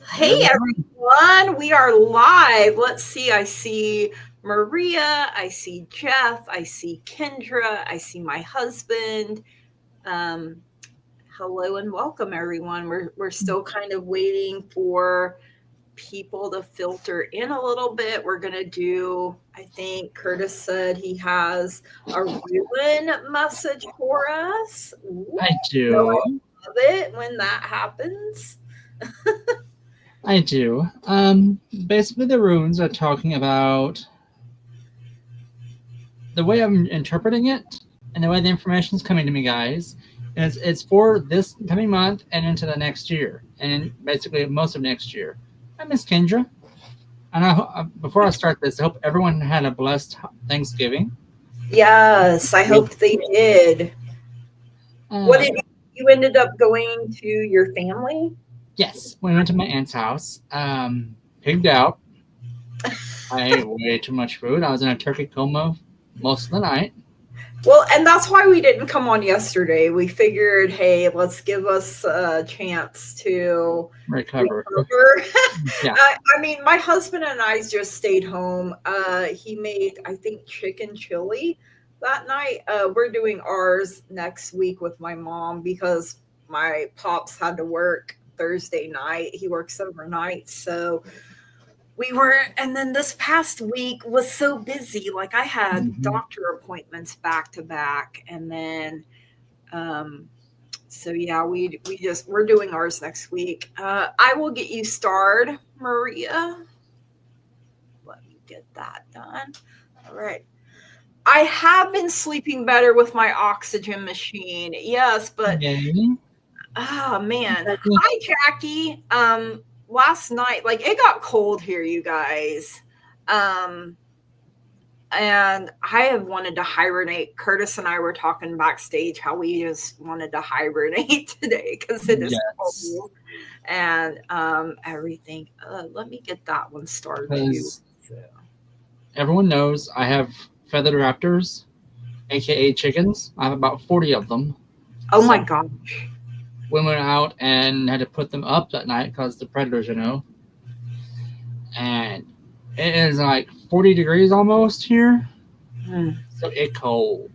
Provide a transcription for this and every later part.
Hey everyone, we are live. Let's see. I see Maria, I see Jeff, I see Kendra, I see my husband. Um, Hello and welcome everyone. We're still kind of waiting for people to filter in a little bit. We're gonna do, I think Curtis said he has a ruin message for us. Ooh, I so do. I love it when that happens. I do. Basically, the runes are talking about the way I'm interpreting it and the way the information is coming to me, guys. It's for this coming month and into the next year, and basically most of next year. I miss Kendra. And before I start this, I hope everyone had a blessed Thanksgiving. Yes, I hope they did. What Uh, did you ended up going to your family? yes, we went to my aunt's house. Pigged out. I ate way too much food. I was in a turkey coma most of the night. Well, and that's why we didn't come on yesterday. We figured, hey, let's give us a chance to Recover. recover. Yeah. I mean, my husband and I just stayed home. He made, I think, chicken chili that night. We're doing ours next week with my mom because my pops had to work Thursday night. He works overnight, so we were, and then this past week was so busy. Like I had Mhm. doctor appointments back to back, and then um so yeah, we're doing ours next week. I will get you starred, Maria. Let me get that done. All right. I have been sleeping better with my oxygen machine. Yes, but Yay. oh man. Hi Jackie. Last night, like it got cold here, you guys. Um and I have wanted to hibernate. Curtis and I were talking backstage how we just wanted to hibernate today because it is Yes. cold and everything. Let me get that one started too. Because everyone knows I have feathered raptors, aka chickens. I have about 40 of them. Oh my So god. we went out and had to put them up that night because the predators, And it is like 40 degrees almost here. Mm. So it cold.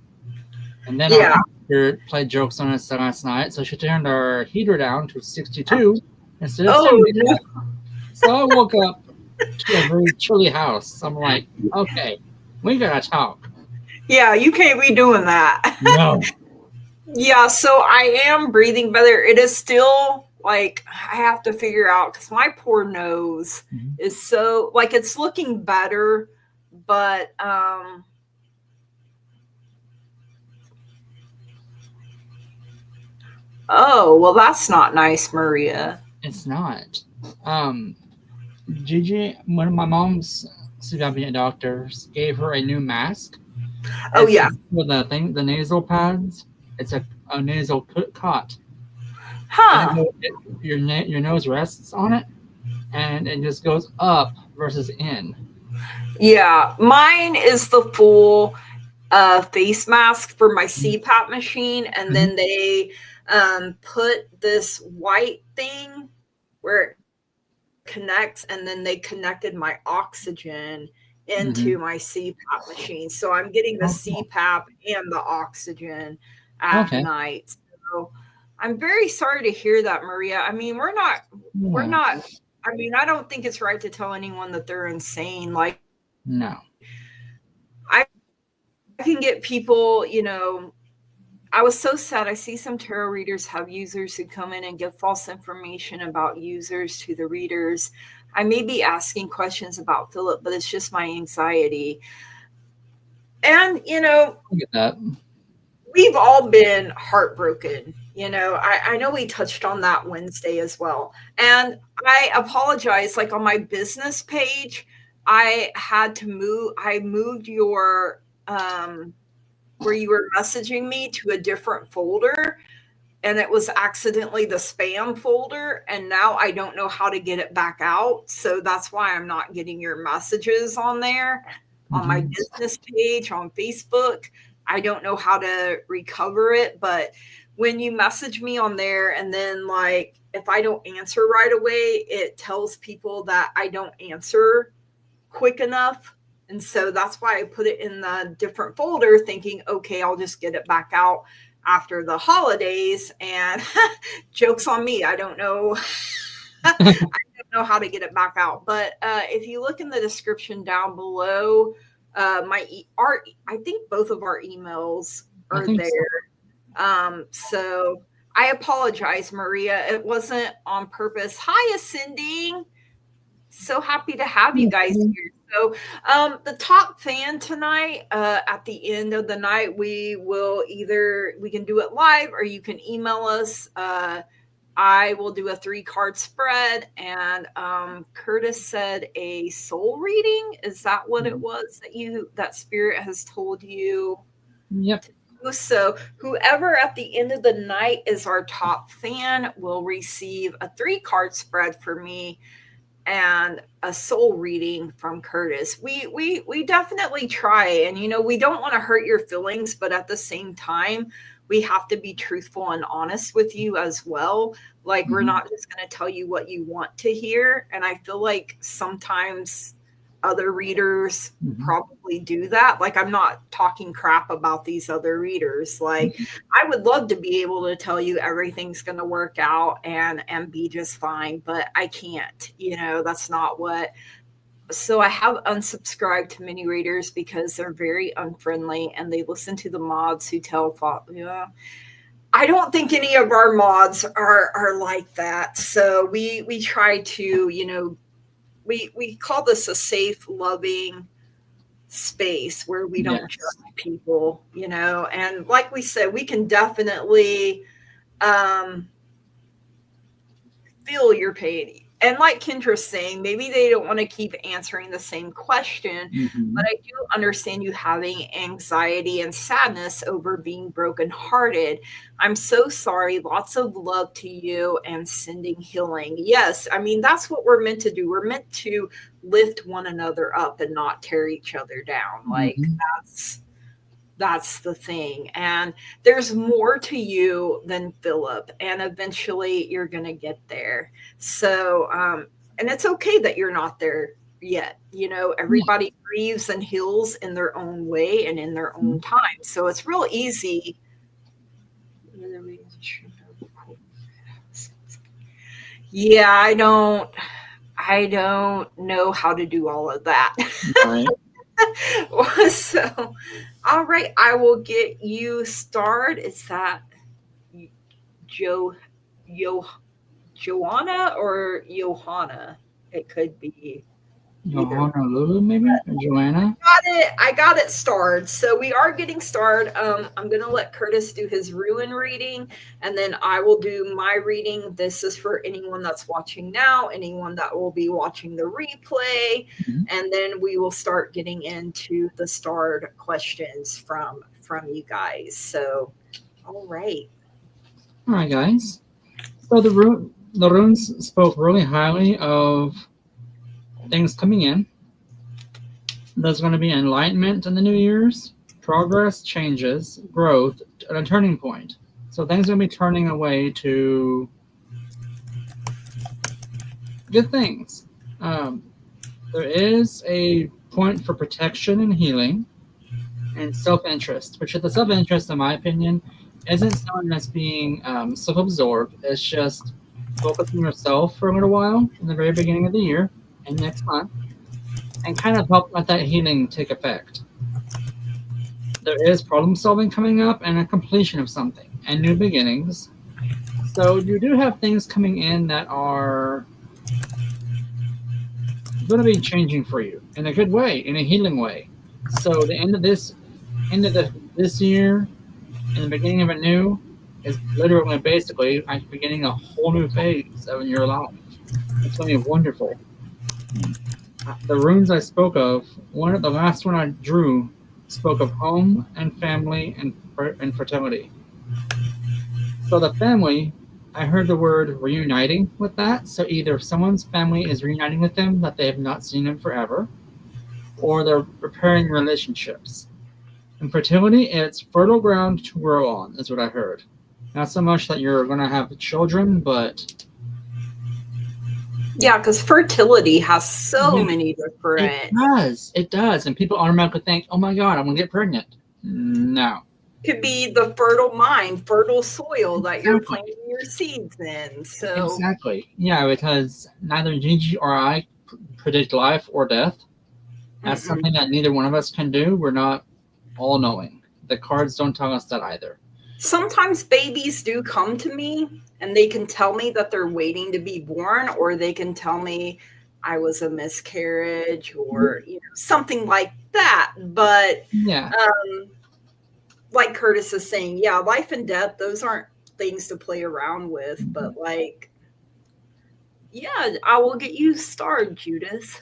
And then our Yeah. doctor played jokes on us last night, so she turned our heater down to 62 instead of Oh 70. no. So I woke up to a very chilly house. I'm like, okay, we gotta talk. Yeah, you can't be doing that. No. Yeah, so I am breathing better. It is still like I have to figure out because my poor nose Mhm. is so like it's looking better, but oh well, that's not nice, Maria. It's not. Um, Gigi, one of my mom's convenient doctors gave her a new mask. Oh It's yeah, with the nasal pads. It's a nasal cot, and huh? your nose rests on it, and it just goes up versus in. Yeah, mine is the full face mask for my CPAP machine, and Mhm. then they put this white thing where it connects, and then they connected my oxygen into my Mhm. CPAP machine. So I'm getting the Oh, cool. CPAP and the oxygen at Okay. night. So I'm very sorry to hear that, Maria. I mean, we're Yeah. not, I mean, I don't think it's right to tell anyone that they're insane. Like, No. I can get people. I was so sad. I see some tarot readers have users who come in and give false information about users to the readers. I may be asking questions about Philip, but it's just my anxiety. And, I get that. we've all been heartbroken. I know we touched on that Wednesday as well. And I apologize. Like on my business page, I moved your, where you were messaging me to a different folder and it was accidentally the spam folder and now I don't know how to get it back out. So that's why I'm not getting your messages on there on my Mhm. business page on Facebook. I don't know how to recover it, but when you message me on there and then like if I don't answer right away, it tells people that I don't answer quick enough. And so that's why I put it in the different folder thinking, okay, I'll just get it back out after the holidays. And jokes on me, I don't know. I don't know how to get it back out. But if you look in the description down below, I think both of our emails I are think there. so. So I apologize, Maria. It wasn't on purpose. Hi, Ascending. So happy to have you guys here. So, the top fan tonight, at the end of the night, we can do it live or you can email us. I will do a 3-card spread. And Curtis said a soul reading. Is that what it was that Spirit has told you? Yep. So whoever at the end of the night is our top fan will receive a 3-card spread for me and a soul reading from Curtis. We definitely try, and we don't want to hurt your feelings, but at the same time, we have to be truthful and honest with you as well. Like we're not just going to tell you what you want to hear, and I feel like sometimes other readers probably do that. Like I'm not talking crap about these other readers. Like I would love to be able to tell you everything's going to work out and be just fine, but I can't. That's not what. So I have unsubscribed to many readers because they're very unfriendly and they listen to the mods who tell I don't think any of our mods are like that. So we try to, we call this a safe, loving space where we don't judge people, and like we said, we can definitely feel your pain. And like Kendra's saying, maybe they don't want to keep answering the same question, but I do understand you having anxiety and sadness over being brokenhearted. I'm so sorry. Lots of love to you and sending healing. Yes, I mean, that's what we're meant to do. We're meant to lift one another up and not tear each other down. Like that's the thing. And there's more to you than Philip. And eventually you're going to get there. So, and it's okay that you're not there yet. Everybody grieves and heals in their own way and in their own time. So it's real easy. Yeah, I don't know how to do all of that. Right. So, all right, I will get you started. Is that Joanna or Johanna? It could be either. Honolulu, maybe? Or Joanna? I got it started. So we are getting started. I'm going to let Curtis do his ruin reading, and then I will do my reading. This is for anyone that's watching now, anyone that will be watching the replay, and then we will start getting into the starred questions from you guys. So, all right. All right, guys. So the runes spoke really highly of things coming in. There's going to be enlightenment in the New Year's, progress, changes, growth, and a turning point. So things are going to be turning away to good things. There is a point for protection and healing and self-interest, which the self-interest, in my opinion, isn't someone that's being self-absorbed. It's just focusing on yourself for a little while in the very beginning of the year and next month, and kind of help let that healing take effect. There is problem solving coming up and a completion of something and new beginnings. So you do have things coming in that are going to be changing for you in a good way, in a healing way. So the end of this year and the beginning of a new is literally basically like beginning a whole new phase of your life. It's going to be wonderful. The runes I spoke of, the last one I drew spoke of home and family and fertility. So the family, I heard the word reuniting with that. So either someone's family is reuniting with them that they have not seen in forever, or they're repairing relationships. In fertility, it's fertile ground to grow on, is what I heard. Not so much that you're going to have children, but Yeah, because fertility has so yeah, many it different. does. It does. And people automatically think, oh my God, I'm going to get pregnant. No. Could be the fertile mind, fertile soil that you're Exactly. planting your seeds in. So, Exactly. Yeah, because neither Gigi or I predict life or death. That's mm-mm. something that neither one of us can do. We're not all knowing. The cards don't tell us that either. Sometimes babies do come to me and they can tell me that they're waiting to be born, or they can tell me I was a miscarriage or something like that. But Yeah, um, like Curtis is saying, yeah, life and death, those aren't things to play around with. But like, yeah, I will get you started, Judith.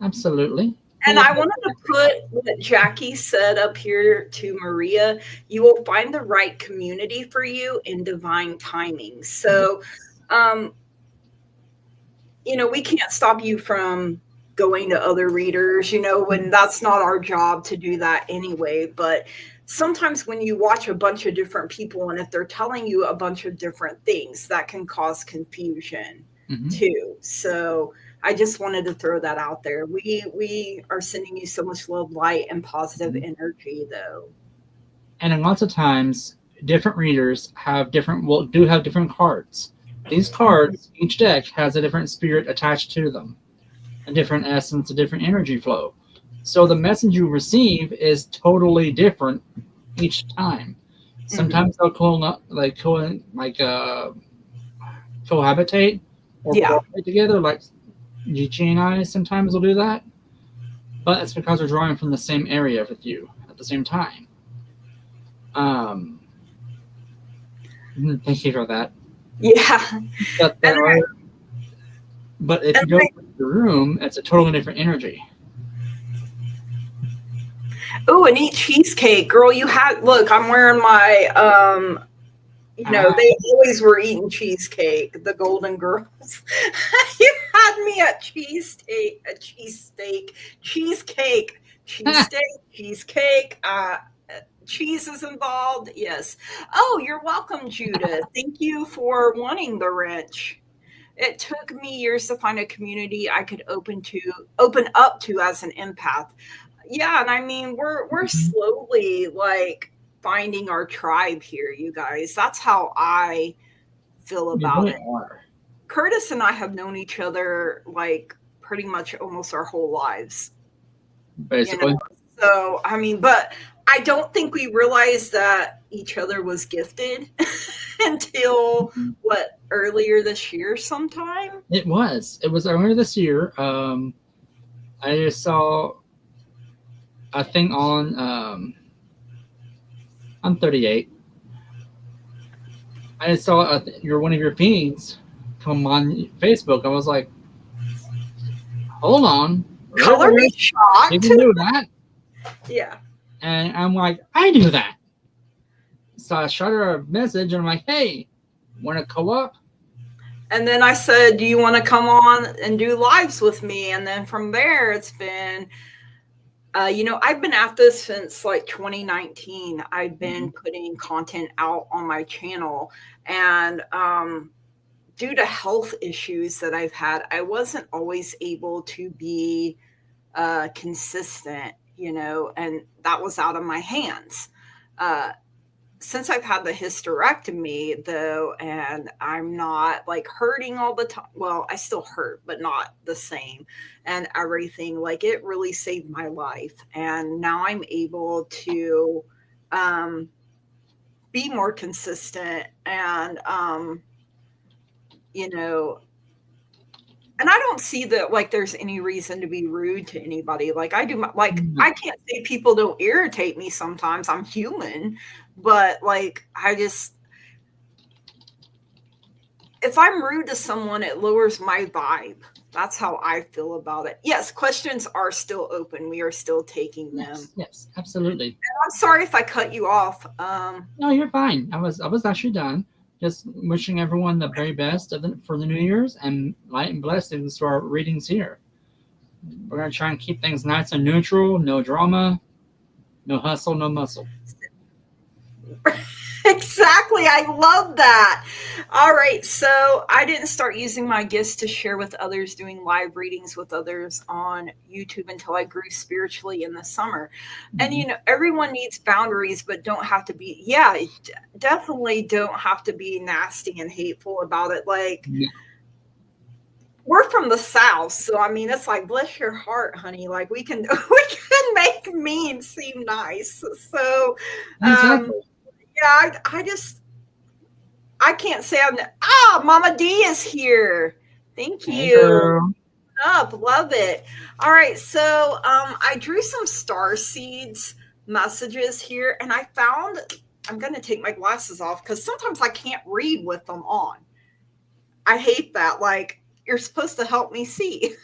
absolutely. And He I wanted to put what Jackie said up here to Maria. You will find the right community for you in divine timing. So, um, we can't stop you from going to other readers, when that's not our job to do that anyway. But sometimes when you watch a bunch of different people and if they're telling you a bunch of different things, that can cause confusion Mhm. too. So I just wanted to throw that out there. We are sending you so much love, light, and positive energy though. And then lots of times, different readers do have different cards. These cards, each deck has a different spirit attached to them, a different essence, a different energy flow. So the message you receive is totally different each time. Hmm. Sometimes they'll cohabitate or Yeah. correlate together, like Gigi and I sometimes will do that. But it's because we're drawing from the same area with you at the same time. Um, thank you for that. Yeah. But And there are, but if and you go to the room, it's a totally different energy. oh, and eat cheesecake, girl. You had look. I'm wearing my Ah, they always were eating cheesecake, the Golden Girls. You had me at cheesecake, cheesesteak, cheese is involved. Yes. Oh, you're welcome, Judith. Thank you for wanting the wrench. It took me years to find a community I could open up to as an empath. Yeah, and I mean we're slowly like finding our tribe here, you guys. That's how I feel you about really it. are, Curtis and I have known each other like pretty much almost our whole lives, you know. basically. So, I mean, but I don't think we realized that each other was gifted until what, earlier this year sometime? It was. It was earlier this year. I just saw a thing on. I'm 38. I just saw one of your feeds come on Facebook. I was like, hold on, Color me really? You shocked. can do that? Yeah. And I'm like, I do that. So I shot her a message and I'm like, hey, want to co-op? And then I said, "Do you want to come on and do lives with me?" And then from there, it's been, I've been at this since like 2019. I've Mm-hmm. been putting content out on my channel. And due to health issues that I've had, I wasn't always able to be consistent, and that was out of my hands. Uh, since I've had the hysterectomy though, and I'm not like hurting all the time. Well, I still hurt, but not the same, and everything. Like it really saved my life, and now I'm able to um, be more consistent, and you know, and I don't see that like there's any reason to be rude to anybody. Like like No, I can't say people don't irritate me sometimes. I'm human, but like I just if I'm rude to someone, it lowers my vibe. That's how I feel about it. Yes, questions are still open. We are still taking them. yes, absolutely. I'm sorry if I cut you off. No, you're fine. I was actually done. Just wishing everyone the very best for the New Year's and light and blessings to our readings here. We're gonna try and keep things nice and neutral, no drama, no hustle, no muscle. Exactly. I love that. All right. So I didn't start using my gifts to share with others, doing live readings with others on YouTube until I grew spiritually in the summer. And, Mhm. everyone needs boundaries, but don't have to be, yeah, definitely don't have to be nasty and hateful about it. Like, Yeah, we're from the South. So, I mean, it's like, bless your heart, honey. Like, we can, we can make mean seem nice. So, um, exactly. yeah, I just, I can't say I'm. Mama D is here. Thank Hey, you. girl. Up, love it. All right, so I drew some star seeds messages here, and I found. I'm gonna take my glasses off because sometimes I can't read with them on. I hate that. Like, you're supposed to help me see.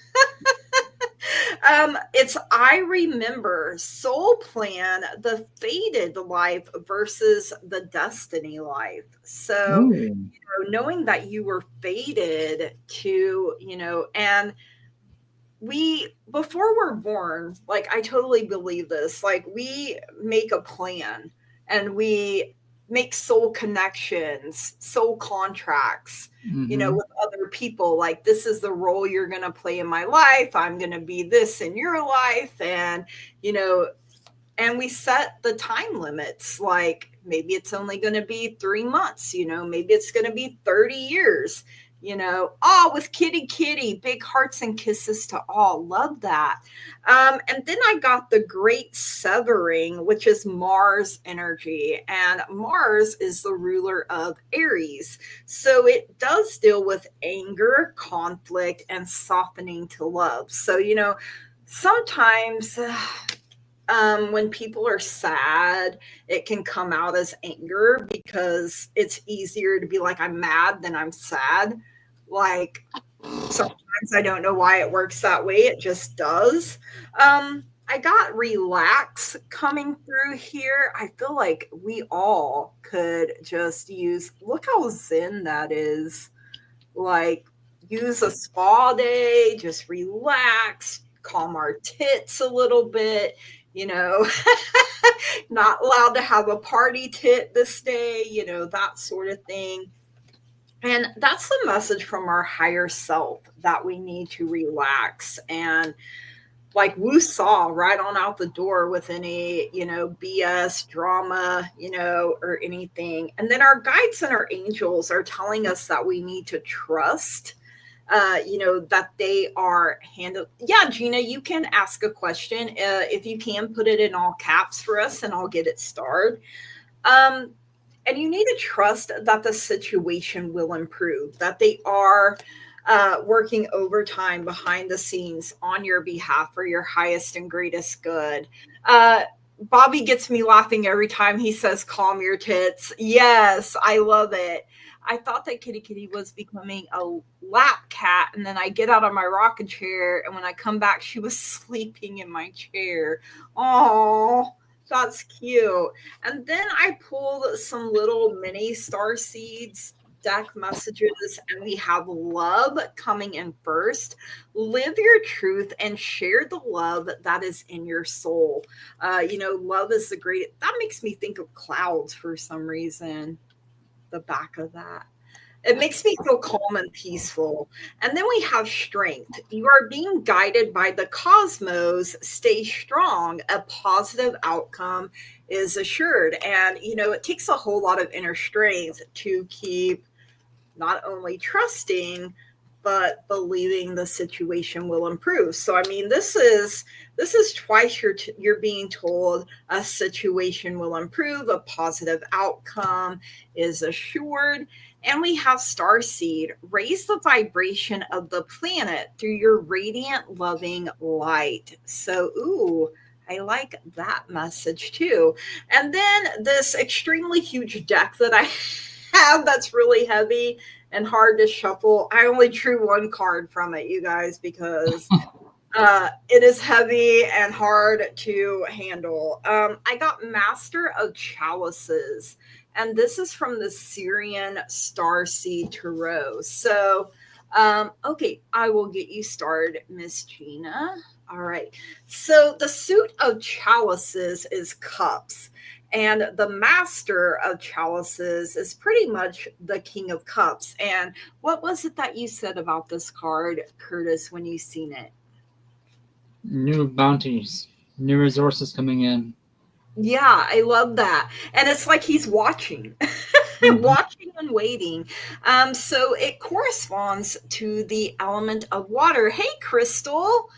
It's I remember soul plan, the faded life versus the destiny life. So Ooh. knowing that you were fated to, and we, before we're born, like, I totally believe this, like, we make a plan and we make soul connections, soul contracts, Mm-hmm. with other people. Like, this is the role you're going to play in my life. I'm going to be this in your life. And, you know, and we set the time limits, like maybe it's only going to be 3 months, maybe it's going to be 30 years, with kitty kitty, big hearts and kisses to all, love that. And then I got the great severing, which is Mars energy, and Mars is the ruler of Aries, so it does deal with anger, conflict, and softening to love. So sometimes when people are sad, it can come out as anger because it's easier to be like, I'm mad than I'm sad. Like, sometimes I don't know why it works that way. It just does. I got relax coming through here. I feel like we all could just use, look how zen that is. Like, use a spa day, just relax, calm our tits a little bit, you know, not allowed to have a party tit this day, that sort of thing. And that's the message from our higher self, that we need to relax and, like, woo saw right on out the door with any, BS drama, or anything. And then our guides and our angels are telling us that we need to trust, that they are handled. Yeah, Gina, you can ask a question. If you can, put it in all caps for us and I'll get it started. Um, and you need to trust that the situation will improve, that they are working overtime behind the scenes on your behalf for your highest and greatest good. Uh, Bobby gets me laughing every time he says, calm your tits. Yes, I love it. I thought that Kitty Kitty was becoming a lap cat, and then I get out of my rocking chair, and when I come back, she was sleeping in my chair. Oh, that's cute. And then I pulled some little mini star seeds deck messages, and we have love coming in first. Live your truth and share the love that is in your soul. Love is the great. That makes me think of clouds for some reason. The back of that. It makes me feel calm and peaceful. And then we have strength. You are being guided by the cosmos. Stay strong. A positive outcome is assured. And, it takes a whole lot of inner strength to keep not only trusting, but believing the situation will improve. So I mean, this is twice you're being told a situation will improve, a positive outcome is assured. And we have starseed, raise the vibration of the planet through your radiant loving light. So ooh, I like that message too. And then this extremely huge deck that I have that's really heavy and hard to shuffle. I only drew one card from it, you guys, because it is heavy and hard to handle. I got Master of Chalices, and this is from the Syrian Starseed Tarot. So, okay, I will get you started, Miss Gina. All right. So the suit of chalices is cups. And the master of chalices is pretty much the king of cups. And what was it that you said about this card, Curtis, when you seen it? New bounties, new resources coming in. Yeah, I love that. And it's like he's watching, Mhm. watching and waiting. So it corresponds to the element of water. Hey, Crystal.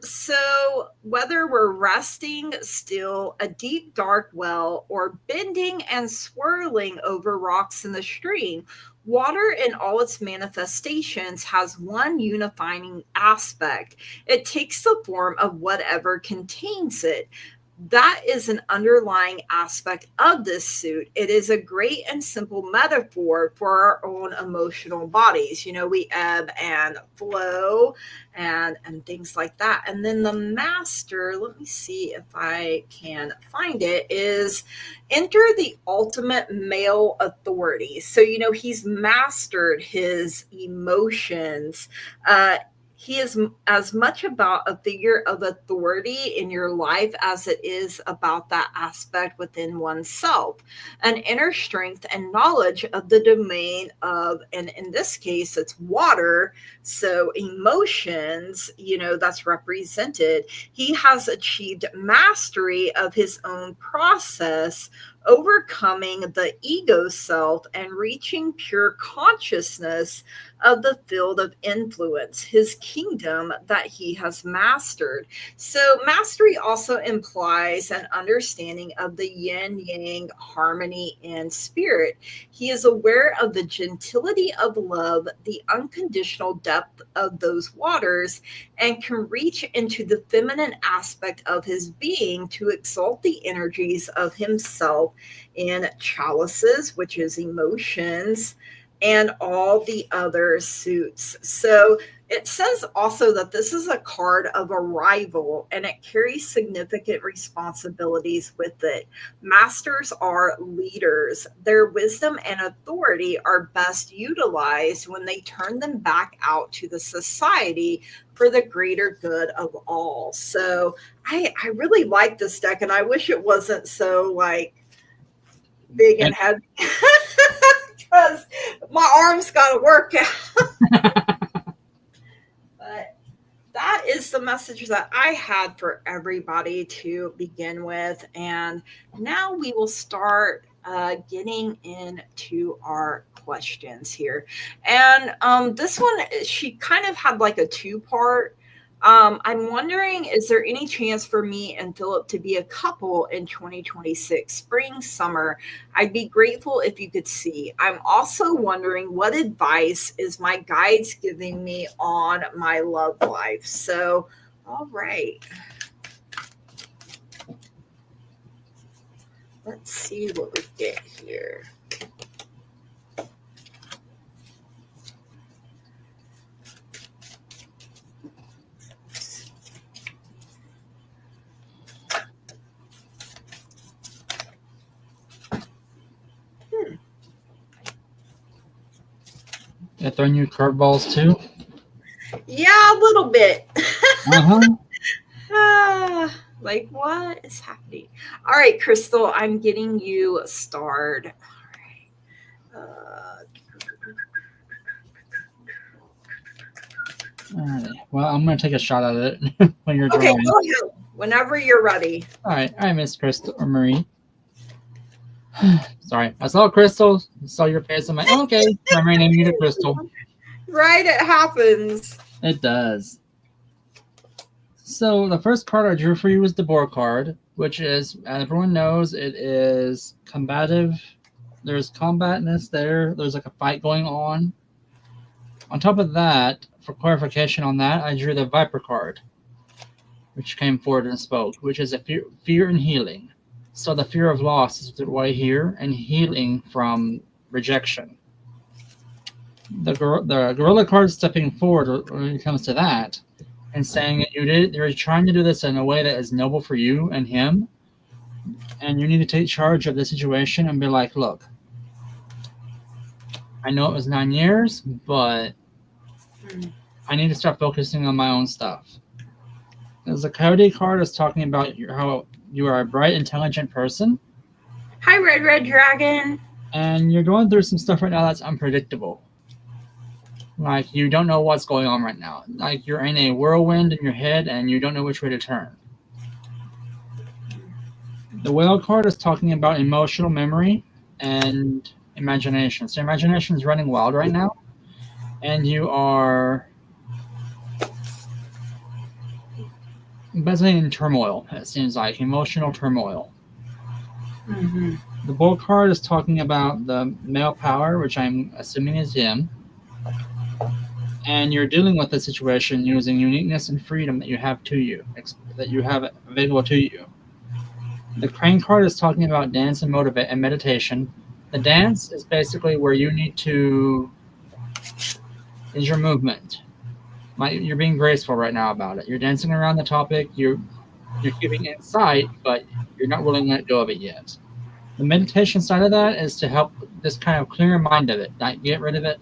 So whether we're resting still, a deep dark well, or bending and swirling over rocks in the stream, water in all its manifestations has one unifying aspect. It takes the form of whatever contains it. That is an underlying aspect of this suit. It is a great and simple metaphor for our own emotional bodies. You know, we ebb and flow and things like that. And then the master, let me see if I can find it, is enter the ultimate male authority. So, you know, he's mastered his emotions. He is as much about a figure of authority in your life as it is about that aspect within oneself, an inner strength and knowledge of the domain of, and in this case, it's water. So, emotions, you know, that's represented. He has achieved mastery of his own process, overcoming the ego self and reaching pure consciousness of the field of influence, his kingdom that he has mastered. So, mastery also implies an understanding of the yin yang harmony in spirit. He is aware of the gentility of love, the unconditional depth of those waters, and can reach into the feminine aspect of his being to exalt the energies of himself in chalices, which is emotions, and all the other suits. So it says also that this is a card of arrival and it carries significant responsibilities with it. Masters are leaders. Their wisdom and authority are best utilized when they turn them back out to the society for the greater good of all. So I really like this deck and I wish it wasn't so like big and And heavy because my arms got to work out. But that is the message that I had for everybody to begin with. And now we will start getting into our questions here. And this one, she kind of had like a two-part. I'm wondering, is there any chance for me and Philip to be a couple in 2026, spring, summer? I'd be grateful if you could see. I'm also wondering what advice is my guides giving me on my love life. So, all right, let's see what we get here. they're throwing you curveballs too. Yeah, a little bit. Uh-huh. Like, what is happening? All right, Crystal, I'm getting you starred. All right. Alright. Well, I'm gonna take a shot at it when you're Okay, drawing. go ahead. Whenever you're ready. Alright, Miss Crystal or Marie. Sorry, I saw Crystal, saw your face. I'm like, okay, I'm renaming you to Crystal. Right, it happens. It does. So the first card I drew for you was the Boar card, which is, as everyone knows, it is combative. There's combatness there. There's like a fight going on. On top of that, for clarification on that, I drew the Viper card, which came forward and spoke, which is a fear and healing. So the fear of loss is right here, and healing from rejection. The gorilla card stepping forward when it comes to that, and saying that you're trying to do this in a way that is noble for you and him, and you need to take charge of the situation and be like, look, I know it was 9 years, but I need to start focusing on my own stuff. As the Coyote card is talking about how you are a bright, intelligent person, Hi, Red Dragon. And you're going through some stuff right now that's unpredictable. Like, you don't know what's going on right now. Like, you're in a whirlwind in your head and you don't know which way to turn. The Whale card is talking about emotional memory and imagination. So, imagination is running wild right now. And you are basically in turmoil, it seems like. Emotional turmoil. Mm-hmm. The Bull card is talking about the male power, which I'm assuming is him. And you're dealing with the situation using uniqueness and freedom that you have available to you. The Crane card is talking about dance and motivate and meditation. The dance is basically where you need to is your movement. You're being graceful right now about it. You're dancing around the topic. You're keeping it in sight, but you're not willing to let go of it yet. The meditation side of that is to help just kind of clear your mind of it, not get rid of it.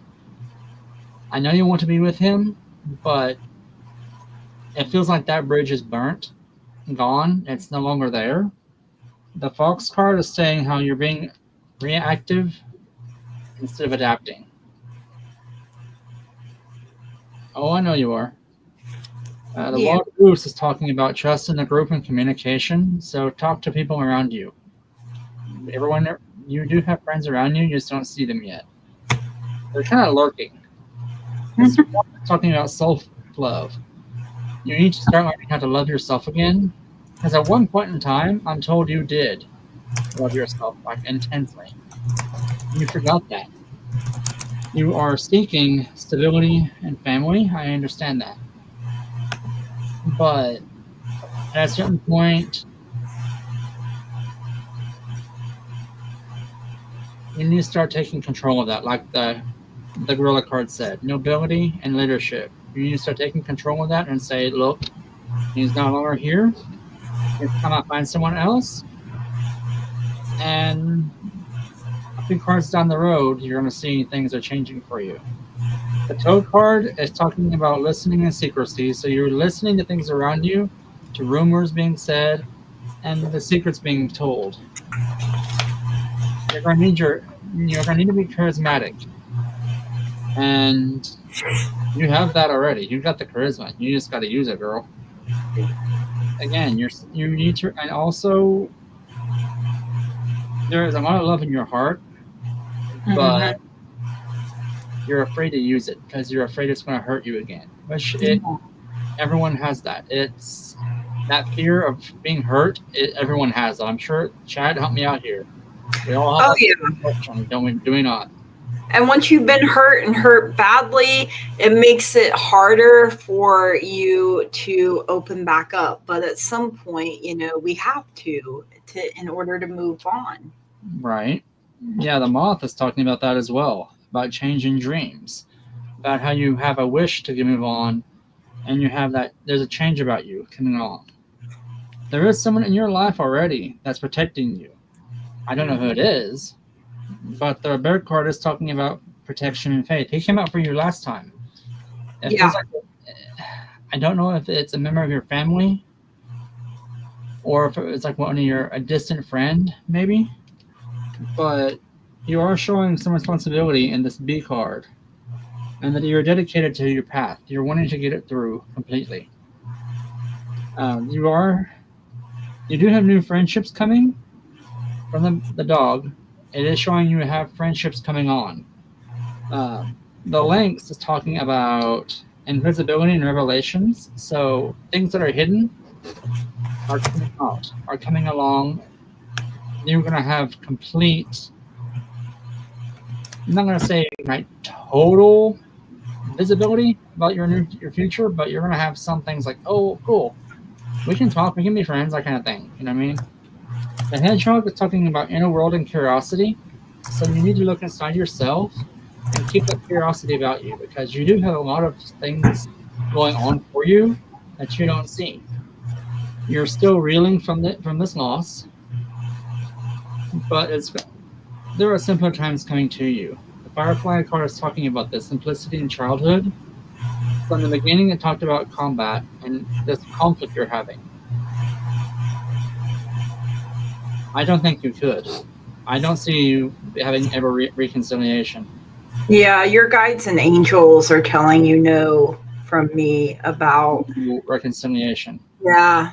I know you want to be with him, but it feels like that bridge is burnt, gone. It's no longer there. The Fox card is saying how you're being reactive instead of adapting. Oh, I know you are. The Wild Goose is talking about trust in the group and communication. So talk to people around you. Everyone, you do have friends around you, you just don't see them yet. They're kind of lurking. It's talking about self-love. You need to start learning how to love yourself again. Because at one point in time, I'm told you did love yourself like intensely. You forgot that. You are seeking stability and family. I understand that. But at a certain point, you need to start taking control of that, like the gorilla card said. Nobility and leadership. You need to start taking control of that and say, look, he's no longer here. It's time to find someone else. And a few cards down the road, you're going to see things are changing for you. The Toad card is talking about listening and secrecy. So you're listening to things around you, to rumors being said, and the secrets being told. You're going to need to be charismatic. And you have that already. You got the charisma. You just got to use it, girl. Again, you need to, and also there is a lot of love in your heart, but you're afraid to use it because you're afraid it's going to hurt you again. Which everyone has that. It's that fear of being hurt. Everyone has that. I'm sure. Chad, help me out here. We all have that. Do we not? And once you've been hurt and hurt badly, it makes it harder for you to open back up. But at some point, we have to in order to move on. Right. Yeah, the Moth is talking about that as well, about changing dreams, about how you have a wish to move on, and you have that, there's a change about you coming on. There is someone in your life already that's protecting you. I don't know who it is, but the Bear card is talking about protection and faith. He came out for you last time. I don't know if it's a member of your family or if it's like a distant friend, maybe. But you are showing some responsibility in this B card, and that you're dedicated to your path. You're wanting to get it through completely. You do have new friendships coming from the dog. It is showing you have friendships coming on. The Lynx is talking about invisibility and revelations. So things that are hidden are coming out, are coming along. You're going to have complete, I'm not going to say like total visibility about your future, but you're going to have some things like, oh, cool, we can talk, we can be friends, that kind of thing. You know what I mean? The Hedgehog is talking about inner world and curiosity. So you need to look inside yourself and keep that curiosity about you, because you do have a lot of things going on for you that you don't see. You're still reeling from this loss, but there are simpler times coming to you. The Firefly card is talking about the simplicity in childhood. From the beginning, it talked about combat and this conflict you're having. I don't think you could. I don't see you having ever reconciliation. Yeah, your guides and angels are telling you no from me about. Reconciliation. Yeah.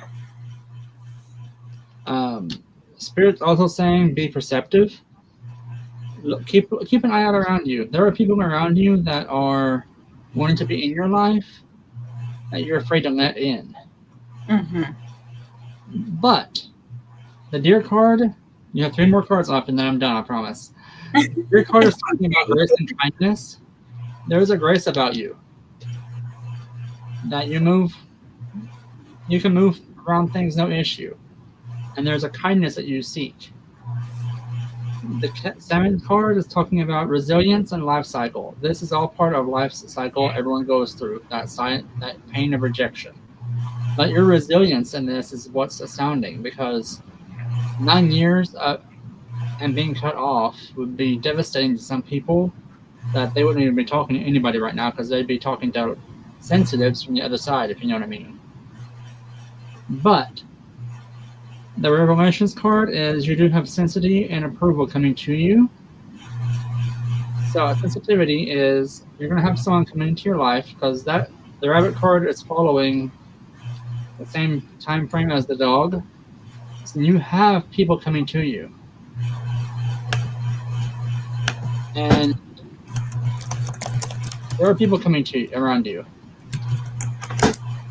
Um, Spirit's also saying be perceptive. Look, keep an eye out around you. There are people around you that are wanting to be in your life that you're afraid to let in. Mm-hmm. But the Deer card, you have 3 more cards left, and then I'm done. I promise. The Deer card is talking about grace and kindness. There is a grace about you that you can move around things no issue, and there's a kindness that you seek. The 7th card is talking about resilience and life cycle. This is all part of life cycle everyone goes through, that pain of rejection. But your resilience in this is what's astounding, because 9 years and being cut off would be devastating to some people, that they wouldn't even be talking to anybody right now because they'd be talking to sensitives from the other side, if you know what I mean. But the Revelations card is you do have sensitivity and approval coming to you. So sensitivity is you're going to have someone come into your life, because the rabbit card is following the same time frame as the dog. So you have people coming to you, and there are people coming to around you.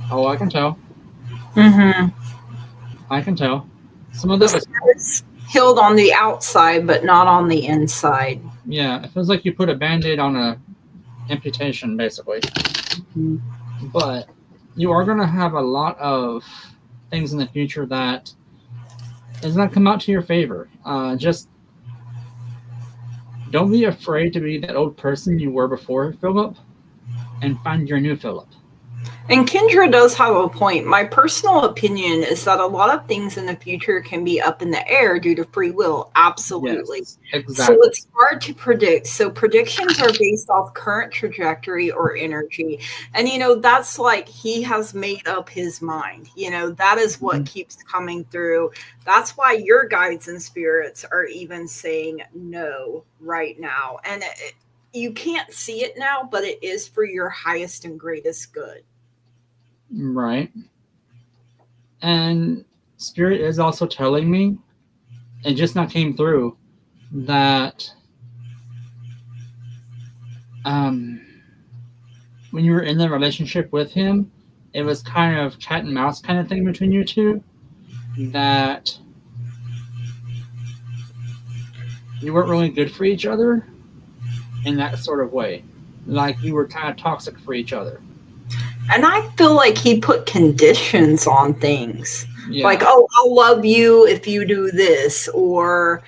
Oh, I can tell. Mm-hmm. I can tell. Some of that was It's healed on the outside, but not on the inside. yeah. It feels like you put a band-aid on a amputation, basically. Mm-hmm. But you are going to have a lot of things in the future that is going to come out to your favor. Just don't be afraid to be that old person you were before, Philip, and find your new Philip. And Kendra does have a point. My personal opinion is that a lot of things in the future can be up in the air due to free will. Absolutely. Yes, exactly. So it's hard to predict. So predictions are based off current trajectory or energy. And, that's like he has made up his mind. That is what keeps coming through. That's why your guides and spirits are even saying no right now. And you can't see it now, but it is for your highest and greatest good. Right. And Spirit is also telling me, it just not came through, that when you were in the relationship with him, it was kind of cat and mouse kind of thing between you two, that you weren't really good for each other in that sort of way. Like you were kind of toxic for each other. And I feel like he put conditions on things. Yeah. Like, oh, I'll love you if you do this, or,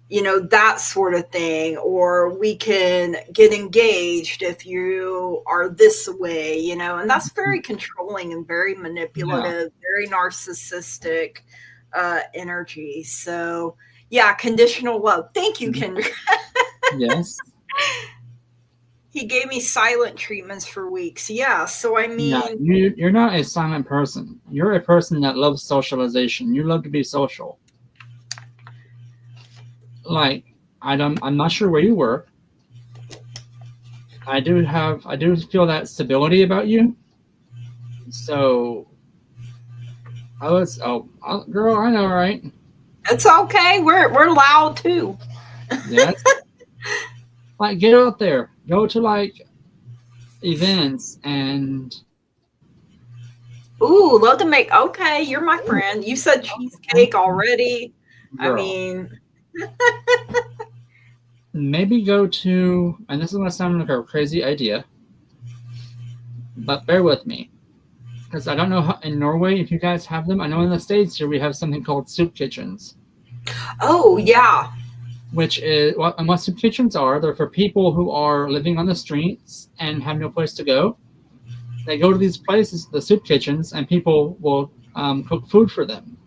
that sort of thing. Or we can get engaged if you are this way, and that's very controlling and very manipulative, very narcissistic energy. So, yeah, conditional love. Thank you, Kendra. Yes. He gave me silent treatments for weeks. Yeah. So, I mean, you're not a silent person. You're a person that loves socialization. You love to be social. Like, I'm not sure where you work. I do feel that stability about you. So, girl, I know, right? it's okay. We're loud too. Yes. Like, get out there. Go to, like, events and... Ooh, love to make... Okay, you're my friend. You said cheesecake already. Girl. I mean... Maybe go to... And this is going to sound like a crazy idea, but bear with me. Because I don't know how, in Norway, if you guys have them. I know in the States here we have something called soup kitchens. Oh, yeah. Which is what soup kitchens are. They're for people who are living on the streets and have no place to go. They go to these places, the soup kitchens, and people will cook food for them.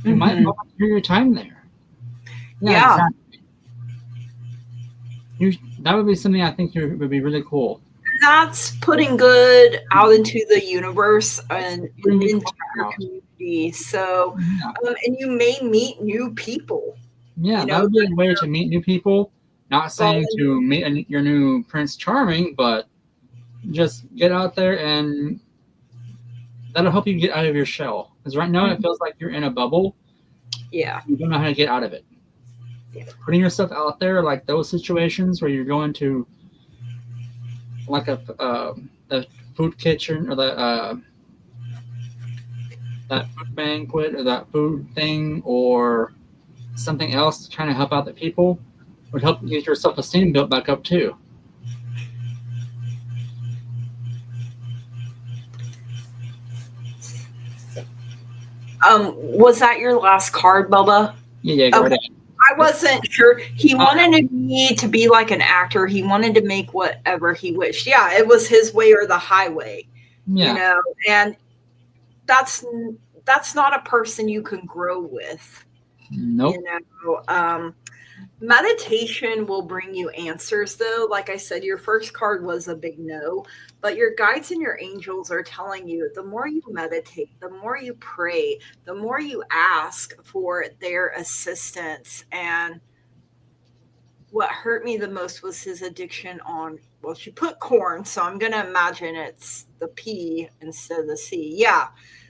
You might volunteer your time there. Yeah. Exactly. That would be something I think would be really cool. That's putting good out into the universe and into your community. So, and you may meet new people. Yeah, You that know, would be a way to meet new people. Not fall saying in. to meet your new Prince Charming, but just get out there and that'll help you get out of your shell. Because right now it feels like you're in a bubble. Yeah. You don't know how to get out of it. Yeah. Putting yourself out there, like those situations where you're going to like the food kitchen or the that food banquet or that food thing or something else to kind of help out the people would help get your self esteem built back up too. Was that your last card, Bubba? Yeah, go Okay. right I wasn't sure. He ahead. wanted me to be like an actor. He wanted to make whatever he wished. Yeah, it was his way or the highway, you Yeah, know, and that's that's not a person you can grow with, nope. you know. Meditation will bring you answers, though. Like I said, your first card was a big no, but your guides and your angels are telling you the more you meditate, the more you pray, the more you ask for their assistance. And what hurt me the most was his addiction on, well, she put corn, so I'm going to imagine it's the P instead of the C. Yeah.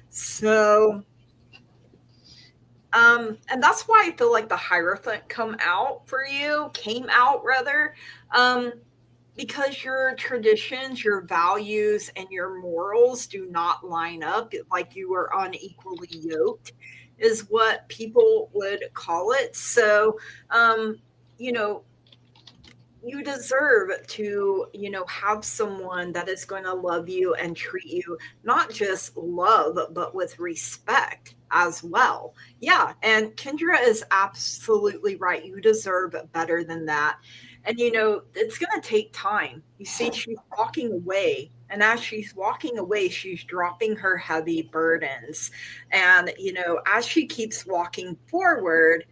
So and that's why I feel like the Hierophant came out rather, um, because your traditions, your values, and your morals do not line up. Like you were unequally yoked, is what people would call it. So, um, you know, you deserve to, have someone that is going to love you and treat you, not just love, but with respect as well. Yeah. And Kendra is absolutely right. You deserve better than that. And, it's going to take time. You see, she's walking away. And as she's walking away, she's dropping her heavy burdens. And, as she keeps walking forward,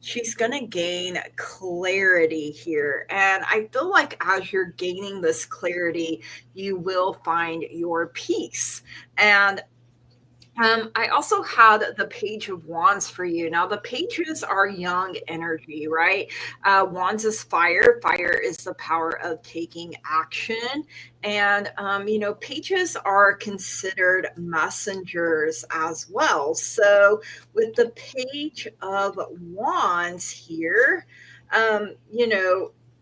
she's going to gain clarity here. And I feel like as you're gaining this clarity, you will find your peace. And I also had the Page of Wands for you. Now, the pages are young energy, right? Wands is fire. Fire is the power of taking action. And, pages are considered messengers as well. So, with the Page of Wands here,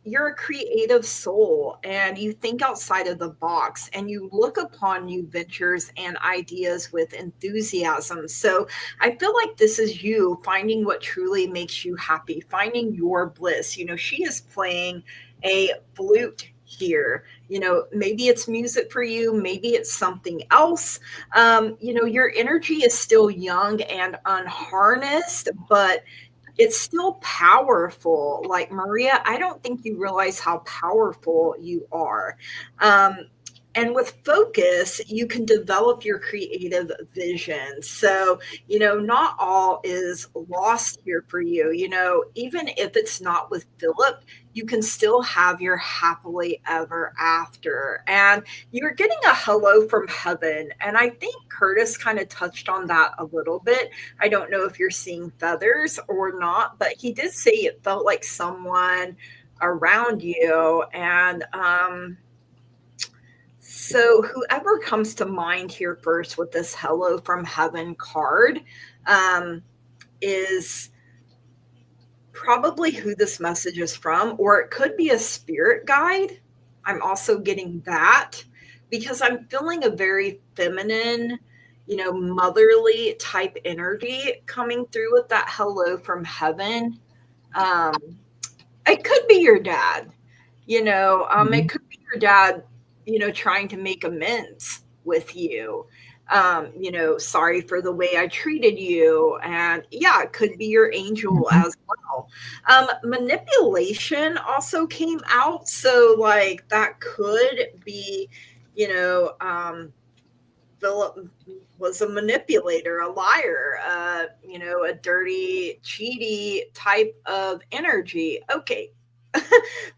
you're a creative soul and you think outside of the box and you look upon new ventures and ideas with enthusiasm. So I feel like this is you finding what truly makes you happy, finding your bliss. She is playing a flute here. Maybe it's music for you, maybe it's something else. Your energy is still young and unharnessed, but it's still powerful. Like Maria, I don't think you realize how powerful you are. Um, and with focus, you can develop your creative vision. So, not all is lost here for you. Even if it's not with Philip, you can still have your happily ever after. And you're getting a hello from heaven. And I think Curtis kind of touched on that a little bit. I don't know if you're seeing feathers or not, but he did say it felt like someone around you. And so, whoever comes to mind here first with this Hello from Heaven card um, is probably who this message is from, or it could be a spirit guide. I'm also getting that because I'm feeling a very feminine, motherly type energy coming through with that hello from heaven. Um, it could be your dad, Mhm. it could be your dad, trying to make amends with you. Sorry for the way I treated you. And yeah, it could be your angel Mhm. as well. Manipulation also came out. So, like, that could be, you know, um, Philip was a manipulator, a liar, a dirty, cheaty type of energy. Okay.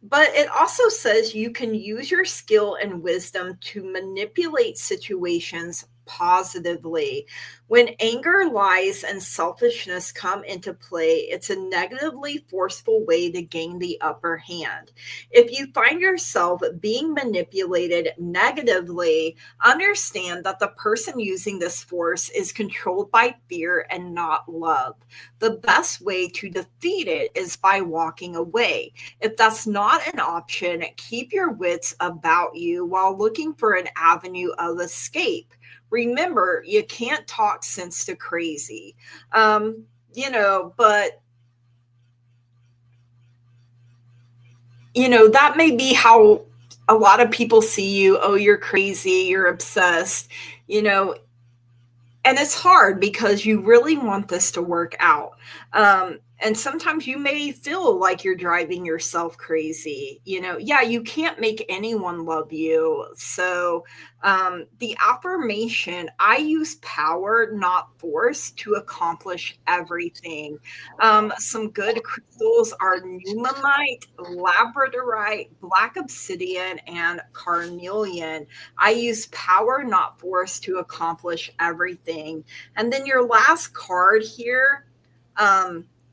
But it also says you can use your skill and wisdom to manipulate situations positively. When anger, lies, and selfishness come into play, it's a negatively forceful way to gain the upper hand. If you find yourself being manipulated negatively, understand that the person using this force is controlled by fear and not love. The best way to defeat it is by walking away. If that's not an option, keep your wits about you while looking for an avenue of escape. Remember, you can't talk sense to crazy. But that may be how a lot of people see you. Oh, you're crazy, you're obsessed, you know, and it's hard because you really want this to work out. And sometimes you may feel like you're driving yourself crazy. Yeah, you can't make anyone love you. So, the affirmation, I use power, not force, to accomplish everything. Some good crystals are numonite, labradorite, black obsidian, and carnelian. I use power, not force, to accomplish everything. And then your last card here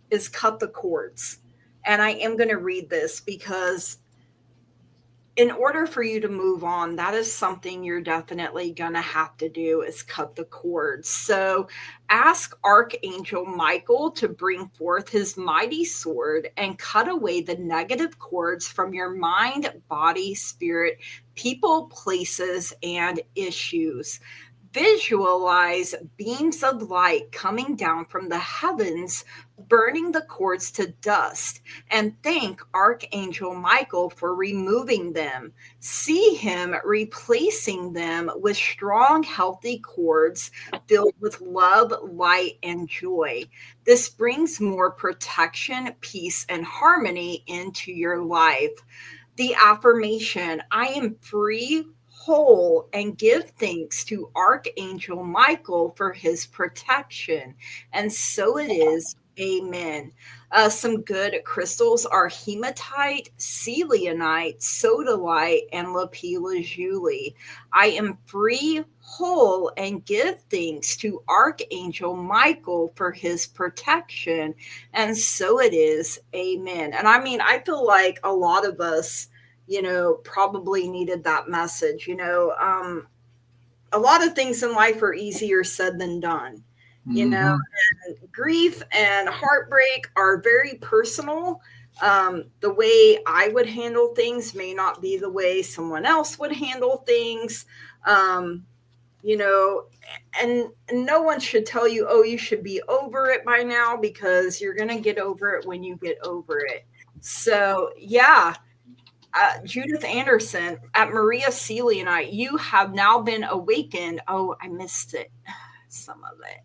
is cut the cords. And I am going to read this because in order for you to move on, that is something you're definitely going to have to do is cut the cords. So ask Archangel Michael to bring forth his mighty sword and cut away the negative cords from your mind, body, spirit, people, places, and issues. Visualize beams of light coming down from the heavens, burning the cords to dust, and thank Archangel Michael for removing them. See him replacing them with strong, healthy cords filled with love, light, and joy. This brings more protection, peace, and harmony into your life. The affirmation, I am free, whole, and give thanks to Archangel Michael for his protection. And so it is. Amen. Some good crystals are hematite, selenite, sodalite, and lapis lazuli. I am free, whole, and give thanks to Archangel Michael for his protection. And so it is. Amen. And I mean, I feel like a lot of us, probably needed that message. A lot of things in life are easier said than done. Mm-hmm. And grief and heartbreak are very personal. The way I would handle things may not be the way someone else would handle things. You know, and no one should tell you, oh, you should be over it by now, because you're going to get over it when you get over it. So, yeah, Judith Anderson at Maria Celianite, you have now been awakened. Oh, I missed it, some of it.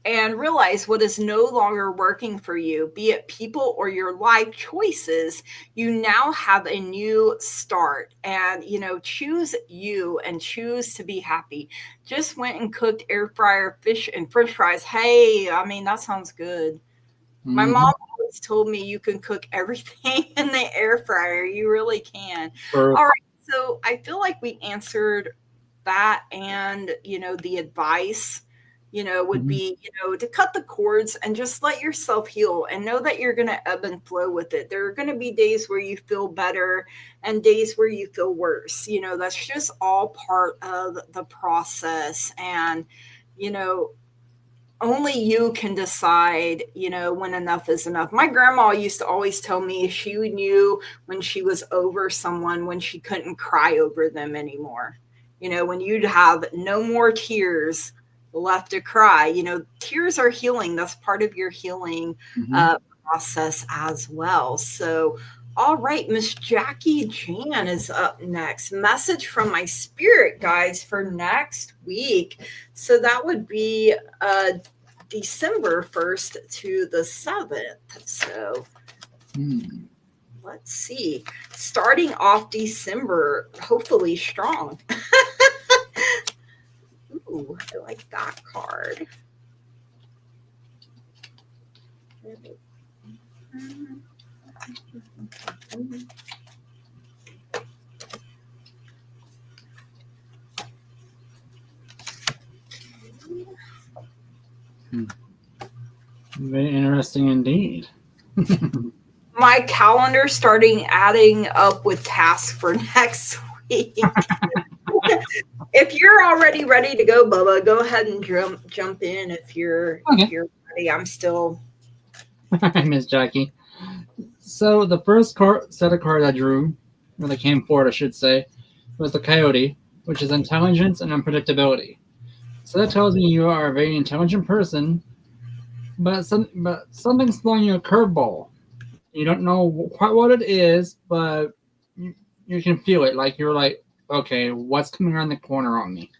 And realize what is no longer working for you, be it people or your life choices. You now have a new start, and choose you and choose to be happy. Just went and cooked air fryer fish and french fries. Hey, I mean, that sounds good. My Mm-hmm. mom always told me you can cook everything in the air fryer. You really can. Or, All right. So I feel like we answered that, and, the advice, would mm-hmm. be, to cut the cords and just let yourself heal and know that you're going to ebb and flow with it. There are going to be days where you feel better and days where you feel worse. That's just all part of the process. And, you know, only you can decide, when enough is enough. My grandma used to always tell me she knew when she was over someone when she couldn't cry over them anymore. When you'd have no more tears left to cry. Tears are healing. That's part of your healing Mm-hmm. process as well. So, all right, Miss Jackie Jan is up next. Message from my spirit guides for next week. So that would be December 1st to the 7th. So let's see. Starting off December, hopefully strong. Ooh, I like that card. Very interesting indeed. My calendar starting adding up with tasks for next week. If you're already ready to go, Bubba, go ahead and jump in. If Okay. you're ready, I'm still. Miss Jackie. So the first set of cards I drew, when they came forward, I should say, was the Coyote, which is intelligence and unpredictability. So that tells me you are a very intelligent person, but something's throwing you a curveball. You don't know quite what it is, but you can feel it. Like you're like, okay, what's coming around the corner on me?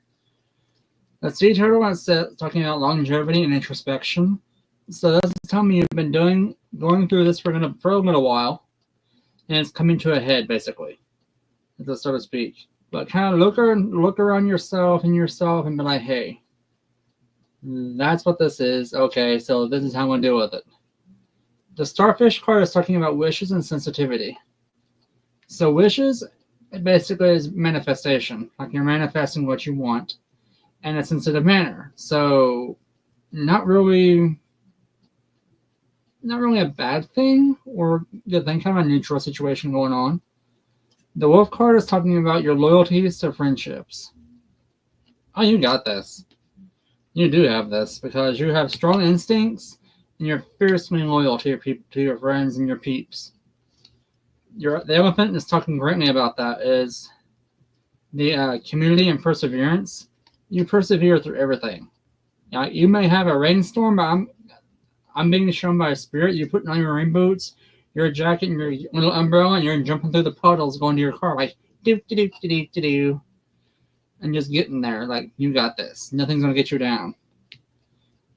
The sea turtle is talking about longevity and introspection. So that's telling me you've been going through this for a little while, and it's coming to a head basically, so to speak. But kind of look around yourself and be like, hey, that's what this is. Okay, so this is how I'm gonna deal with it. The starfish card is talking about wishes and sensitivity. So wishes, it basically is manifestation. Like you're manifesting what you want in a sensitive manner. So not really a bad thing or good thing, kind of a neutral situation going on. The wolf card is talking about your loyalties to friendships. Oh, you got this. You do have this because you have strong instincts and you're fiercely loyal to your friends and your peeps. The elephant is talking greatly about that is the community and perseverance. You persevere through everything. Now, you may have a rainstorm, but I'm being shown by a spirit. You're putting on your rain boots, your jacket, and your little umbrella, and you're jumping through the puddles going to your car like do do do do do do, and just getting there. Like you got this. Nothing's gonna get you down.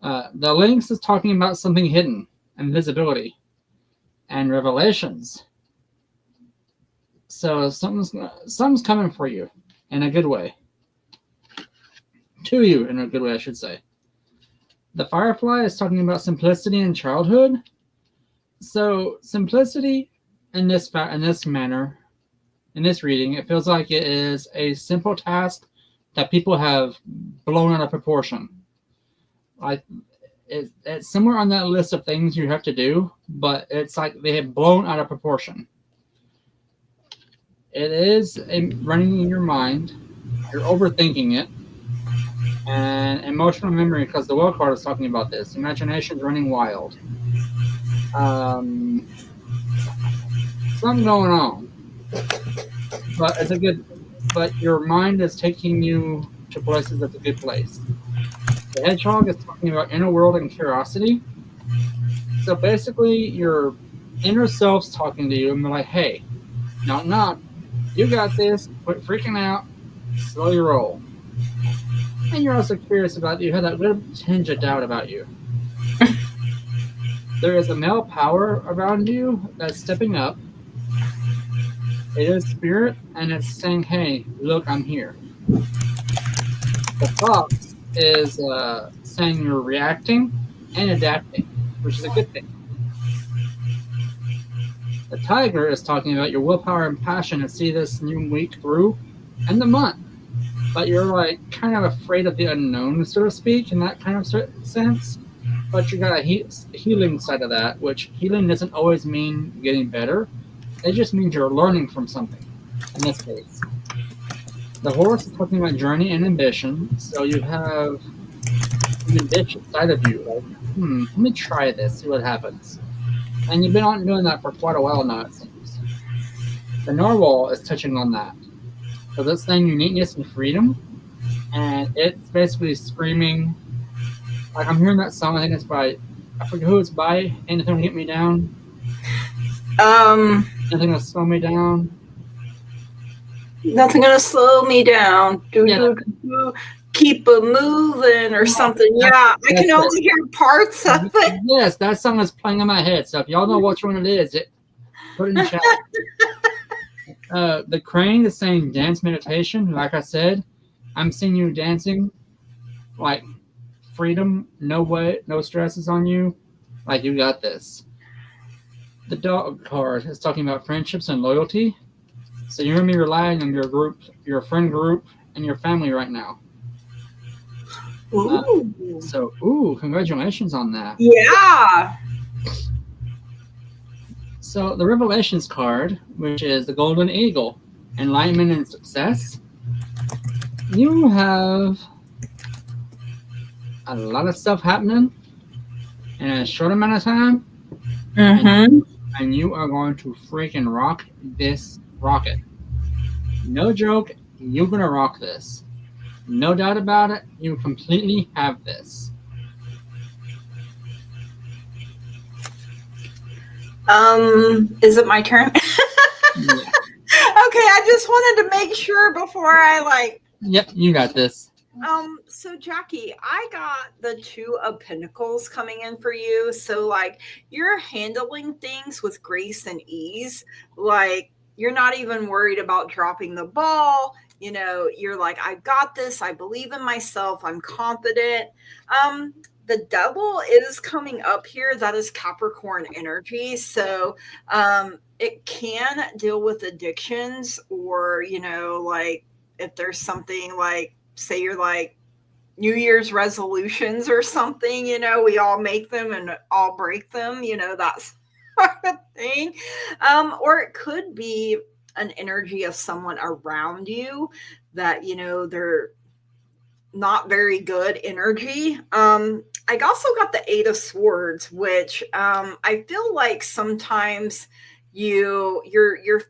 The Lynx is talking about something hidden, invisibility, and revelations. So something's coming for you in a good way. To you in a good way, I should say. The Firefly is talking about simplicity in childhood. So simplicity in this manner, in this reading, it feels like it is a simple task that people have blown out of proportion. Like it's somewhere on that list of things you have to do, but it's like they have blown out of proportion. It is running in your mind. You're overthinking it. And emotional memory, because the Will card is talking about this. Imagination's running wild. Something going on. But it's a good. But your mind is taking you to places that's a good place. The hedgehog is talking about inner world and curiosity. So basically, your inner self's talking to you and be like, hey, knock knock, you got this, quit freaking out, slowly roll. And you're also curious about you have that little tinge of doubt about you. There is a male power around you that's stepping up. It is spirit, and it's saying, hey, look, I'm here. The fox is saying you're reacting and adapting, which is a good thing. The tiger is talking about your willpower and passion to see this new week through and the month. But you're like kind of afraid of the unknown, so to speak, in that kind of sense. But you got a healing side of that, which healing doesn't always mean getting better. It just means you're learning from something, in this case. The horse is talking about journey and ambition. So you have an ambition side of you. Like, let me try this, see what happens. And you've been on doing that for quite a while now, it seems. The narwhal is touching on that. So that's saying uniqueness and freedom. And it's basically screaming. Like I'm hearing that song, I think it's by, I forget who it's by. Anything will get me down. Nothing will slow me down. Nothing gonna slow me down. Keep a moving or something. Yeah, I can only hear parts of it. Yes, that song is playing in my head. So if y'all know which one it is, put it in the chat. The crane is saying dance meditation. Like I said, I'm seeing you dancing, like freedom, no stresses on you. Like you got this. The dog card is talking about friendships and loyalty. So you're gonna be relying on your group, your friend group, and your family right now. Ooh. So, congratulations on that. Yeah. So, the Revelations card, which is the Golden Eagle, Enlightenment and Success, you have a lot of stuff happening in a short amount of time, Mm-hmm. and you are going to freaking rock this rocket. No joke, you're going to rock this. No doubt about it, you completely have this. Is it my turn? Okay, Yeah. I just wanted to make sure before I like. Yep, you got this. So Jackie, I got the Two of Pentacles coming in for you. So like you're handling things with grace and ease. Like you're not even worried about dropping the ball. You know, you're like, I got this, I believe in myself, I'm confident. The devil is coming up here. That is Capricorn energy. So it can deal with addictions or, you know, like if there's something like say you're like New Year's resolutions or something, you know, we all make them and all break them, you know, that's sort of thing. Or it could be an energy of someone around you that, you know, they're not very good energy. I also got the Eight of Swords, which I feel like sometimes your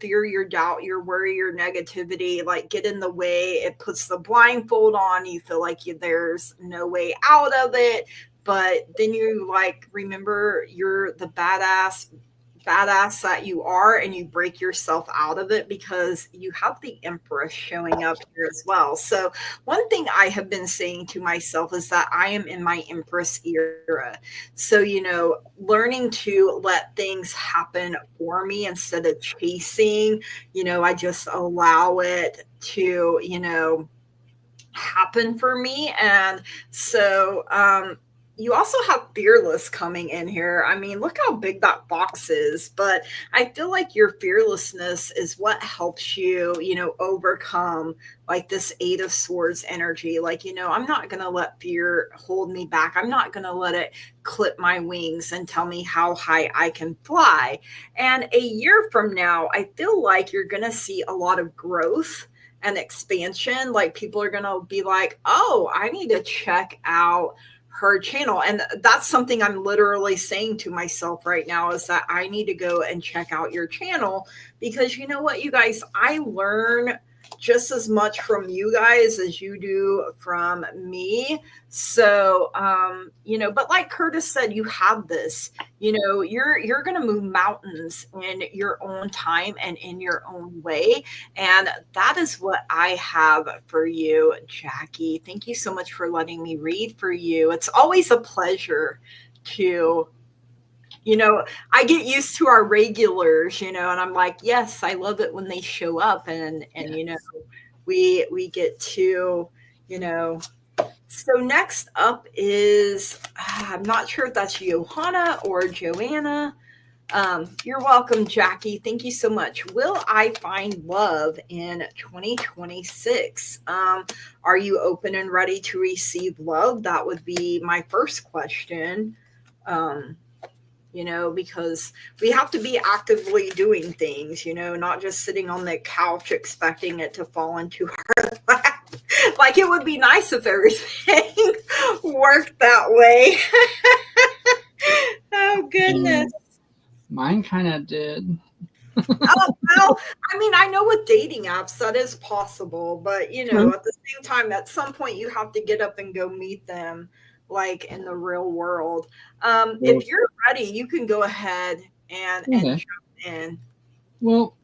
fear, your doubt, your worry, your negativity like get in the way. It puts the blindfold on. You feel like there's no way out of it, but then you like remember you're the badass that you are and you break yourself out of it because you have the Empress showing up here as well. So one thing I have been saying to myself is that I am in my Empress era. So, you know, learning to let things happen for me instead of chasing, you know, I just allow it to, you know, happen for me. And so, you also have fearless coming in here. I mean, look how big that box is, but I feel like your fearlessness is what helps you, you know, overcome like this Eight of Swords energy. Like, you know, I'm not going to let fear hold me back. I'm not going to let it clip my wings and tell me how high I can fly. And a year from now, I feel like you're going to see a lot of growth and expansion. Like people are going to be like, oh, I need to check out her channel. And that's something I'm literally saying to myself right now is that I need to go and check out your channel because you know what, you guys, I learn just as much from you guys as you do from me. So, you know, but like Curtis said, you have this, you know, you're going to move mountains in your own time and in your own way. And that is what I have for you, Jackie. Thank you so much for letting me read for you. It's always a pleasure to, you know, I get used to our regulars, you know, and I'm like, yes, I love it when they show up and you know, Yes. we get to, you know, so next up is I'm not sure if that's Johanna or Joanna. You're welcome, Jackie. Thank you so much. Will I find love in 2026? Are you open and ready to receive love? That would be my first question. Um, you know, because we have to be actively doing things, you know, not just sitting on the couch expecting it to fall into our lap. Like it would be nice if everything worked that way. Oh, goodness. Mine kind of did. Oh, well, I mean, I know with dating apps that is possible, but you know, at the same time, at some point you have to get up and go meet them like in the real world. Well, If you're ready, you can go ahead and okay. jump in. Well,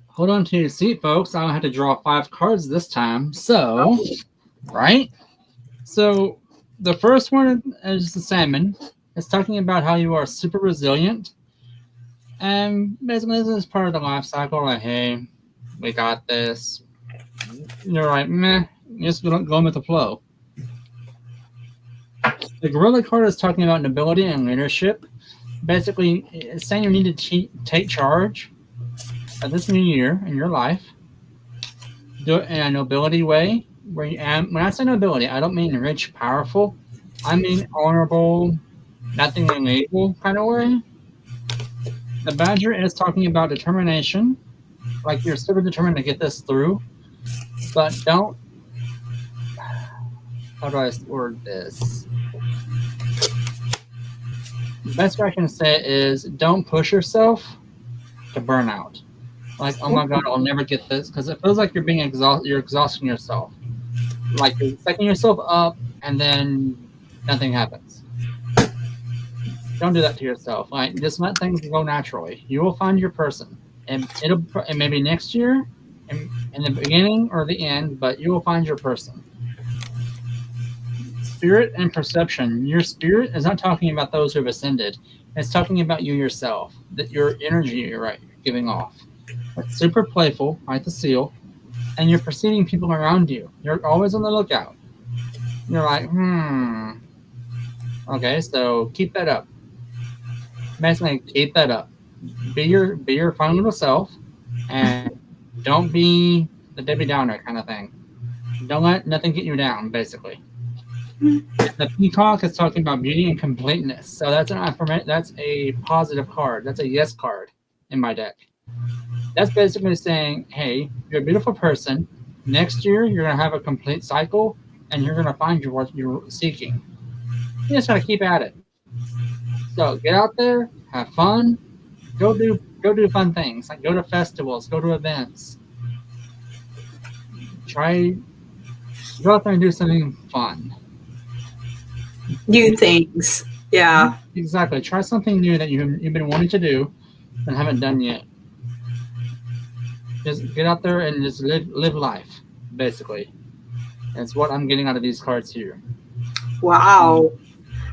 hold on to your seat, folks. I'll have to draw 5 cards this time. So, right? So, the first one is the salmon. It's talking about how you are super resilient. And basically, this is part of the life cycle. Like, hey, we got this. You're like, meh, just go with the flow. The gorilla card is talking about nobility and leadership. Basically, it's saying you need to take charge of this new year in your life. Do it in a nobility way. where you am. When I say nobility, I don't mean rich, powerful. I mean honorable, nothing illegal kind of way. The Badger is talking about determination, like you're super determined to get this through, but don't. How do I word this? The best way I can say it is don't push yourself to burnout. Like, oh my god, I'll never get this, because it feels like you're being exhausted. You're exhausting yourself. Like you're setting yourself up, and then nothing happens. Don't do that to yourself. Like, just let things go naturally. You will find your person, and it may be next year, in the beginning or the end, but you will find your person. Spirit and perception. Your spirit is not talking about those who have ascended. It's talking about you yourself. That your energy you're giving off. It's super playful, like the seal, and you're perceiving people around you. You're always on the lookout. You're like, okay, so keep that up. Basically, keep that up. Be your fun little self, and don't be the Debbie Downer kind of thing. Don't let nothing get you down. Basically, the peacock is talking about beauty and completeness. So that's an affirmation. That's a positive card. That's a yes card in my deck. That's basically saying, hey, you're a beautiful person. Next year, you're gonna have a complete cycle, and you're gonna find what you're seeking. You just gotta keep at it. So get out there, have fun, go do fun things, like go to festivals, go to events. Try go out there and do something fun. New things. Yeah. Exactly. Try something new that you've been wanting to do and haven't done yet. Just get out there and just live life, basically. That's what I'm getting out of these cards here. Wow.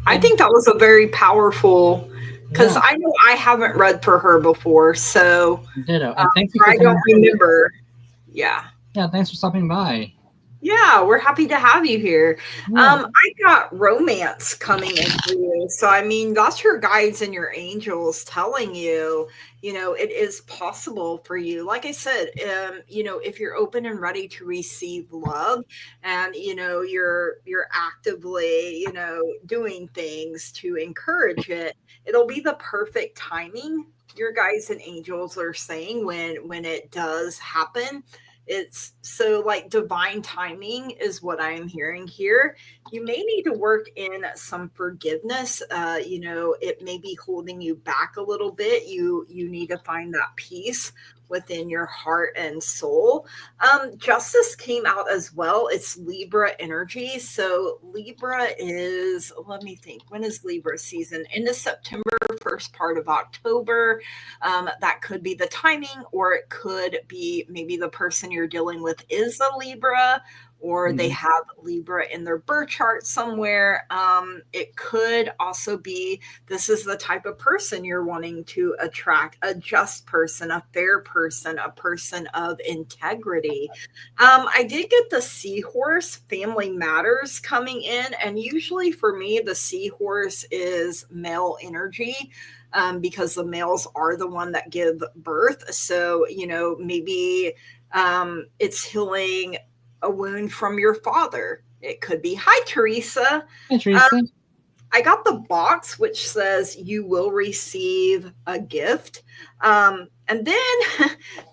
I think that was a very powerful, because Yeah, I know I haven't read for her before, so ditto. And thank you for I don't coming. remember. Yeah. Yeah, thanks for stopping by. Yeah, we're happy to have you here. Yeah, I got romance coming in for you. So, I mean, that's your guides and your angels telling you, it is possible for you. Like I said, if you're open and ready to receive love and, you're actively, doing things to encourage it, it'll be the perfect timing. Your guides and angels are saying when it does happen. It's so like divine timing is what I'm hearing here. You may need to work in some forgiveness. It may be holding you back a little bit. You need to find that peace within your heart and soul. Justice came out as well. It's Libra energy. So Libra is, let me think, when is Libra season? End of September, first part of October. That could be the timing, or it could be maybe the person you're dealing with is a Libra, or they have Libra in their birth chart somewhere. It could also be this is the type of person you're wanting to attract, a just person, a fair person, a person of integrity. I did get the seahorse family matters coming in, and usually for me, the seahorse is male energy. Because the males are the one that give birth. So, maybe it's healing a wound from your father. It could be, hi, Teresa. hey, Teresa. I got the box which says you will receive a gift. And then,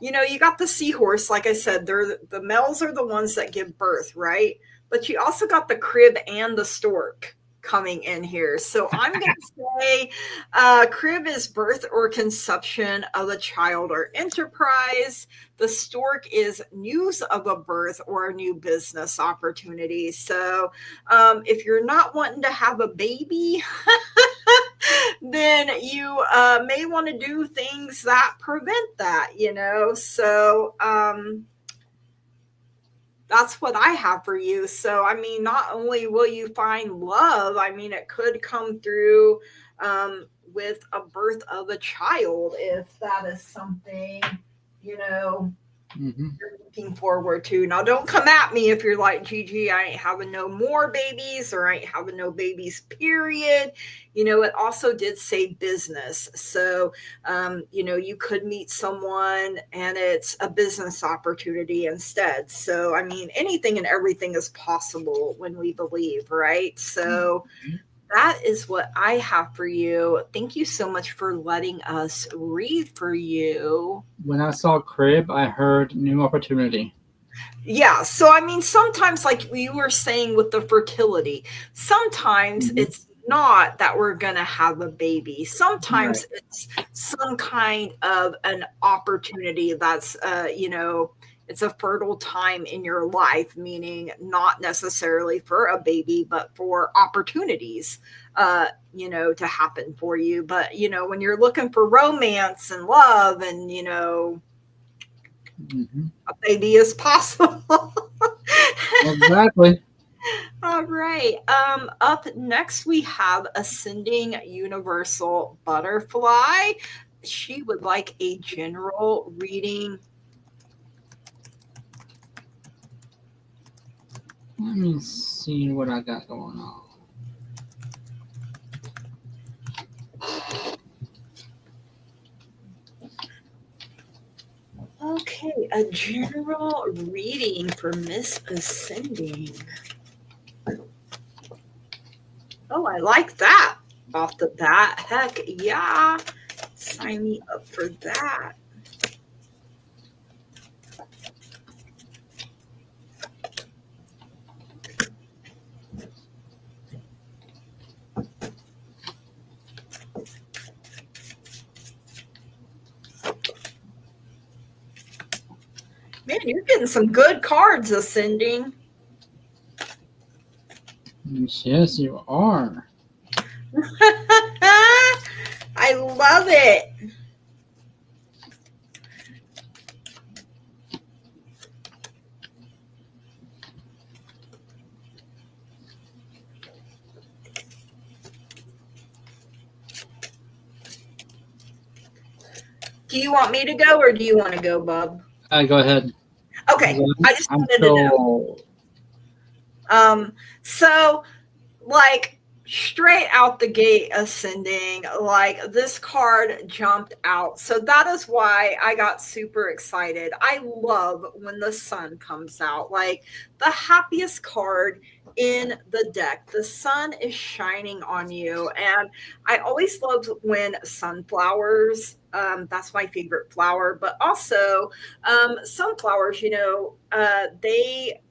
you got the seahorse. Like I said, the males are the ones that give birth, right? But you also got the crib and the stork coming in here. So I'm going to say crib is birth or conception of a child or enterprise. The stork is news of a birth or a new business opportunity. So if you're not wanting to have a baby, then you may want to do things that prevent that, So that's what I have for you. So, I mean, not only will you find love, I mean, it could come through with a birth of a child if that is something, you know, Hmm. looking forward to. Now, don't come at me if you're like, Gigi, I ain't having no more babies or I ain't having no babies, period. It also did say business. So, you could meet someone and it's a business opportunity instead. So, I mean, anything and everything is possible when we believe, right? So, that is what I have for you. Thank you so much for letting us read for you. When I saw crib, I heard new opportunity. Yeah. So, I mean, sometimes, like you were saying with the fertility, sometimes Hmm. it's not that we're going to have a baby. Right. Sometimes it's some kind of an opportunity that's, it's a fertile time in your life, meaning not necessarily for a baby, but for opportunities, to happen for you. But, when you're looking for romance and love and, Hmm. a baby is possible. Exactly. All right. Up next, we have Ascending Universal Butterfly. She would like a general reading. Let me see what I got going on. Okay, a general reading for Miss Ascending. Oh, I like that off the bat. Heck yeah. Sign me up for that. Man, you're getting some good cards, Ascending. Yes, you are. I love it. Do you want me to go or do you want to go, Bub? Go ahead. Okay, I just I'm wanted to know. still. So like straight out the gate Ascending, like this card jumped out. So that is why I got super excited. I love when the sun comes out, like the happiest card in the deck. The sun is shining on you. And I always loved when sunflowers, that's my favorite flower, but also sunflowers, they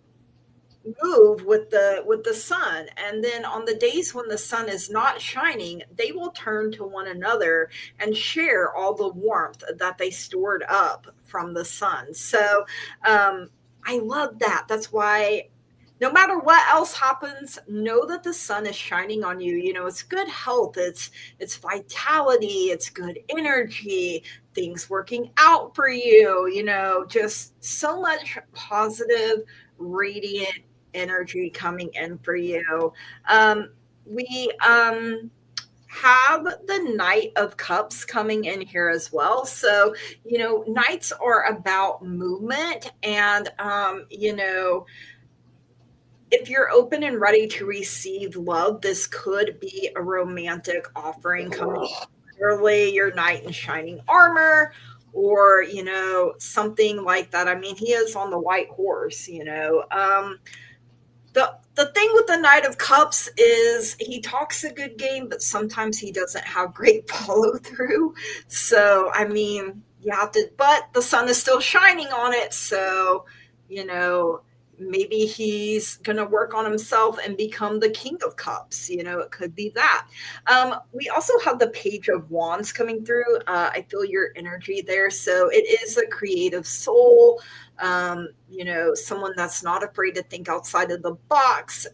move with the sun, and then on the days when the sun is not shining, they will turn to one another and share all the warmth that they stored up from the sun. So I love that. That's why no matter what else happens, know that the sun is shining on you. It's good health, it's vitality, it's good energy, things working out for you, just so much positive, radiant energy coming in for you. We have the Knight of Cups coming in here as well. So, knights are about movement, and if you're open and ready to receive love, this could be a romantic offering coming. Literally, your knight in shining armor, or something like that. I mean, he is on the white horse. The thing with the Knight of Cups is he talks a good game, but sometimes he doesn't have great follow through. So I mean, you have to, but the sun is still shining on it. So you know, maybe he's gonna work on himself and become the King of Cups. It could be that. We also have the Page of Wands coming through. I feel your energy there. So it is a creative soul, someone that's not afraid to think outside of the box,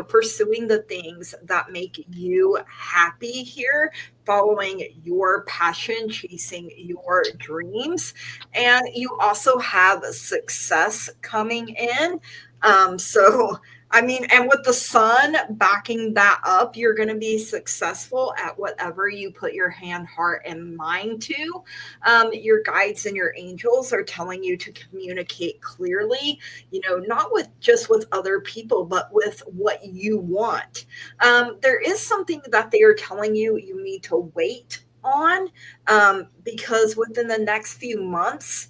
pursuing the things that make you happy here, following your passion, chasing your dreams. And you also have success coming in. So, I mean, and with the sun backing that up, you're going to be successful at whatever you put your hand, heart, and mind to. Your guides and your angels are telling you to communicate clearly, not with just with other people, but with what you want. There is something that they are telling you you need to wait on, because within the next few months,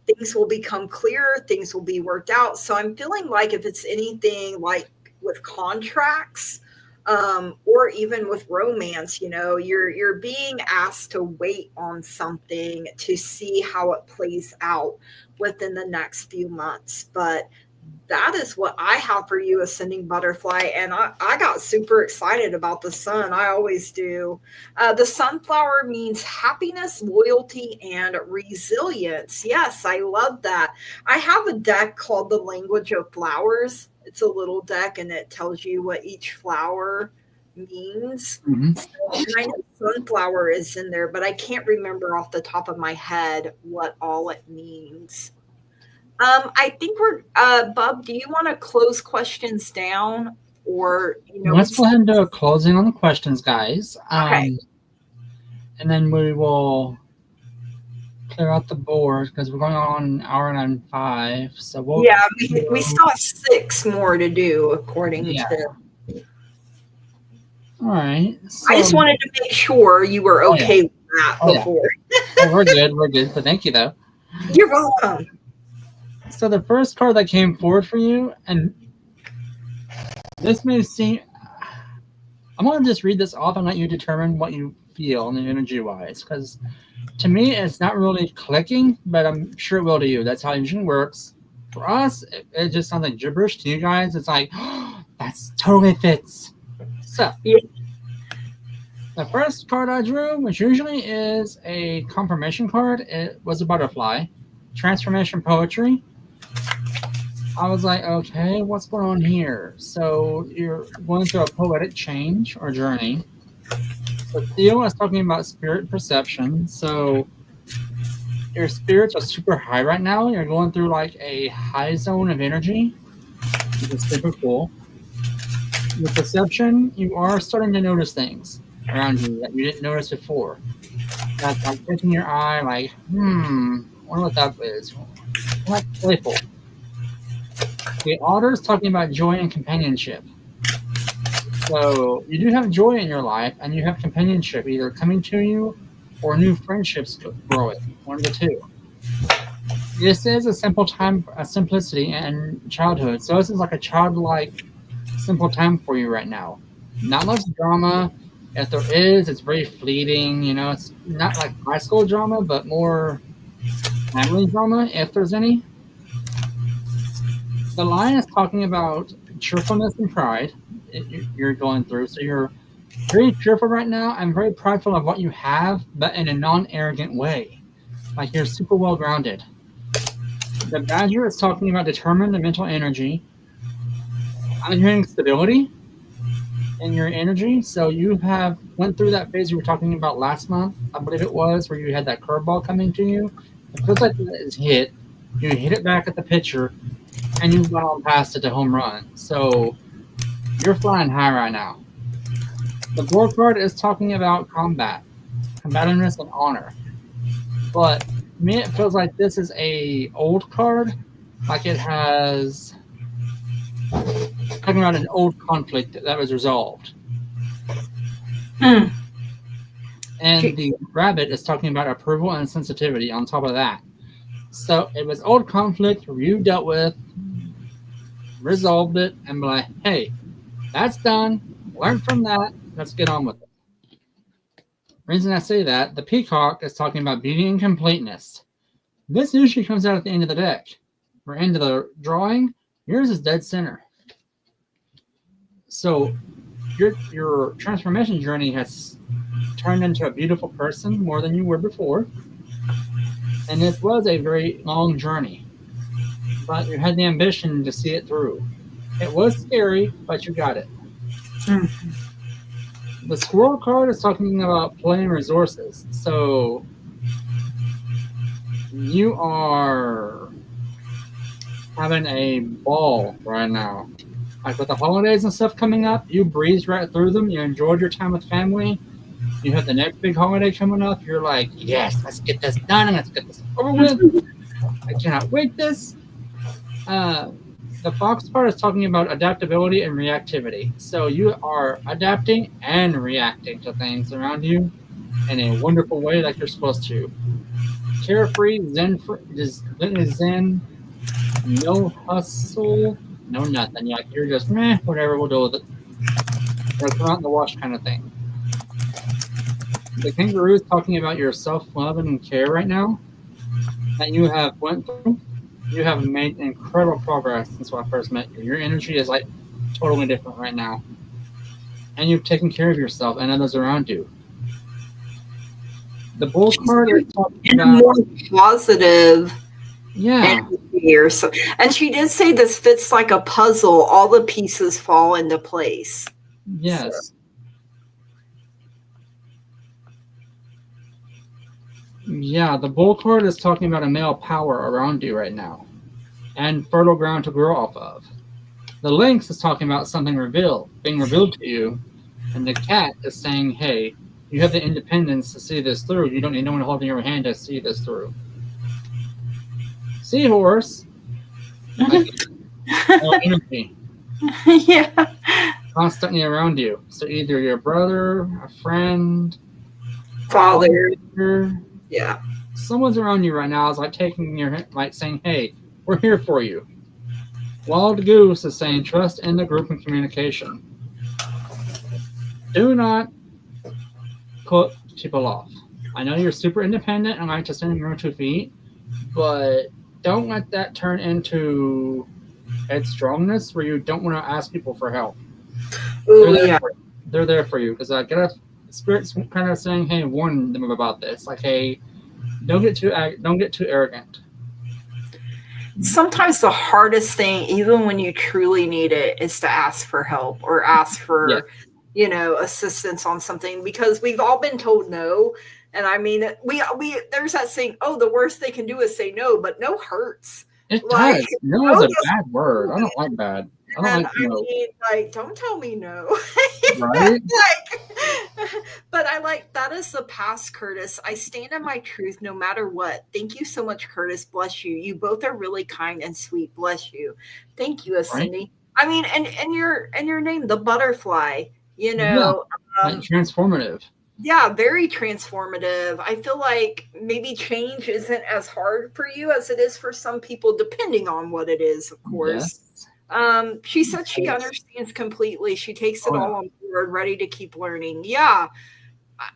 things will become clearer, things will be worked out. So I'm feeling like if it's anything like with contracts, or even with romance, you're being asked to wait on something to see how it plays out within the next few months. But that is what I have for you, Ascending Butterfly. And I got super excited about the sun. I always do. The sunflower means happiness, loyalty, and resilience. Yes, I love that. I have a deck called The Language of Flowers. It's a little deck and it tells you what each flower means. Mm-hmm. So, and I know sunflower is in there, but I can't remember off the top of my head what all it means. I think Bub, do you want to close questions down, or, Let's go ahead and do a closing on the questions, guys. Okay. And then we will clear out the board because we're going on an hour and 5. So we'll Yeah, we still have 6 more to do according Yeah. to. All right. I just wanted to make sure you were okay with that before. Well, we're good. We're good. But thank you, though. You're welcome. So the first card that came forward for you, and this may seem, I'm going to just read this off and let you determine what you feel in the energy-wise, because to me, it's not really clicking, but I'm sure it will to you. That's how it works. For us, it just sounds like gibberish. To you guys, it's like, oh, that's totally fits. So, the first card I drew, which usually is a confirmation card, it was a butterfly. Transformation poetry. I was like, okay, what's going on here? So you're going through a poetic change or journey. But Theo is talking about spirit perception. So your spirits are super high right now. You're going through like a high zone of energy, which is super cool. Your perception, you are starting to notice things around you that you didn't notice before. That's like catching your eye, like, I wonder what that is. Like playful. The otter is talking about joy and companionship. So you do have joy in your life, and you have companionship either coming to you or new friendships growing. One of the two. This is a simple time, a simplicity and childhood. So this is like a childlike, simple time for you right now. Not much drama. If there is, it's very fleeting. It's not like high school drama, but more family drama, if there's any. The line is talking about cheerfulness and pride you're going through. So you're very cheerful right now and very prideful of what you have, but in a non-arrogant way. Like you're super well-grounded. The badger is talking about determined and mental energy. I'm hearing stability in your energy. So you have went through that phase you were talking about last month, I believe it was, where you had that curveball coming to you. It feels like that is hit. You hit it back at the pitcher, and you've gone on past it to home run. So you're flying high right now. The board card is talking about combat, combativeness, and honor. But to me, it feels like this is a old card, like it has talking about an old conflict that was resolved. And the rabbit is talking about approval and sensitivity on top of that. So it was old conflict you dealt with, resolved it, and be like, hey, that's done. Learn from that. Let's get on with it. Reason I say that, the peacock is talking about beauty and completeness. This usually comes out at the end of the deck. We're into the drawing. Yours is dead center. So your transformation journey has turned into a beautiful person more than you were before. And it was a very long journey. But you had the ambition to see it through. It was scary, but you got it. The squirrel card is talking about playing resources. So you are having a ball right now. Like with the holidays and stuff coming up, you breezed right through them. You enjoyed your time with family. You have the next big holiday coming up. You're like, yes, let's get this done and let's get this over with. I cannot wait this. Uh, the Fox part is talking about adaptability and reactivity. So you are adapting and reacting to things around you in a wonderful way, like you're supposed to. Carefree, zen, no hustle, no nothing. Like you're just meh, whatever, we'll deal with it. Like we're not in the wash kind of thing. The kangaroo is talking about your self love and care right now that you have went through. You have made incredible progress since when I first met you. Your energy is like totally different right now, and you've taken care of yourself and others around you. The bull She's card is talking in a about more positive yeah, energy or so. And she did say this fits like a puzzle. All the pieces fall into place. So, yes, yeah. The bull card is talking about a male power around you right now, and fertile ground to grow off of. The lynx is talking about something being revealed to you, and the cat is saying, "Hey, you have the independence to see this through. You don't need no one holding your hand to see this through." Seahorse, energy yeah. constantly around you. So either your brother, a friend, a father Father. figure, Yeah. someone's around you right now is like taking your like saying, "Hey, we're here for you." Wild Goose is saying, "Trust in the group and communication. Do not cut people off. I know you're super independent and like to stand on your own 2 feet, but don't let that turn into headstrongness where you don't want to ask people for help. They're Oh, there yeah. for you. They're there for you because I get a spirit's kind of saying, "Hey, warn them about this. Like, hey, don't get too arrogant." Sometimes the hardest thing, even when you truly need it, is to ask for help or ask Yeah, for, assistance on something because we've all been told no. And I mean, we there's that saying, oh, the worst they can do is say no, but no hurts. it Like, does. No is no a doesn't bad word. do I don't it. like bad. I don't And like I no. mean, like, don't tell me no. Right? like, but I like that is the past, Curtis. I stand in my truth no matter what. Thank you so much, Curtis. Bless you. You both are really kind and sweet. Bless you. Thank you, Right? Cindy. I mean, and your name, the butterfly. You Yeah. know, Like um, transformative. yeah, very transformative. I feel like maybe change isn't as hard for you as it is for some people, depending on what it is, of course. Yes. She said she Because understands completely. She takes it oh all yeah. on board, ready to keep learning. Yeah,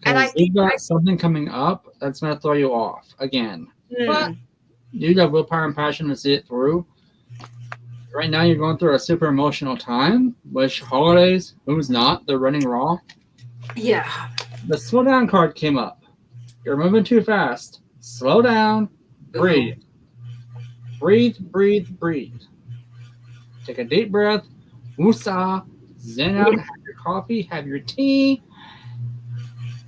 and I Because think you've got something coming up that's gonna throw you off again. But mm, you got willpower and passion to see it through. Right now you're going through a super emotional time, which holidays, who's not? They're running raw. yeah, The slow down card came up. You're moving too fast. Slow down. ooh, Breathe. Breathe, breathe, breathe. Take a deep breath. Woosah. Zen out. yeah. Have your coffee. Have your tea.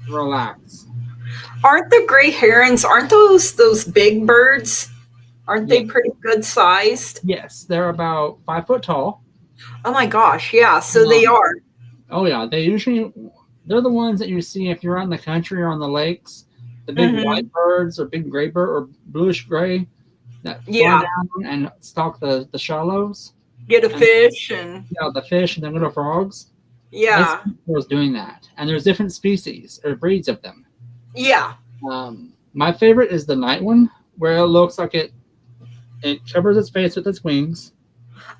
Relax. Aren't the gray herons? Aren't those big birds? Aren't Yeah. they pretty good sized? Yes, they're about 5 foot tall. Oh my gosh, yeah. So they Um, are. oh yeah, they're the ones that you see if you're out in the country or on the lakes. The big white Hmm. birds or big gray bird or bluish gray that fly Yeah, down and stalk the shallows get a and fish and the fish and the little frogs. This yeah, was doing that, and there's different species or breeds of them. yeah. My favorite is the night one, where it looks like it covers its face with its wings,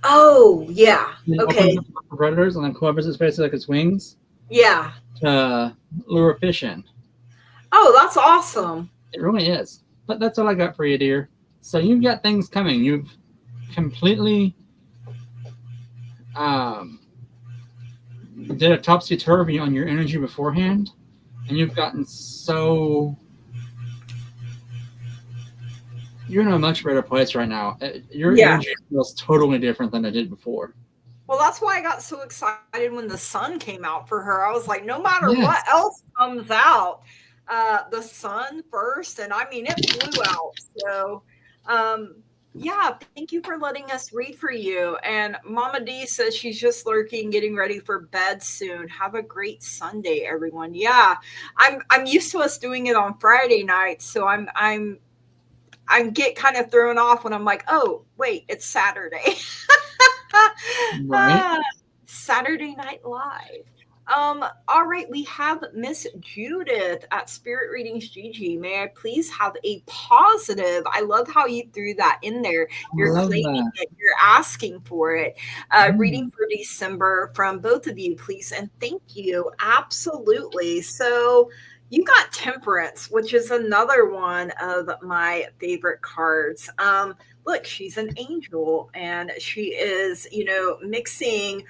Oh yeah. and it opens Okay. up for predators, and then covers its face with its wings Yeah. to lure fish in. Oh, that's awesome. It really is. But that's all I got for you, dear. So you've got things coming. You've completely um, did a topsy turvy on your energy beforehand, and you've gotten so you're in a much better place right now. Your Yeah. energy feels totally different than it did before. Well, that's why I got so excited when the sun came out for her. I was like, no matter what Yes. else comes out, the sun first, and I mean, it flew out. So, um, Yeah, thank you for letting us read for you. And Mama D says she's just lurking, getting ready for bed soon. Have a great Sunday, everyone. Yeah, I'm used to us doing it on Friday nights, so I get kind of thrown off when I'm like, oh wait, it's Saturday. Right? Saturday Night Live. All right, we have Miss Judith at Spirit Readings Gigi. May I please have a positive? I love how you threw that in there. I You're love claiming that. it, you're asking for it. Reading Mm, for December from both of you, please, and thank you. Absolutely. So you got Temperance, which is another one of my favorite cards. Look, she's an angel and she is, mixing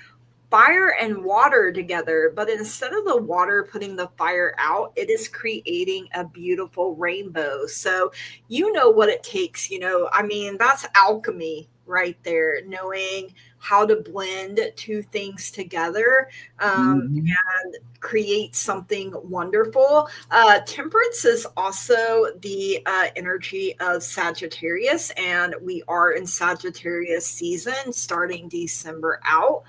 fire and water together, but instead of the water putting the fire out, it is creating a beautiful rainbow. So, you know what it takes, I mean, that's alchemy right there, knowing how to blend two things together. mhm. And create something wonderful. Temperance is also the energy of Sagittarius, and we are in Sagittarius season starting December out.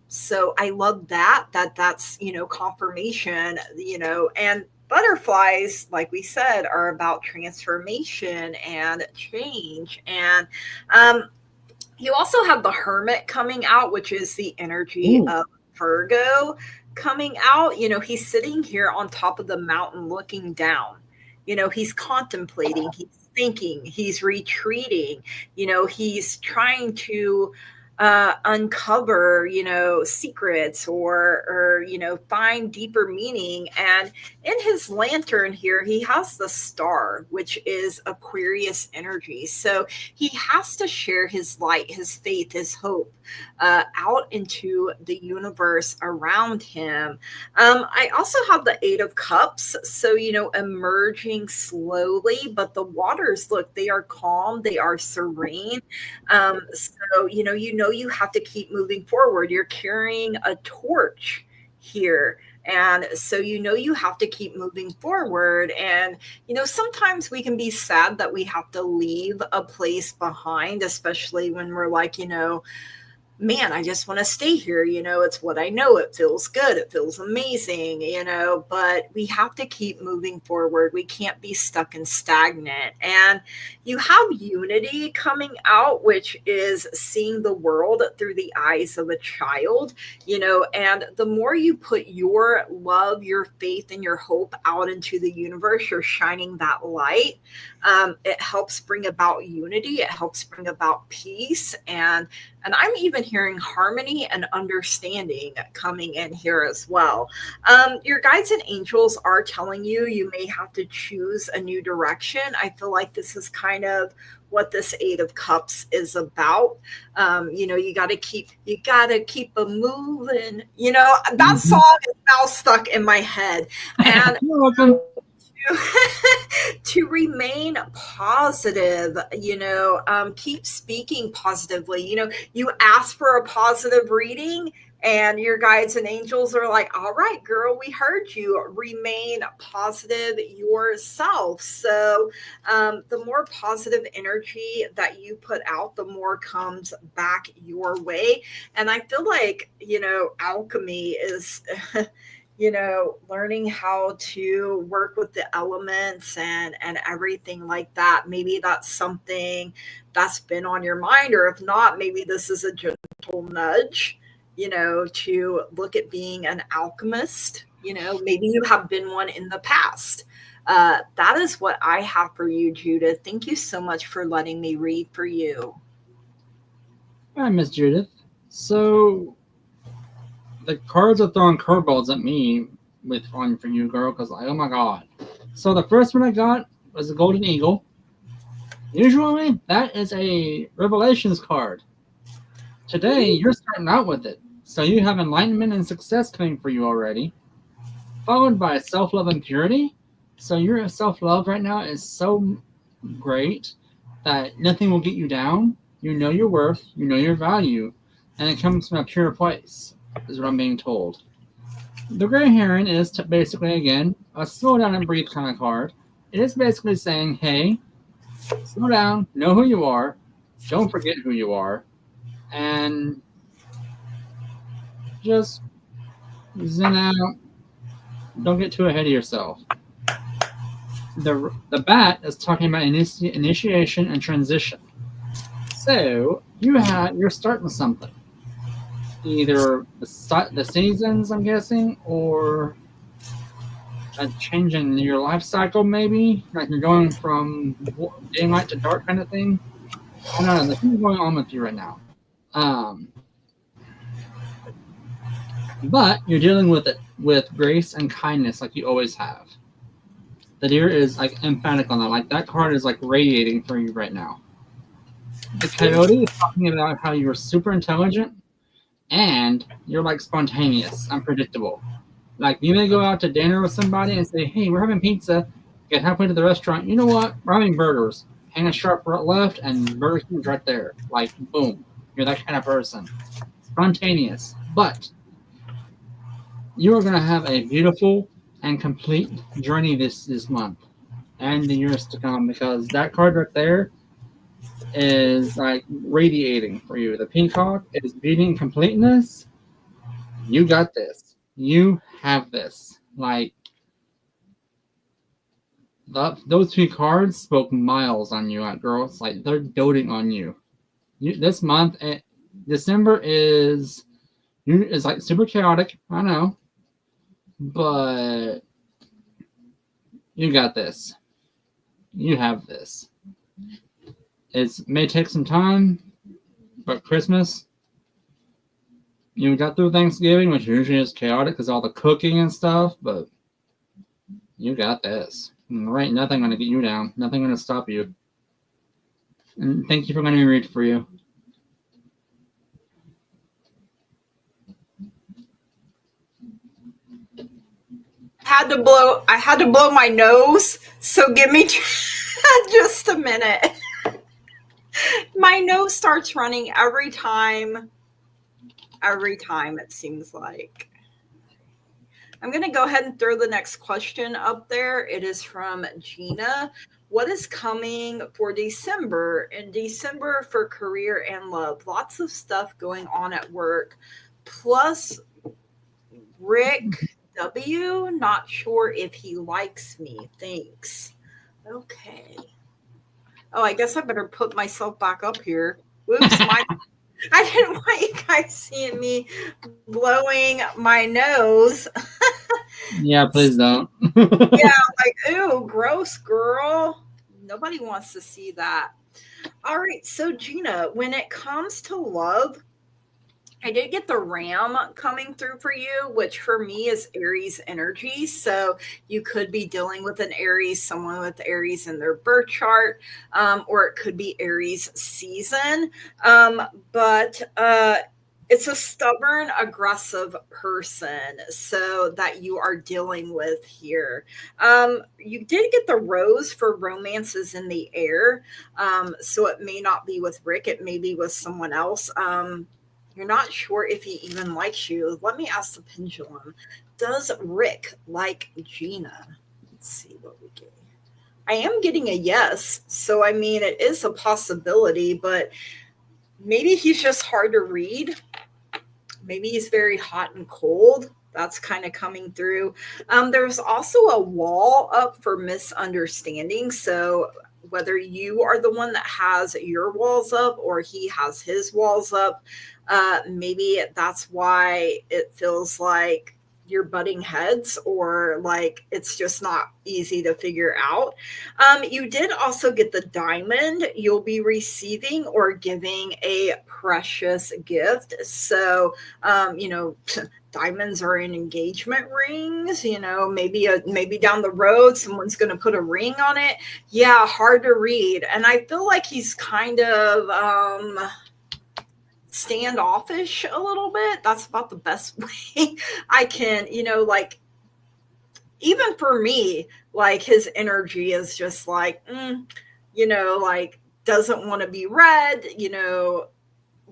So I love that's confirmation, and butterflies, like we said, are about transformation and change. And um, you also have the Hermit coming out, which is the energy Ooh, of Virgo coming out. He's sitting here on top of the mountain looking down. He's contemplating, he's thinking, he's retreating, he's trying to uncover, secrets or find deeper meaning. And in his lantern here, he has the star, which is Aquarius energy. So he has to share his light, his faith, his hope out into the universe around him. I also have the Eight of Cups. So, emerging slowly, but the waters, look, they are calm, they are serene. So, you have to keep moving forward. You're carrying a torch here. And so, you have to keep moving forward. And sometimes we can be sad that we have to leave a place behind, especially when we're like, man, I just want to stay here. It's what I know. It feels good. It feels amazing, but we have to keep moving forward. We can't be stuck and stagnant. And you have unity coming out, which is seeing the world through the eyes of a child, and the more you put your love, your faith, and your hope out into the universe, you're shining that light. It helps bring about unity. It helps bring about peace. And I'm even hearing harmony and understanding coming in here as well. Your guides and angels are telling you you may have to choose a new direction. I feel like this is kind of what this Eight of Cups is about. You gotta keep a moving. That Mhm. song is now stuck in my head. And You're welcome. to remain positive, keep speaking positively. You ask for a positive reading, and your guides and angels are like, all right, girl, we heard you. Remain positive yourself. So, the more positive energy that you put out, the more comes back your way. And I feel like, alchemy is learning how to work with the elements and everything like that. Maybe that's something that's been on your mind, or if not, maybe this is a gentle nudge, to look at being an alchemist. Maybe you have been one in the past. That is what I have for you, Judith. Thank you so much for letting me read for you. All right, Miss Judith. So the cards are throwing curveballs at me with one for you, girl, because like, oh my god. So the first one I got was the Golden Eagle. Usually, that is a Revelations card. Today, Ooh. you're starting out with it. So you have enlightenment and success coming for you already, followed by self love and purity. So your self love right now is so great that nothing will get you down. You know your worth, you know your value, and it comes from a pure place, is what I'm being told. The Gray Heron is basically, again, a slow down and breathe kind of card. It is basically saying, hey, Slow down, know who you are, don't forget who you are, and just zen out. Don't get too ahead of yourself. The bat is talking about initiation and transition. So you're starting something, either the seasons, I'm guessing, or a change in your life cycle, maybe like you're going from daylight to dark kind of thing. I don't know. There's something going on with you right now. Um, but you're dealing with it with grace and kindness, like you always have. The deer is like emphatic on that. Like that card is like radiating for you right now. The coyote is talking about how you're super intelligent and you're like spontaneous, unpredictable. Like you may go out to dinner with somebody and say, "Hey, we're having pizza." Get halfway to the restaurant. You know what? We're having burgers. Hang a sharp left, and Burger King's right there. Like boom, you're that kind of person. Spontaneous, but you are going to have a beautiful and complete journey this month and the years to come because that card right there is like radiating for you. The peacock is beating completeness. You got this. You have this. Like those two cards spoke miles on you, girls. Like they're doting on you. This month, December is like super chaotic. I know, but you got this. You have this. It may take some time, but Christmas, you got through Thanksgiving, which usually is chaotic because all the cooking and stuff, but you got this. There ain't nothing going to get you down. Nothing going to stop you. And thank you for letting me read for you. I had to blow my nose, so give me just a minute. My nose starts running every time it seems like. I'm going to go ahead and throw the next question up there. It is from Gina. What is coming for December? In December for career and love, lots of stuff going on at work. Plus, Rick W. Not sure if he likes me. Thanks. Okay. Oh, I guess I better put myself back up here. Whoops, I didn't want you guys seeing me blowing my nose. Yeah, please don't. Yeah, like, ooh, gross, girl. Nobody wants to see that. All right, so Gina, when it comes to love, I did get the ram coming through for you, which for me is Aries energy. So you could be dealing with an Aries, someone with Aries in their birth chart, or it could be Aries season. But it's a stubborn, aggressive person, so that you are dealing with here. You did get the rose for romances in the air, so it may not be with Rick, it may be with someone else. You're not sure if he even likes you. Let me ask the pendulum. Does Rick like Gina? Let's see what we get. I am getting a yes. So, I mean, it is a possibility, but maybe he's just hard to read. Maybe he's very hot and cold. That's kind of coming through. There's also a wall up for misunderstanding. So, whether you are the one that has your walls up or he has his walls up, maybe that's why it feels like you're butting heads or like it's just not easy to figure out. You did also get the diamond. You'll be receiving or giving a precious gift. So, diamonds are in engagement rings, maybe down the road someone's going to put a ring on it. Yeah, hard to read. And I feel like he's kind of standoffish a little bit. That's about the best way I can, like, even for me, like his energy is just like, like doesn't want to be read,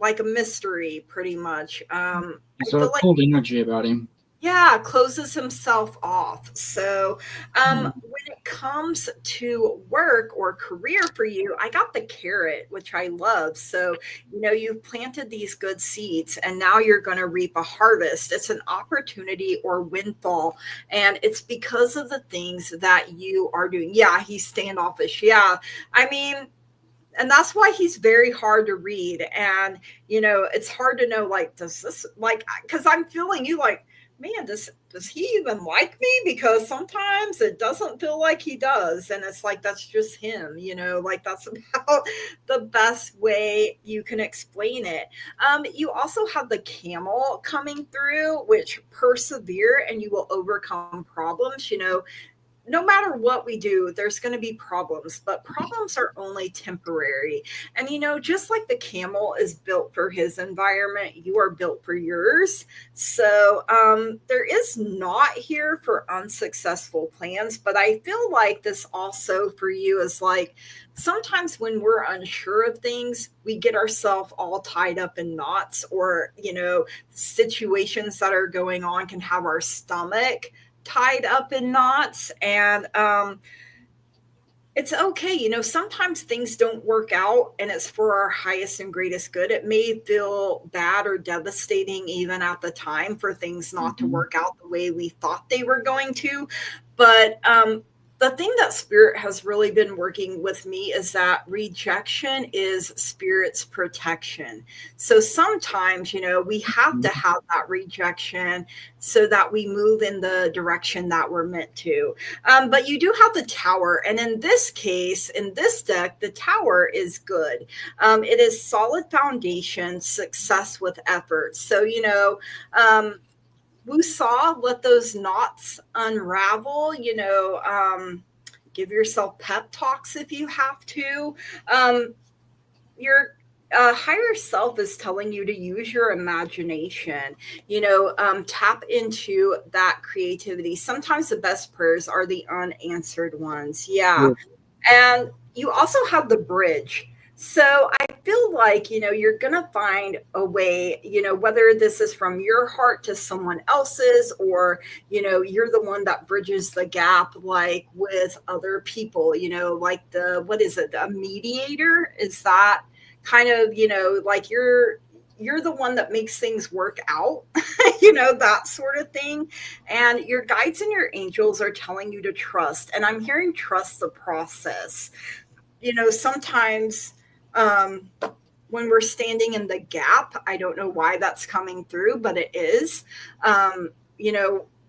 like a mystery pretty much. I Sort feel of like, cold energy about him. yeah, closes himself off. So, when it comes to work or career for you, I got the carrot, which I love. So, you've planted these good seeds and now you're going to reap a harvest. It's an opportunity or windfall. And it's because of the things that you are doing. Yeah, he's standoffish. Yeah. I mean, and that's why he's very hard to read. And it's hard to know, like, does this, like, because I'm feeling you, like, man, does he even like me? Because sometimes it doesn't feel like he does, and it's like that's just him, like that's about the best way you can explain it. You also have the camel coming through, which persevere and you will overcome problems. No matter what we do, there's going to be problems, but problems are only temporary. And, just like the camel is built for his environment, you are built for yours. So there is not here for unsuccessful plans, but I feel like this also for you is like sometimes when we're unsure of things, we get ourselves all tied up in knots, or, situations that are going on can have our stomach tied up in knots. And it's okay. Sometimes things don't work out and it's for our highest and greatest good. It may feel bad or devastating even at the time for things not to work out the way we thought they were going to. But the thing that spirit has really been working with me is that rejection is spirit's protection. So sometimes, we have to have that rejection so that we move in the direction that we're meant to. But you do have the tower. And in this case, in this deck, the tower is good. It is solid foundation, success with effort. So, Wusaw, let those knots unravel, give yourself pep talks if you have to. Your higher self is telling you to use your imagination, tap into that creativity. Sometimes the best prayers are the unanswered ones. Yeah. And you also have the bridge. So I feel like, you're going to find a way, whether this is from your heart to someone else's, or, you're the one that bridges the gap, like with other people, like what is it? A mediator? Is that kind of, like you're the one that makes things work out, that sort of thing. And your guides and your angels are telling you to trust. And I'm hearing trust the process. Sometimes when we're standing in the gap, I don't know why that's coming through, but it is,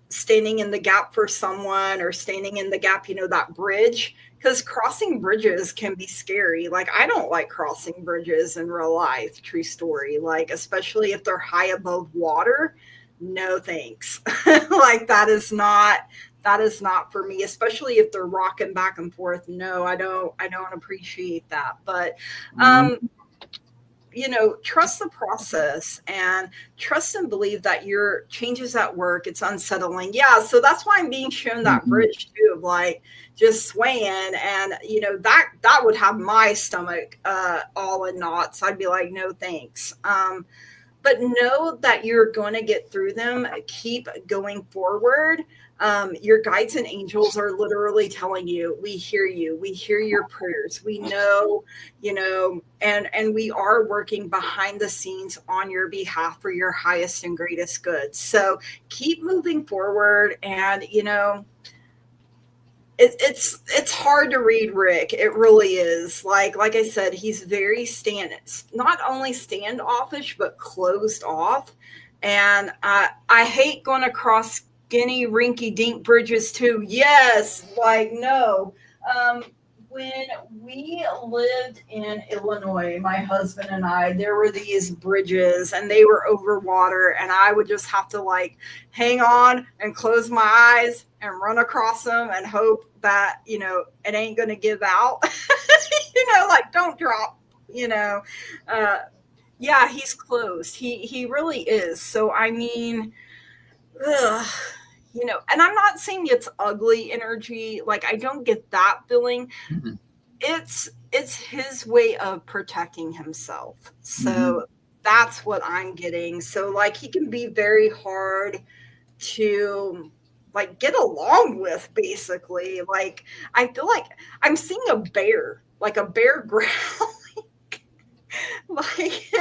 standing in the gap for someone, or standing in the gap, that bridge, because crossing bridges can be scary. Like, I don't like crossing bridges in real life, true story, like, especially if they're high above water. No thanks. Like, that is not for me, especially if they're rocking back and forth. No, I don't appreciate that. But trust the process and trust and believe that your changes at work, it's unsettling. Yeah. So that's why I'm being shown that bridge too, of like just swaying. And, that would have my stomach all in knots. I'd be like, no, thanks. But know that you're going to get through them. Keep going forward. Your guides and angels are literally telling you, we hear you. We hear your prayers. We know, and we are working behind the scenes on your behalf for your highest and greatest good. So keep moving forward. And, it's hard to read Rick. It really is. Like I said, he's very not only standoffish, but closed off. And I hate going across skinny, rinky dink bridges too. Yes, like no. When we lived in Illinois, my husband and I, there were these bridges and they were over water, and I would just have to like hang on and close my eyes and run across them and hope that, it ain't going to give out, like don't drop, yeah, he's closed. He really is. So, I mean, ugh, and I'm not saying it's ugly energy. Like, I don't get that feeling. Mm-hmm. It's his way of protecting himself. So that's what I'm getting. So, like, he can be very hard to like get along with, basically. Like I feel like I'm seeing a bear, like a bear growling, like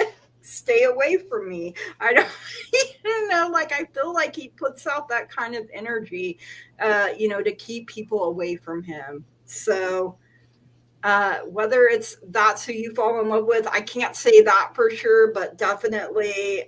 stay away from me. I don't like I feel like he puts out that kind of energy, to keep people away from him. So whether it's that's who you fall in love with, I can't say that for sure, but definitely,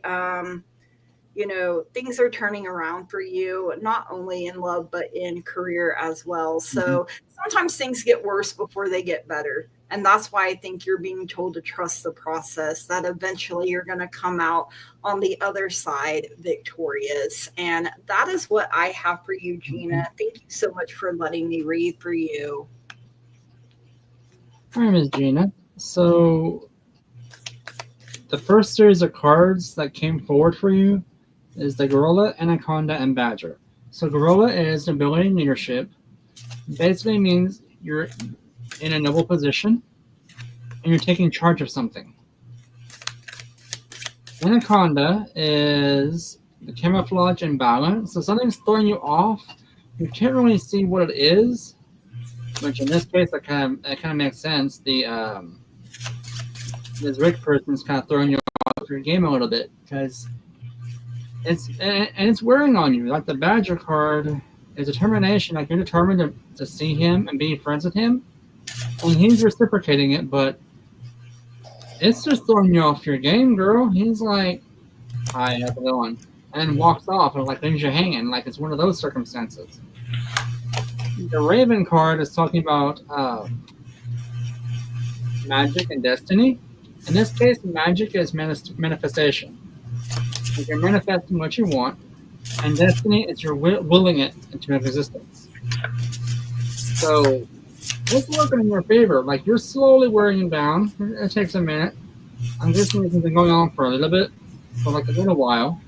things are turning around for you, not only in love, but in career as well. Hmm. So sometimes things get worse before they get better. And that's why I think you're being told to trust the process, that eventually you're going to come out on the other side victorious. And that is what I have for you, Gina. Hmm. Thank you so much for letting me read for you. All right, Miss Gina. So the first series of cards that came forward for you is the Gorilla, Anaconda, and Badger. So Gorilla is ability and leadership. Basically means you're in a noble position and you're taking charge of something. Anaconda is the camouflage and balance. So something's throwing you off. You can't really see what it is, which in this case that kind of makes sense. This rich person's kind of throwing you off your game a little bit because it's wearing on you. Like the Badger card is determination. Like you're determined to see him and be friends with him, and he's reciprocating it, but it's just throwing you off your game, girl. He's like, "Hi, how's it going?" and walks off and like leaves you hanging. Like it's one of those circumstances. The Raven card is talking about magic and destiny. In this case, magic is manifestation. Like you're manifesting what you want, and destiny is you're willing it into existence. So it's working in your favor. Like you're slowly wearing down. It takes a minute. I'm guessing this has been going on for a little bit, for like a little while.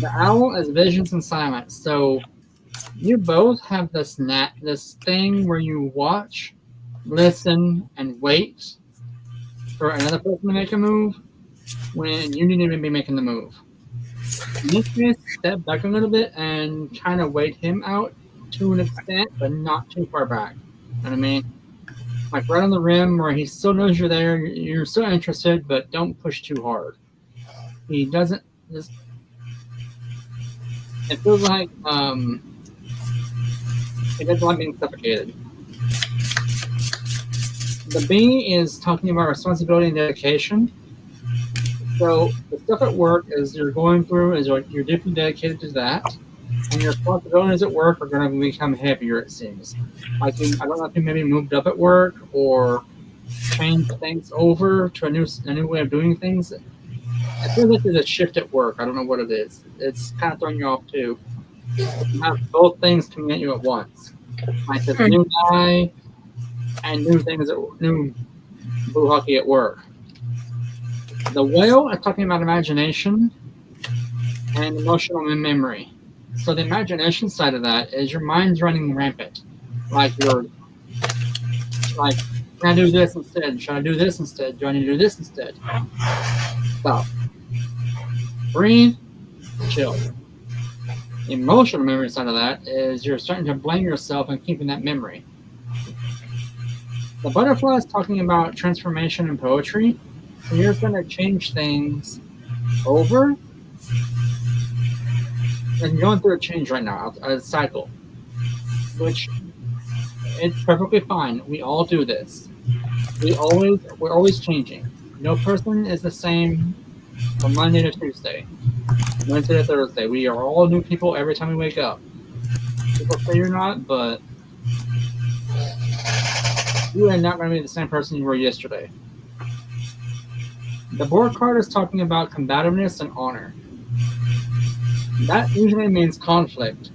The owl is visions and silence. So you both have this thing where you watch, listen, and wait for another person to make a move when you need to be making the move. In this case, step back a little bit and kind of wait him out to an extent, but not too far back. You know what I mean? Like right on the rim where he still knows you're there, you're still interested, but don't push too hard. He doesn't. It feels like he doesn't like being suffocated. The B is talking about responsibility and dedication. So the stuff at work is you're going through is you're deeply dedicated to that, and your responsibilities at work are going to become heavier. It seems like I don't know if you maybe moved up at work or changed things over to a new way of doing things. I feel like there's a shift at work. I don't know what it is. It's kind of throwing you off too. You have both things coming at you at once, like this new guy and new things, new blue hockey at work. The whale is talking about imagination and emotional memory. So the imagination side of that is your mind's running rampant. Like you're like, can I do this instead? Should I do this instead? Do I need to do this instead? Stop. Breathe. Chill. The emotional memory side of that is you're starting to blame yourself and keeping that memory. The butterfly is talking about transformation and poetry. So you're going to change things over. And you're going through a change right now, a cycle, which it's perfectly fine. We all do this. We're always changing. No person is the same from Monday to Tuesday, Wednesday to Thursday. We are all new people every time we wake up. People say you're not, but you are not going to be the same person you were yesterday. The board card is talking about combativeness and honor. That usually means conflict.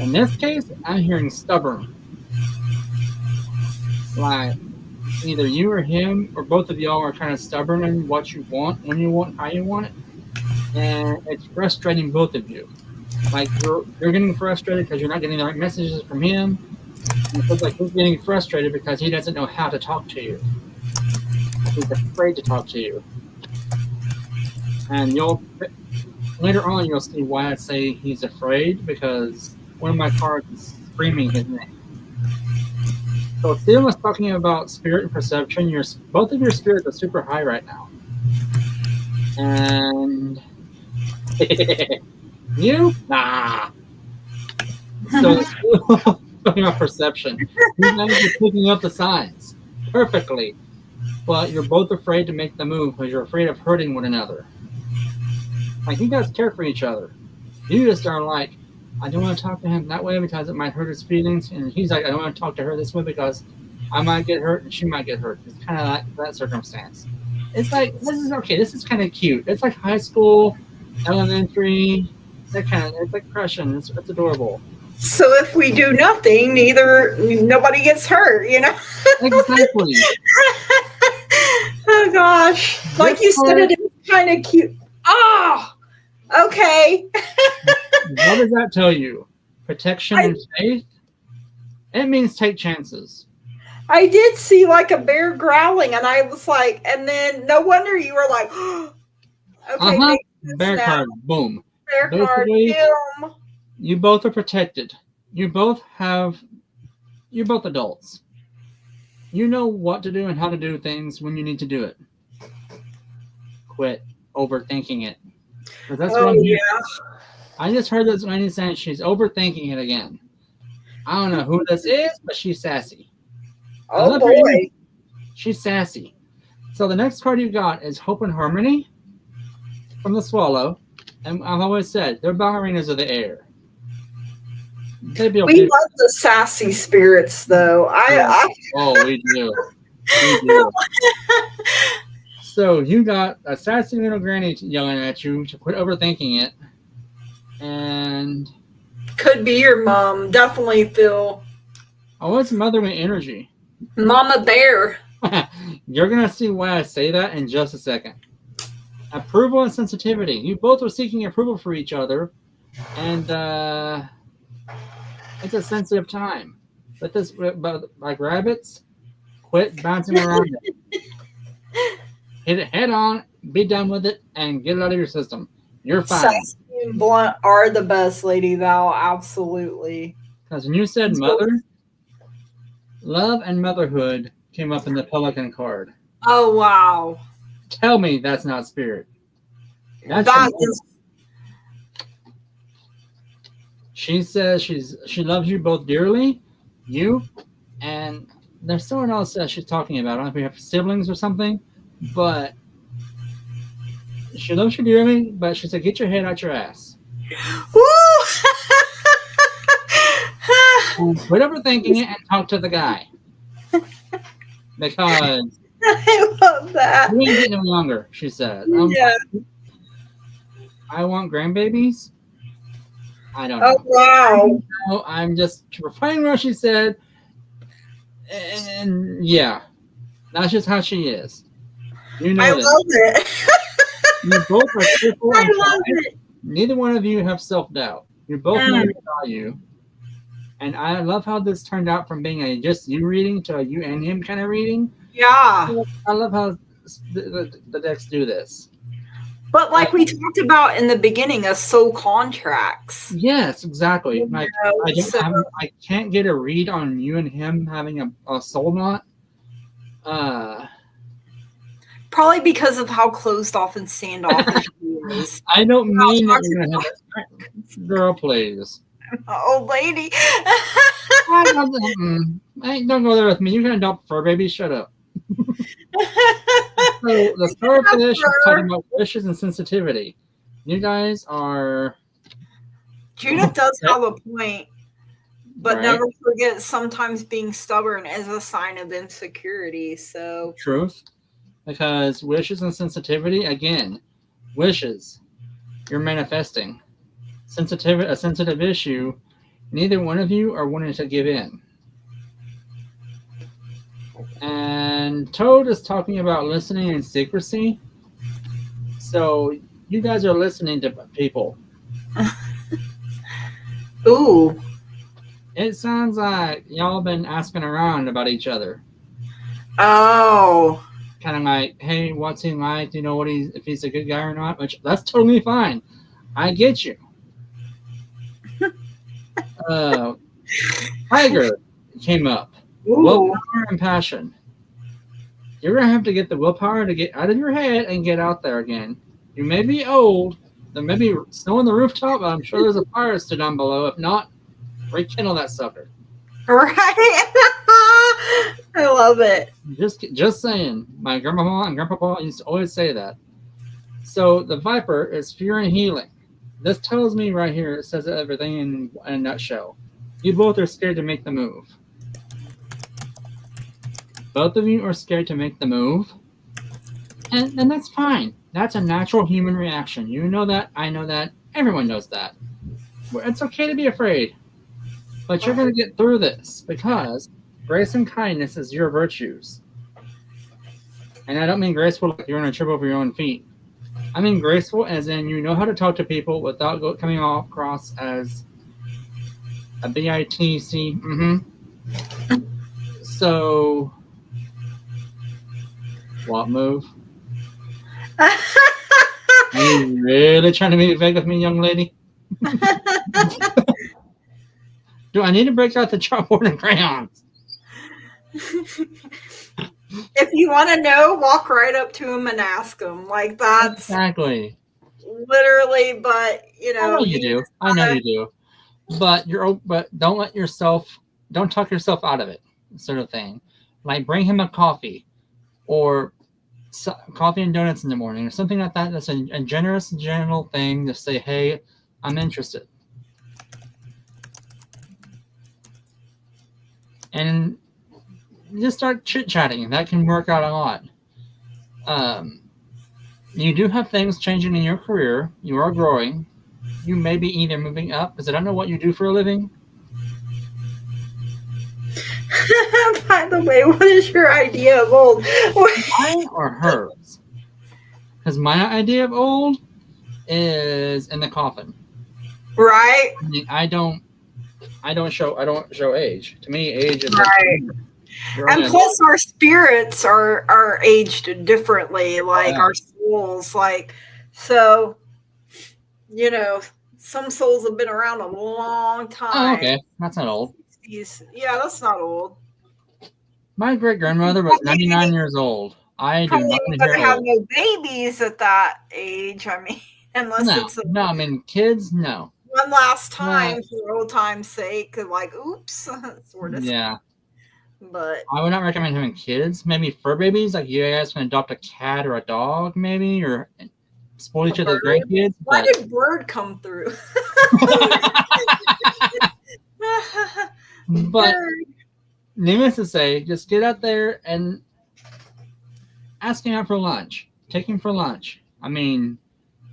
In this case, I'm hearing stubborn. Like, either you or him or both of y'all are kind of stubborn in what you want, when you want, how you want it. And it's frustrating both of you. Like, you're getting frustrated because you're not getting the right messages from him. And it feels like he's getting frustrated because he doesn't know how to talk to you. He's afraid to talk to you. And Later on, you'll see why I say he's afraid, because one of my cards is screaming his name. So Steven was talking about spirit and perception. Both of your spirits are super high right now. And you? Nah. So talking about perception. You guys are picking up the signs perfectly. But you're both afraid to make the move because you're afraid of hurting one another. Like, you guys care for each other. You just are like, I don't want to talk to him that way because it might hurt his feelings. And he's like, I don't want to talk to her this way because I might get hurt and she might get hurt. It's kind of like that circumstance. It's like, this is okay. This is kind of cute. It's like high school, elementary. It's like crushing. It's adorable. So if we do nothing, nobody gets hurt, you know? Exactly. Oh gosh. Like you said, it is kind of cute. Oh, okay. What does that tell you? Protection and faith? It means take chances. I did see like a bear growling, and I was like, and then no wonder you were like, okay, bear card, boom. Bear card, boom. You both are protected. You're both adults. You know what to do and how to do things when you need to do it. Quit overthinking it. That's what I'm hearing. I just heard this lady saying she's overthinking it again. I don't know who this is, but she's sassy. Oh boy. She's sassy. So the next card you got is Hope and Harmony from the Swallow. And I've always said, they're ballerinas of the air. We love the sassy spirits, though. We do. We do. So you got a sassy little granny yelling at you to quit overthinking it. And could be your mom. Definitely feel. Oh, it's motherly energy. Mama bear. You're going to see why I say that in just a second. Approval and sensitivity. You both are seeking approval for each other. And it's a sensitive time. But like rabbits, quit bouncing around it. Hit it head on, be done with it, and get it out of your system. You're fine. Sassy and blunt are the best, Lady Val. Absolutely. Because when you said mother, love and motherhood came up in the Pelican card. Oh, wow. Tell me that's not spirit. She says she loves you both dearly, you, and there's someone else that she's talking about. I don't know if you have siblings or something, but she loves you dearly, but she said, get your head out your ass. Quit overthinking it and talk to the guy. Because I love that. We ain't getting any younger, she said. I want grandbabies. I don't know. Oh, wow. I'm just repeating what she said. And yeah, that's just how she is. You know I love it. You both are critical. I love it. Neither one of you have self-doubt. You both know your value. And I love how this turned out from being a just you reading to a you and him kind of reading. Yeah. I love how the decks do this. But like we talked about in the beginning of soul contracts. Yes, exactly. Like, I can't get a read on you and him having a soul knot. Probably because of how closed off and standoffish he is. I don't mean that you're going to have girl, please. Old lady. Don't go there with me. You can adopt fur baby. Shut up. So the starfish is talking about wishes and sensitivity. You guys are. Judith does have a point, but never forget sometimes being stubborn is a sign of insecurity. So truth, because wishes and sensitivity again, wishes, you're manifesting. A sensitive issue. Neither one of you are wanting to give in. And Toad is talking about listening and secrecy. So you guys are listening to people. Ooh. It sounds like y'all been asking around about each other. Oh. Kind of like, hey, what's he like? Do you know if he's a good guy or not? Which that's totally fine. I get you. Uh, Tiger came up. Ooh. Willpower and passion. You're gonna have to get the willpower to get out of your head and get out there again. You may be old. There may be snow on the rooftop, but I'm sure there's a fire still down below. If not, rekindle that sucker. Right? I love it. Just saying. My grandma and grandpapa used to always say that. So the Viper is fear and healing. This tells me right here, it says everything in a nutshell. You both are scared to make the move. Both of you are scared to make the move. And that's fine. That's a natural human reaction. You know that. I know that. Everyone knows that. It's okay to be afraid. But you're going to get through this because grace and kindness is your virtues. And I don't mean graceful like you're going to trip over your own feet. I mean graceful as in you know how to talk to people without coming across as a bitch. So, what move? Are you really trying to be vague with me, young lady? Do I need to break out the chalkboard and crayons? If you want to know, walk right up to him and ask him. Like that's exactly literally. But I know you do. I know you do. But don't talk yourself out of it, sort of thing. Like bring him a coffee, or coffee and donuts in the morning, or something like that. That's a generous, gentle thing to say, "Hey, I'm interested." And just start chit-chatting. That can work out a lot. You do have things changing in your career. You are growing. You may be either moving up, because I don't know what you do for a living. By the way, what is your idea of old? Mine or hers? Because my idea of old is in the coffin. Right. I mean, I don't show age. To me, age is right. And plus, our spirits are aged differently, like our souls. Like, so, you know, some souls have been around a long time. Oh, okay, that's not old. Yeah, that's not old. My great grandmother was 99 years old. I do not want to hear have no babies at that age. I mean, unless it's no. I mean, kids, no. One last time for old time's sake, like, oops, sort of. Yeah. But I would not recommend having kids. Maybe fur babies, like you guys can adopt a cat or a dog, maybe, or spoil each other's grandkids. Why did bird come through? But needless to say, just get out there and ask him out for lunch. Take him for lunch. I mean,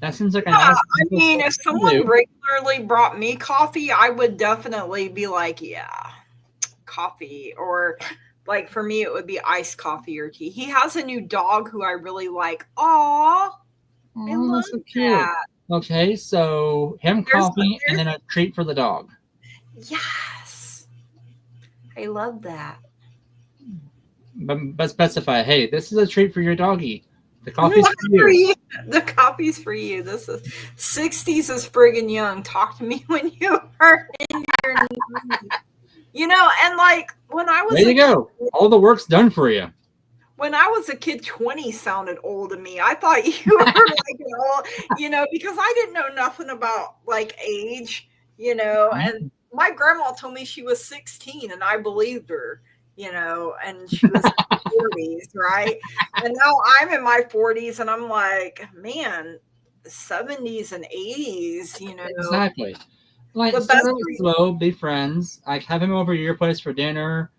that seems like a nice. I mean, if someone regularly brought me coffee, I would definitely be like, yeah, coffee. Or like for me, it would be iced coffee or tea. He has a new dog who I really like. Aww. I love so cute. That. Okay, so coffee and then a treat for the dog. Yes. I love that. But specify, hey, this is a treat for your doggy. The coffee's for you. The coffee's for you. This is 60s is friggin' young. Talk to me when you are in your 90s. You know, and like when I was there you go. All the work's done for you. When I was a kid, 20 sounded old to me. I thought you were like an old, you know, because I didn't know nothing about like age, you know, and my grandma told me she was 16 and I believed her, you know, and she was in her 40s, right? And now I'm in my 40s and I'm like, man, 70s and 80s, you know. Exactly. Like, slow, be friends. Like, have him over to your place for dinner,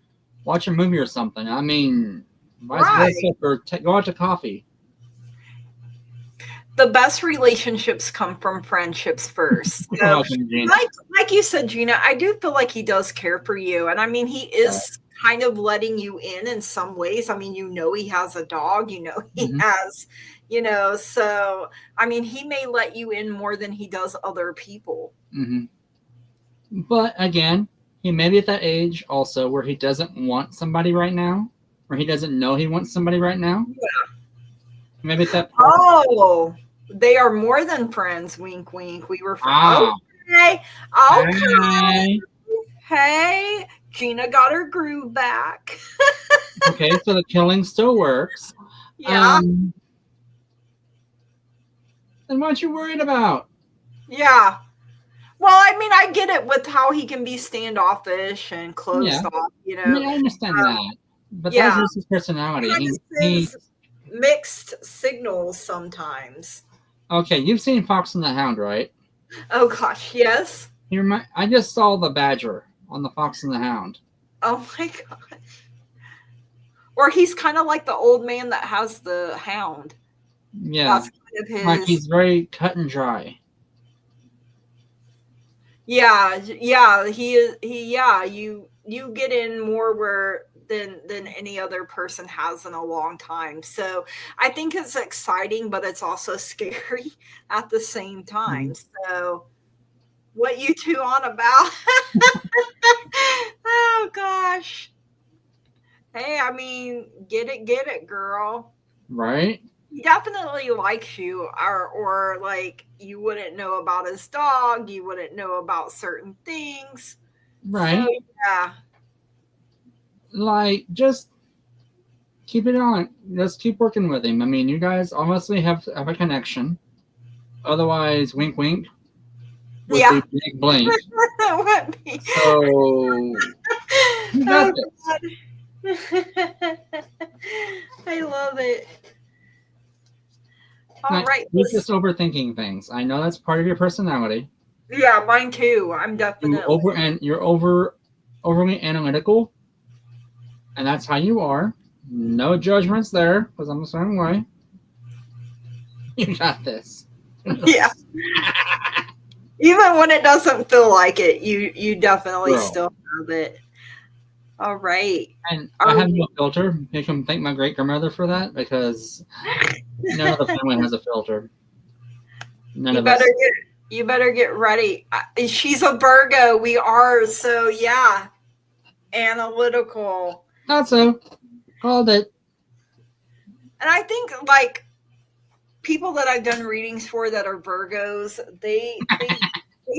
watch a movie or something. I mean, vice versa, or go out to coffee. The best relationships come from friendships first. So, like you said, Gina, I do feel like he does care for you. And I mean, he is kind of letting you in some ways. I mean, you know, he has a dog, you know, he has, you know, so, I mean, he may let you in more than he does other people. But again, he may be at that age also where he doesn't want somebody right now, or he doesn't know he wants somebody right now. Yeah. Maybe at that point. Oh, They are more than friends. Wink, wink. We were friends. Ah, Okay, okay. hey. Hey, Gina got her groove back. Okay, so the killing still works. Yeah, Um, then what you worried about? yeah. Well, I mean, I get it with how he can be standoffish and Yeah, closed off. I mean, I understand that, but that's Yeah, just his personality. kind of He sends mixed signals sometimes. okay. You've seen Fox and the Hound, right? Oh gosh, yes. I just saw the badger on the Fox and the Hound. Oh my god. Or he's kind of like the old man that has the hound. Yeah, That's kind of like his. he's very cut and dry. Yeah, yeah. He is. He. Yeah. You get in more where than any other person has in a long time. So I think it's exciting, but it's also scary at the same time. Mhm. So what you two on about? Oh gosh. Hey, I mean, get it, girl. Right, He definitely likes you, or like you wouldn't know about his dog, you wouldn't know about certain things. So right. yeah, Like just keep it on. Just keep working with him. I mean, you guys obviously have a connection. Otherwise, wink, wink would be yeah. big blink. That would be. So you got Oh this. God. I love it. All Like, right, you're just overthinking things. I know that's part of your personality. yeah, mine too. I'm definitely. You're overly analytical, and that's how you are. No judgments there, because I'm the same way. You got this. Yeah. Even when it doesn't feel like it, you definitely Bro. still have it. All right. And I Are have no filter. You can thank my great grandmother for that because none of the family has a filter. None you of better us. get you better get ready. She's a Virgo. We are, so yeah, analytical. Not so. Called it. And I think like people that I've done readings for that are Virgos, they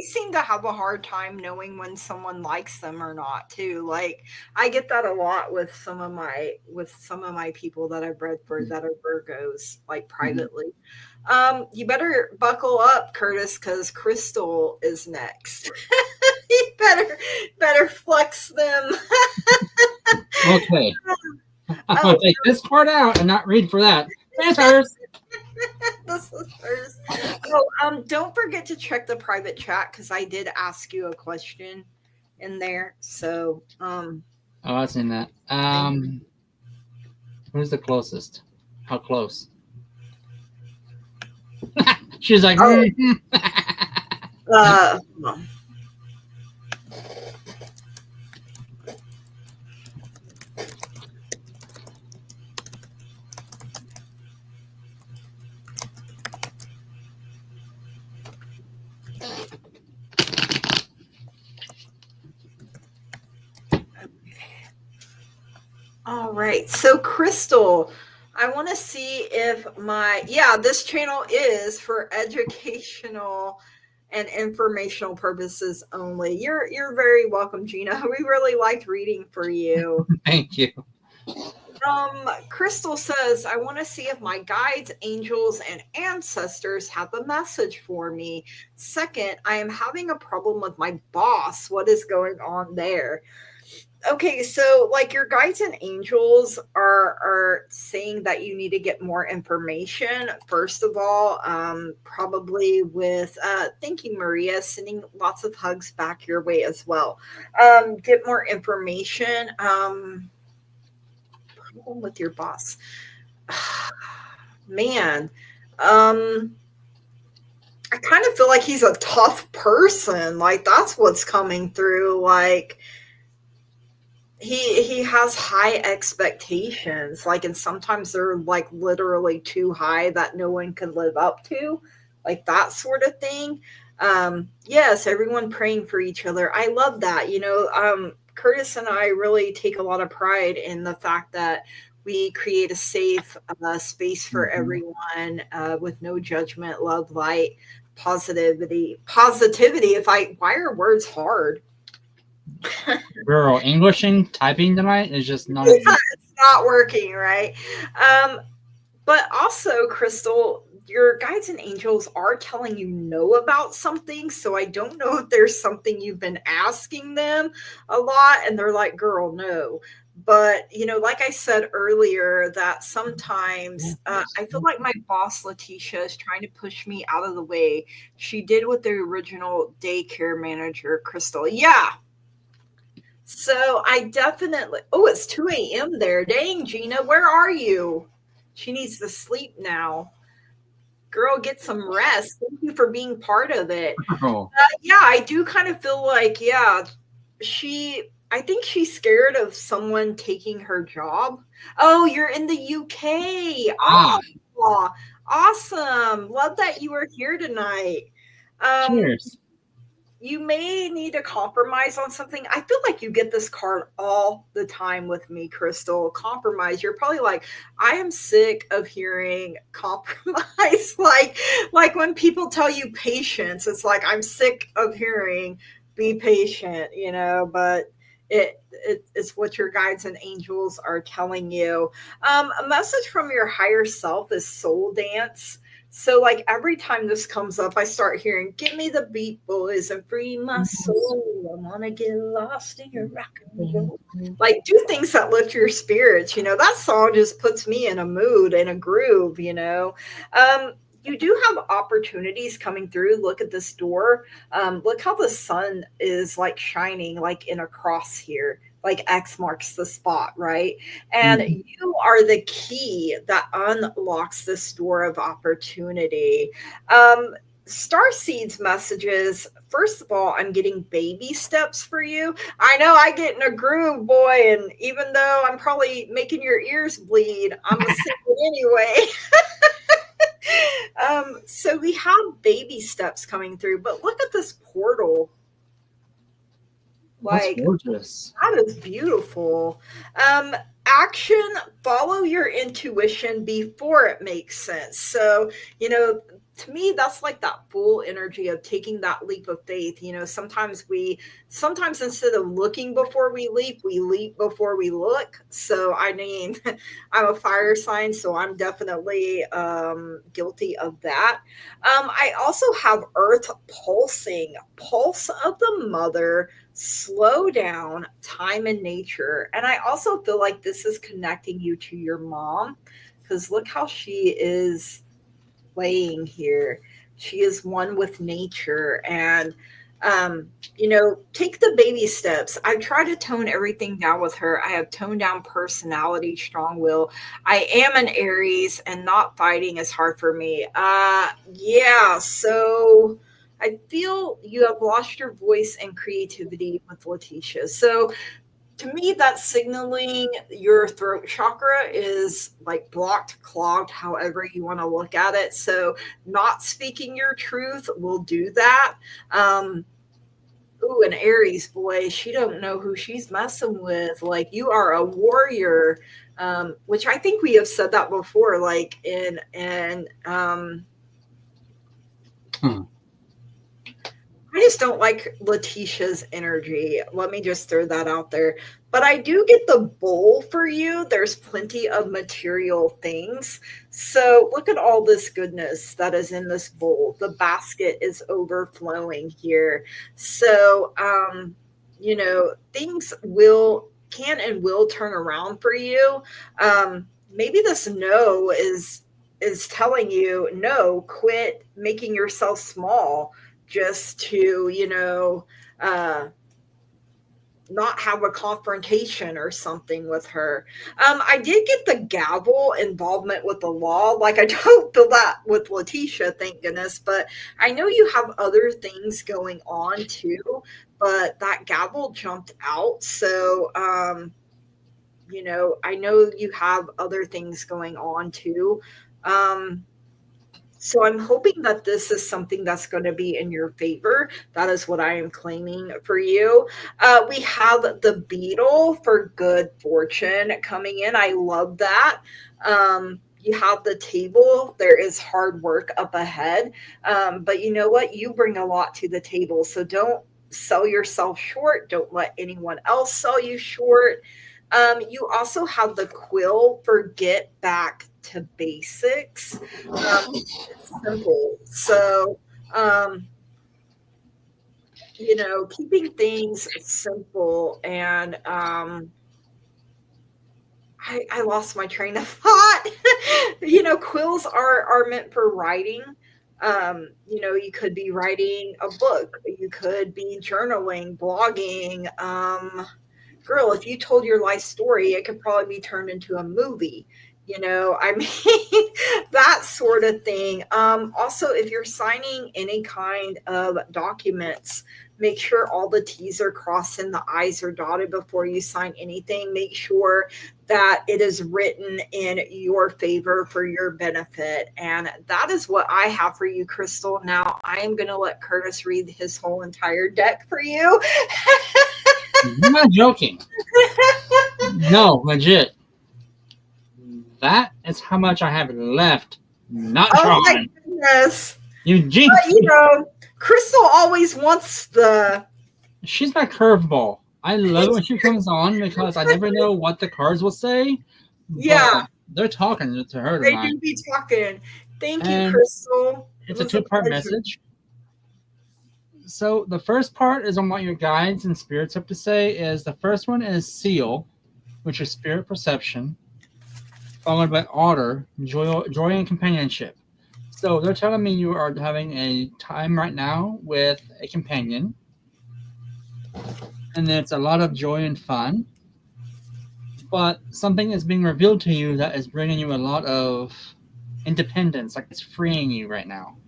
seem to have a hard time knowing when someone likes them or not too. Like I get that a lot with some of my people that I've read for that are Virgos, like Mhm. privately. You better buckle up, Curtis, because Crystal is next. You better flex them. Okay. I'm going Oh, to take this part out and not read for that. There's hers. this is first. Oh, don't forget to check the private chat because I did ask you a question in there. So, Oh, I've seen that. thank Who's the closest? How close? She's like, Oh, hold on. All right. So, Crystal, I want to see if this channel is for educational and informational purposes only. You're very welcome, Gina. We really liked reading for you. thank you. Crystal says, I want to see if my guides, angels, and ancestors have a message for me. Second, I am having a problem with my boss. What is going on there? Okay, so like your guides and angels are saying that you need to get more information. First of all, probably with thank you, Maria, sending lots of hugs back your way as well. Get more information. Problem with your boss. Man, um, I kind of feel like he's a tough person. Like that's what's coming through. Like he has high expectations. Like, and sometimes they're like literally too high that no one can live up to. Like that sort of thing. Yes, everyone praying for each other. I love that. Curtis and I really take a lot of pride in the fact that we create a safe space for Mhm. everyone with no judgment, love, light, positivity. If I why are words hard? Girl, Englishing typing tonight is just not as Yeah, easy. it's not working, right? Um, but also, Crystal, your guides and angels are telling you no about something. So I don't know if there's something you've been asking them a lot and they're like, girl, no. But, like I said earlier, that sometimes I feel like my boss, Letitia, is trying to push me out of the way. She did with the original daycare manager, Crystal. Yeah, so I definitely, oh, it's 2 a.m. there. Dang, Gina, where are you? She needs to sleep now. Girl, get some rest. Thank you for being part of it. Girl, Yeah, I do kind of feel like, yeah, I think she's scared of someone taking her job. Oh, you're in the UK. ah, Oh, awesome. Love that you are here tonight. Um, cheers. you may need to compromise on something. I feel like you get this card all the time with me, Crystal. Compromise. You're probably like, I am sick of hearing compromise. like when people tell you patience, it's like I'm sick of hearing be patient, but it's what your guides and angels are telling you. A message from your higher self is soul dance. So, like, every time this comes up, I start hearing, "Give me the beat, boys, and free my soul. I wanna get lost in your rock and roll." Like, do things that lift your spirits. That song just puts me in a mood and a groove. You do have opportunities coming through. Look at this door. Look how the sun is like shining, like in a cross here. Like X marks the spot, right? And Mhm. you are the key that unlocks this door of opportunity. Um, Star Seeds messages. First of all, I'm getting baby steps for you. I know I get in a groove, boy, and even though I'm probably making your ears bleed, I'm a sing it anyway. So we have baby steps coming through, but look at this portal. That's Like, gorgeous. that is beautiful. Um, Action, follow your intuition before it makes sense. So, to me, that's like that full energy of taking that leap of faith. Sometimes instead of looking before we leap before we look. So, I mean, I'm a fire sign, so I'm definitely guilty of that. I also have Earth pulsing, pulse of the mother, slow down, time and nature. And I also feel like this is connecting you to your mom because look how she is playing here. She is one with nature and take the baby steps. I try to tone everything down with her. I have toned down personality, strong will. I am an Aries and not fighting is hard for me. Yeah, so I feel you have lost your voice and creativity with Letitia. So to me, that's signaling your throat chakra is like blocked, clogged, however you want to look at it. So, not speaking your truth will do that. Um, Ooh, an Aries boy, she don't know who she's messing with. Like you are a warrior, which I think we have said that before. Like Huh. I just don't like Letitia's energy. Let me just throw that out there. But I do get the bowl for you. There's plenty of material things. So look at all this goodness that is in this bowl. The basket is overflowing here. So, things can and will turn around for you. Maybe this no is telling you no, quit making yourself small just to, uh, not have a confrontation or something with her. I did get the gavel involvement with the law. Like I don't feel that with Letitia, thank goodness. But I know you have other things going on too. But that gavel jumped out. So I know you have other things going on too. Um, So I'm hoping that this is something that's going to be in your favor. That is what I am claiming for you. We have the beetle for good fortune coming in. I love that. You have the table. There is hard work up ahead. But you know what? You bring a lot to the table. So don't sell yourself short. Don't let anyone else sell you short. You also have the quill for get back to basics. Simple. So, um, keeping things simple and I lost my train of thought. Quills are meant for writing. You could be writing a book, you could be journaling, blogging. Girl, if you told your life story, it could probably be turned into a movie. I mean, that sort of thing. Also, if you're signing any kind of documents, make sure all the T's are crossed and the I's are dotted before you sign anything. Make sure that it is written in your favor for your benefit. And that is what I have for you, Crystal. Now, I am going to let Curtis read his whole entire deck for you. You're not joking. No, legit. That is how much I have left. Not oh trying. My goodness. You jinxed me. Crystal always wants the... She's my curveball. I love when she comes on because I never know what the cards will say. Yeah. They're talking to her tonight. They do be talking. Thank you, Crystal. It's a two-part message. So the first part is on what your guides and spirits have to say. Is the first one is seal, which is spirit perception, followed by otter, joy and companionship. So they're telling me you are having a time right now with a companion, and it's a lot of joy and fun. But something is being revealed to you that is bringing you a lot of independence, like it's freeing you right now.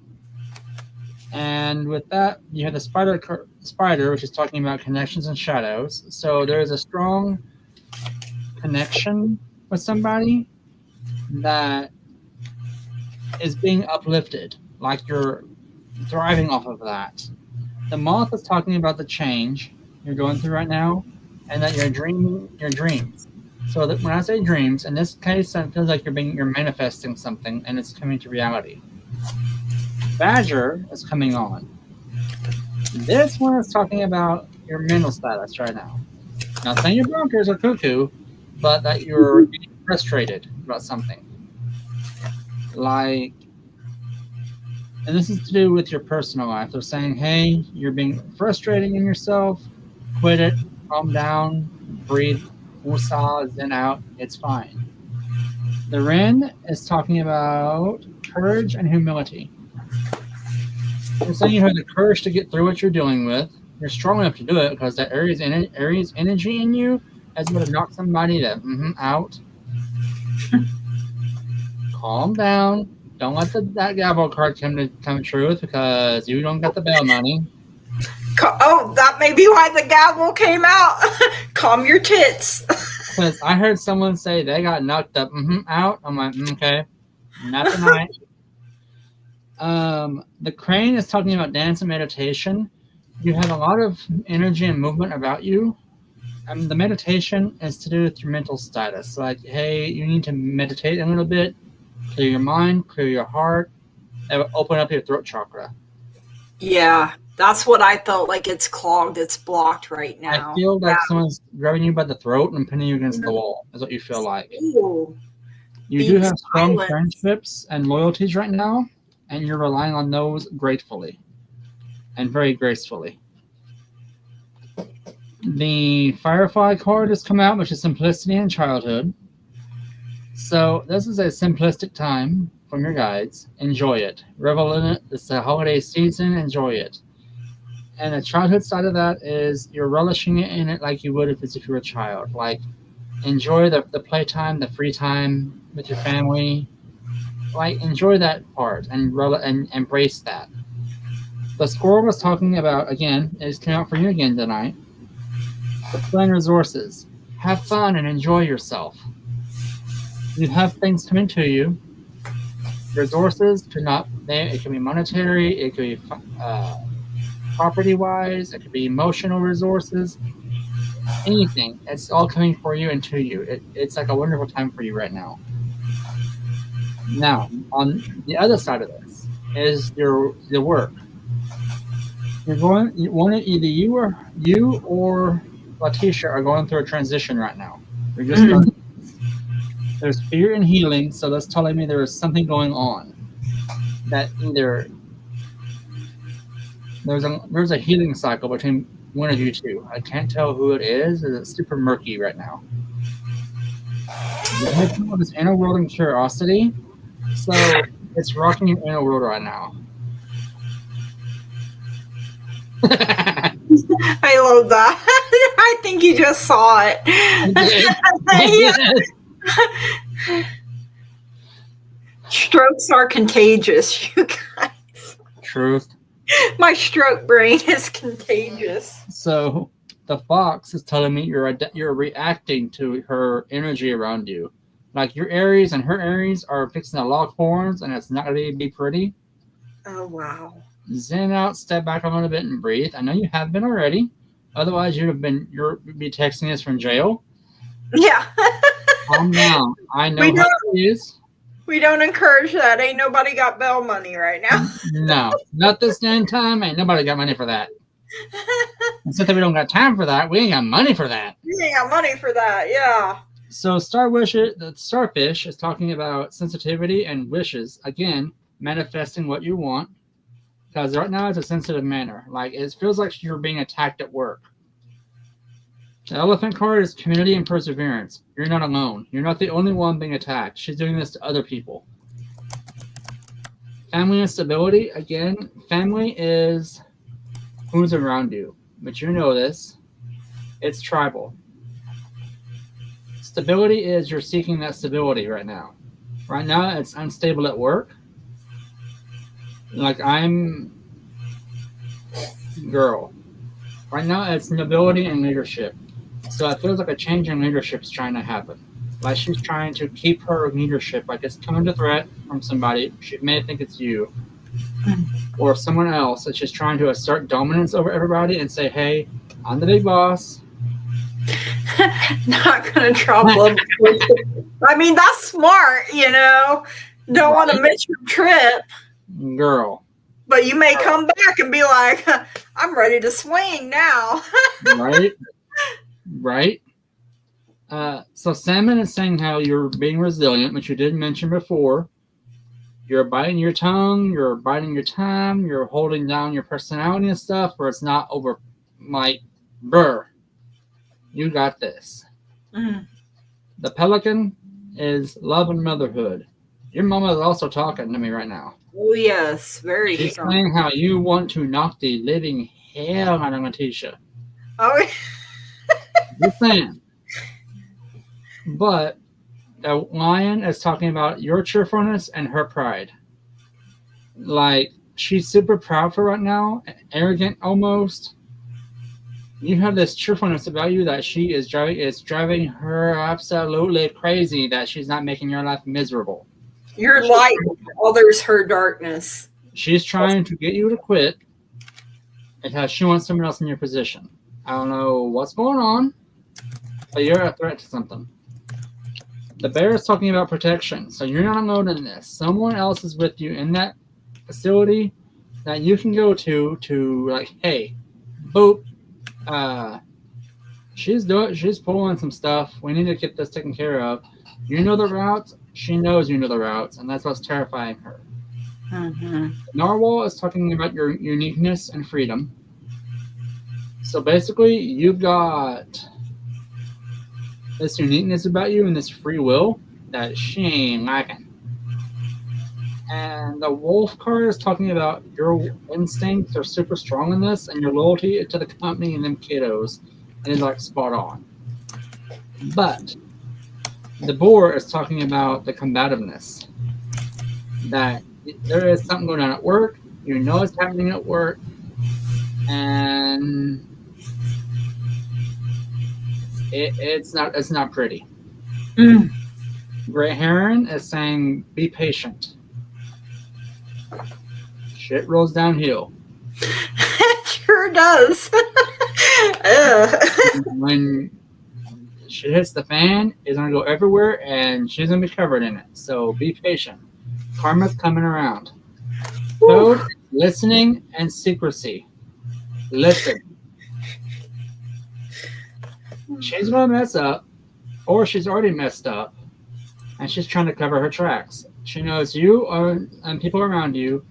And with that, you have the spider, which is talking about connections and shadows. So there is a strong connection with somebody that is being uplifted, like you're thriving off of that. The moth is talking about the change you're going through right now, and that you're dreaming your dreams. So that when I say dreams, in this case, it feels like you're manifesting something, and it's coming to reality. Badger is coming on. This one is talking about your mental status right now. Not saying you're bonkers or cuckoo, but that you're getting frustrated about something. Like, and this is to do with your personal life. They're saying, hey, you're being frustrating in yourself, quit it, calm down, breathe, woosah, zen out, it's fine. The Wren is talking about courage and humility. You're saying you have the courage to get through what you're dealing with. You're strong enough to do it because that Aries energy in you has been to knock somebody out. Calm down. Don't let that gavel card come true because you don't get the bail money. Oh, that may be why the gavel came out. Calm your tits. Because I heard someone say they got knocked up out. I'm like, okay, not tonight. The crane is talking about dance and meditation. You have a lot of energy and movement about you. The meditation is to do with your mental status. Like, hey, you need to meditate a little bit, clear your mind, clear your heart, and open up your throat chakra. Yeah, that's what I felt like. It's clogged, it's blocked right now. I feel like someone's grabbing you by the throat and pinning you against the wall. Is what you feel like. Ooh. You do have strong friendships and loyalties right now, and you're relying on those gratefully and very gracefully. The Firefly card has come out, which is simplicity and childhood. So this is a simplistic time from your guides. Enjoy it. Revel in it. It's the holiday season. Enjoy it. And the childhood side of that is you're relishing it in it like you would if you were a child. Like, enjoy the playtime, the free time with your family. Like, enjoy that part and embrace that. The squirrel was talking about, again, it's coming out for you again tonight. The plan resources. Have fun and enjoy yourself. You have things coming to you. Resources could not. It could be monetary. It could be property wise. It could be emotional resources. Anything. It's all coming for you and to you. It's like a wonderful time for you right now. Now, on the other side of this is your work. You're going. One either you or Letitia are going through a transition right now. You're just Mm. starting. There's fear and healing, so that's telling me there is something going on that either there's a healing cycle between one of you two. I can't tell who it is. It's super murky right now. The head of is inner world and curiosity, so it's rocking your inner world right now. I love that. I think you just saw it. Strokes are contagious, you guys. Truth. My stroke brain is contagious. So the fox is telling me you're reacting to her energy around you. Like your Aries and her Aries are fixing to lock horns, and it's not going to be pretty. Oh, wow. Zen out, step back a little bit, and breathe. I know you have been already. Otherwise, you'd be texting us from jail. Yeah. Calm down. I know We how it is. We don't encourage that. Ain't nobody got bail money right now. No, not this damn time. Ain't nobody got money for that. Except that we don't got time for that. We ain't got money for that. You ain't got money for that, yeah. So the starfish is talking about sensitivity and wishes. Again, manifesting what you want. Because right now it's a sensitive manner. Like it feels like you're being attacked at work. The elephant card is community and perseverance. You're not alone. You're not the only one being attacked. She's doing this to other people. Family and stability. Again, family is who's around you. But you know this. It's tribal. Stability is you're seeking that stability right now. Right now it's unstable at work. Like girl. Right now it's nobility and leadership. So it feels like a change in leadership is trying to happen. Like she's trying to keep her leadership. Like it's coming to threat from somebody. She may think it's you or someone else that's just trying to assert dominance over everybody and say, hey, I'm the big boss. Not gonna trouble. I mean, that's smart, Don't want to miss your trip. Girl. But you may come back and be like, I'm ready to swing now. Right. So Salmon is saying how you're being resilient, which you did mention before. You're biting your tongue, you're biding your time, you're holding down your personality and stuff where it's not over like, brr, you got this. Mm. The pelican is love and motherhood. Your mama is also talking to me right now. Oh, yes. Very She's strong. saying how you want to knock the living hell out of Letitia. Oh, Just saying. But the lion is talking about your cheerfulness and her pride. Like, she's super proud for right now, arrogant almost. You have this cheerfulness about you that she is driving her absolutely crazy that she's not making your life miserable. Your light, others her darkness. She's trying to get you to quit because she wants someone else in your position. I don't know what's going on, but you're a threat to something. The bear is talking about protection, so you're not alone in this. Someone else is with you in that facility that you can go to like, hey, boop, she's pulling some stuff. We need to get this taken care of. You know the routes. She knows you know the routes, and that's what's terrifying her. Mm-hmm. Narwhal is talking about your uniqueness and freedom. So basically, you've got this uniqueness about you and this free will that she ain't liking. And the wolf card is talking about your instincts are super strong in this, and your loyalty to the company and them kiddos is like spot on. But the boar is talking about the combativeness. That there is something going on at work, you know it's happening at work, and it's not pretty. Mm. Great Heron is saying be patient. shit rolls downhill. It sure does. Ugh. When shit hits the fan, it's gonna go everywhere, and she's gonna be covered in it. So be patient. Karma's coming around. Whew. Code, listening, and secrecy. Listen. She's gonna mess up, or she's already messed up, and she's trying to cover her tracks. She knows you and people around you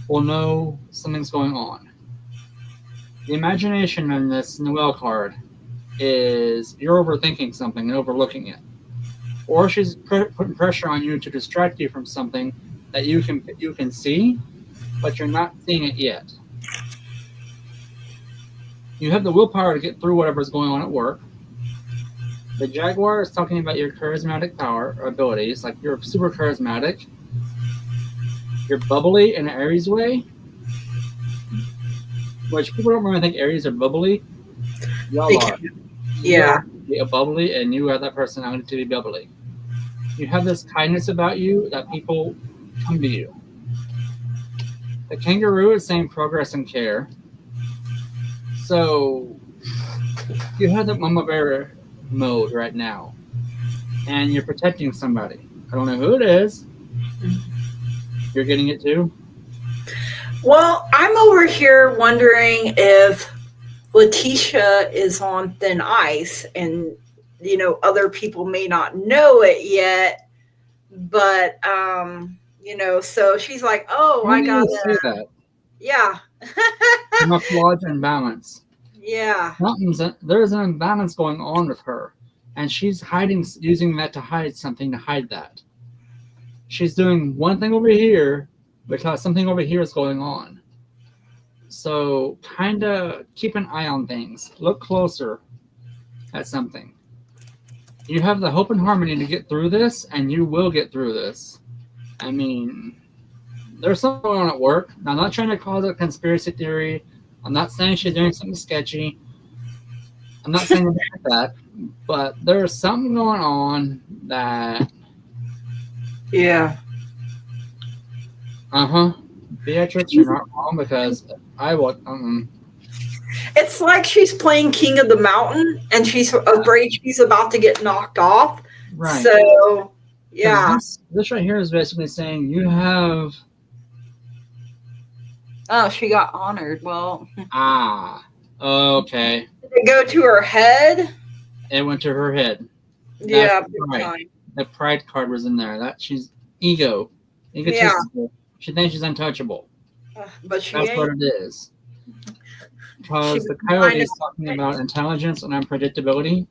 will know something's going on. The imagination in this Noel card is you're overthinking something and overlooking it, or she's putting pressure on you to distract you from something that you can see, but you're not seeing it yet. You have the willpower to get through whatever's going on at work. The Jaguar is talking about your charismatic power or abilities, like you're super charismatic, you're bubbly in an Aries way, which people don't really think Aries are bubbly. Y'all are. Yeah. You are bubbly, and you have that personality to be bubbly. You have this kindness about you that people come to you. The kangaroo is saying progress and care. So you have the mama bear mode right now, and you're protecting somebody. I don't know who it is. You're getting it too? Well, I'm over here wondering if Letitia is on thin ice and, other people may not know it yet, but, so she's like, oh, Why I do got you say that? Yeah. Camouflage and balance. Yeah. There's an imbalance going on with her, and she's using that to hide something, to hide that. She's doing one thing over here because something over here is going on. So kind of keep an eye on things. Look closer at something. You have the hope and harmony to get through this, and you will get through this. I mean, there's something going on at work. Now, I'm not trying to cause a conspiracy theory. I'm not saying she's doing something sketchy. I'm not saying that, but there's something going on that. Yeah. Beatrix, you're not wrong because I would. It's like she's playing King of the Mountain and she's afraid she's about to get knocked off. Right. So, yeah. This right here is basically saying you have. Oh, she got honored. Well. Okay. Did it go to her head? It went to her head. Yeah. Right. The pride card was in there. That she's egotistical. Yeah. She thinks she's untouchable. But she That's ain't. what it is. Because the coyote is talking about intelligence and unpredictability.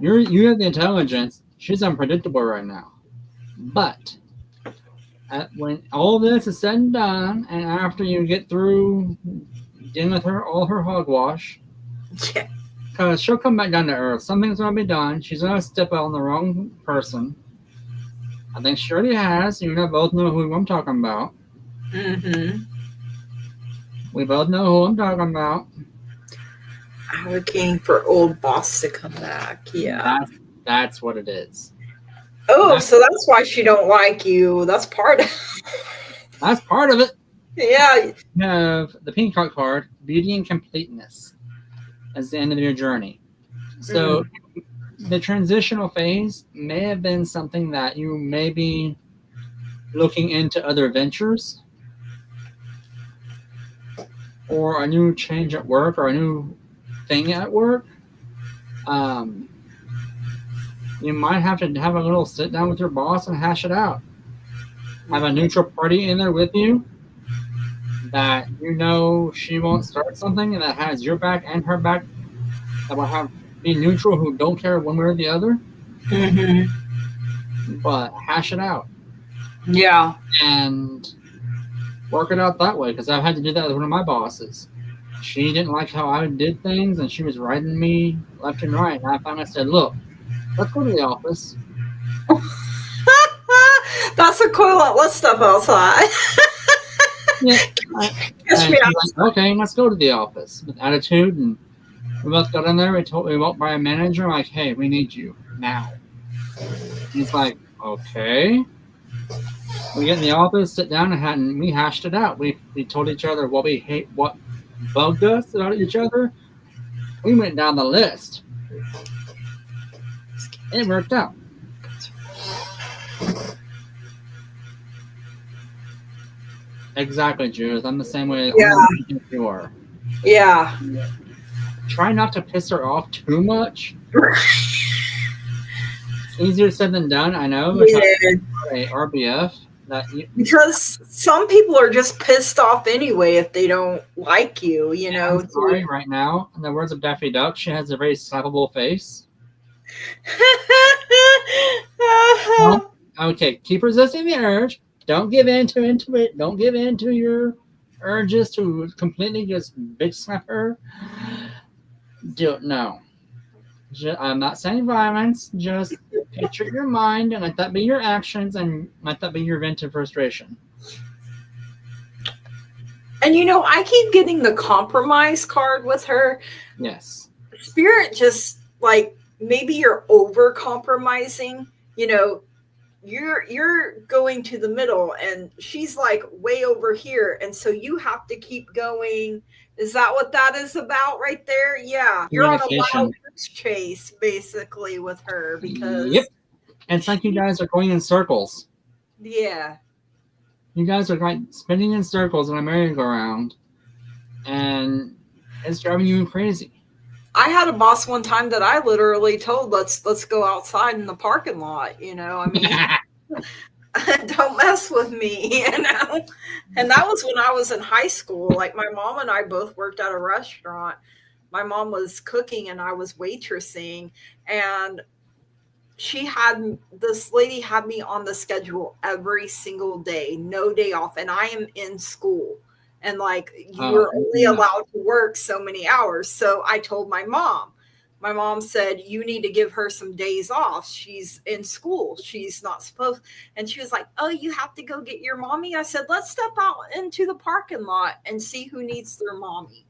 You have the intelligence. She's unpredictable right now. But when all this is said and done, and after you get through dealing with all her hogwash, because she'll come back down to earth. Something's going to be done. She's going to step on the wrong person. I think she already has. You and I both know who I'm talking about. Mm-hmm. We both know who I'm talking about. I'm looking for old boss to come back. Yeah. That's what it is. Oh, so that's why she don't like you. That's part of it. That's part of it. Yeah. You have the pink card, beauty and completeness, as the end of your journey. So the transitional phase may have been something that you may be looking into other ventures, or a new change at work, or a new thing at work. You might have to have a little sit down with your boss and hash it out. Have a neutral party in there with you that she won't start something and that has your back and her back, that will be neutral, who don't care one way or the other. Mm-hmm. But hash it out. Yeah. And work it out that way, because I've had to do that with one of my bosses. She didn't like how I did things, and she was riding me left and right. And I finally said, look, let's go to the office. That's equivalent. Let's step outside. Yeah. Okay, let's go to the office with attitude. And we both got in there. We walked by a manager. Like, hey, we need you now. And he's like, okay. We get in the office, sit down, and we hashed it out. We told each other what we hate, what bugged us about each other. We went down the list. It worked out. Exactly, Judith. I'm the same way, Yeah, almost as you are. yeah. Try not to piss her off too much. Easier said than done, I know. Yeah. A RBF that you, Because some people are just pissed off anyway if they don't like you, you I'm know. sorry, right now, in the words of Daffy Duck, she has a very slappable face. No, okay, keep resisting the urge. Don't give in to it. Don't give in to your urges to completely just bitch slap her. Do no. I'm not saying violence. Just picture your mind and let that be your actions and let that be your vent of frustration. And you know, I keep getting the compromise card with her. Yes. Spirit just like maybe you're over compromising, you know, you're going to the middle and she's like way over here and so you have to keep going. Is that what that is about right there? Yeah, you're on a wild Communication. goose chase basically with her Yep. because And it's like you she, guys are going in circles. yeah. You guys are like spinning in circles in a merry-go-round, and it's driving you crazy. I had a boss one time that I literally told let's go outside in the parking lot, you know. I mean, don't mess with me, you know. And that was when I was in high school. Like my mom and I both worked at a restaurant. My mom was cooking and I was waitressing, and this lady had me on the schedule every single day, no day off, and I am in school. And like you Oh, were only no. allowed to work so many hours. So I told my mom. My mom said, "You need to give her some days off. She's in school. She's not supposed." And she was like, "Oh, you have to go get your mommy?" I said, "Let's step out into the parking lot and see who needs their mommy."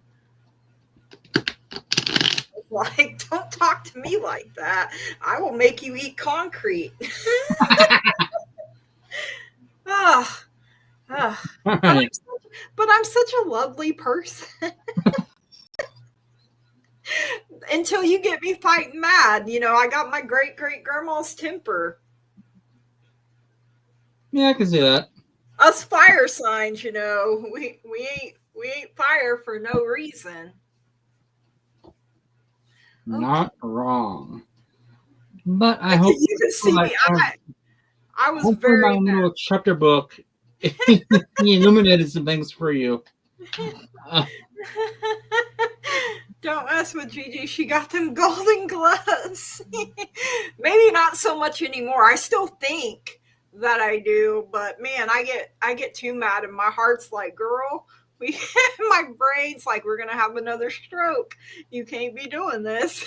Like, don't talk to me like that. I will make you eat concrete. Ah, ah. All But right. I'm such a lovely person until you get me fighting mad. You know, I got my great great grandma's temper. Yeah, I can see that. Us fire signs, you know, we ain't fire for no reason. Okay, Not wrong. But I okay, hope you can see like me. I was hopefully my very little chapter book illuminated some things for you. Uh, mad. Don't mess with Gigi. She got them golden gloves. Maybe not so much anymore. I still think that I do, but man, I get too mad, and my heart's like, girl, we. My brain's like, we're gonna have another stroke. You can't be doing this.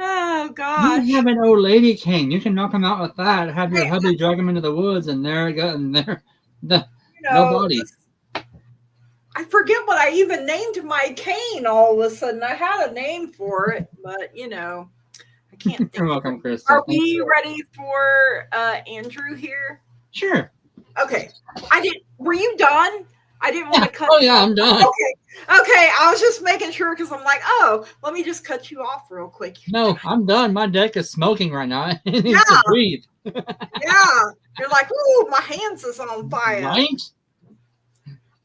Oh you gosh. have an old lady cane. You can knock him out with that. Have your I, hubby drag him into the woods, and there you go, and there, the you no know, body. I forget what I even named my cane. All of a sudden, I had a name for it, but you know, I can't You're think of it. welcome, Crystal. Are Thank we you. ready for Andrew here? Sure. Okay. I didn't. Were you done? I didn't want Yeah. to cut Oh you yeah, off. I'm done. Okay. Okay. I was just making sure because I'm like, oh, let me just cut you off real quick. No, I'm done. My deck is smoking right now. It needs to Yeah. breathe. Yeah. You're like, ooh, my hands is on fire. Right?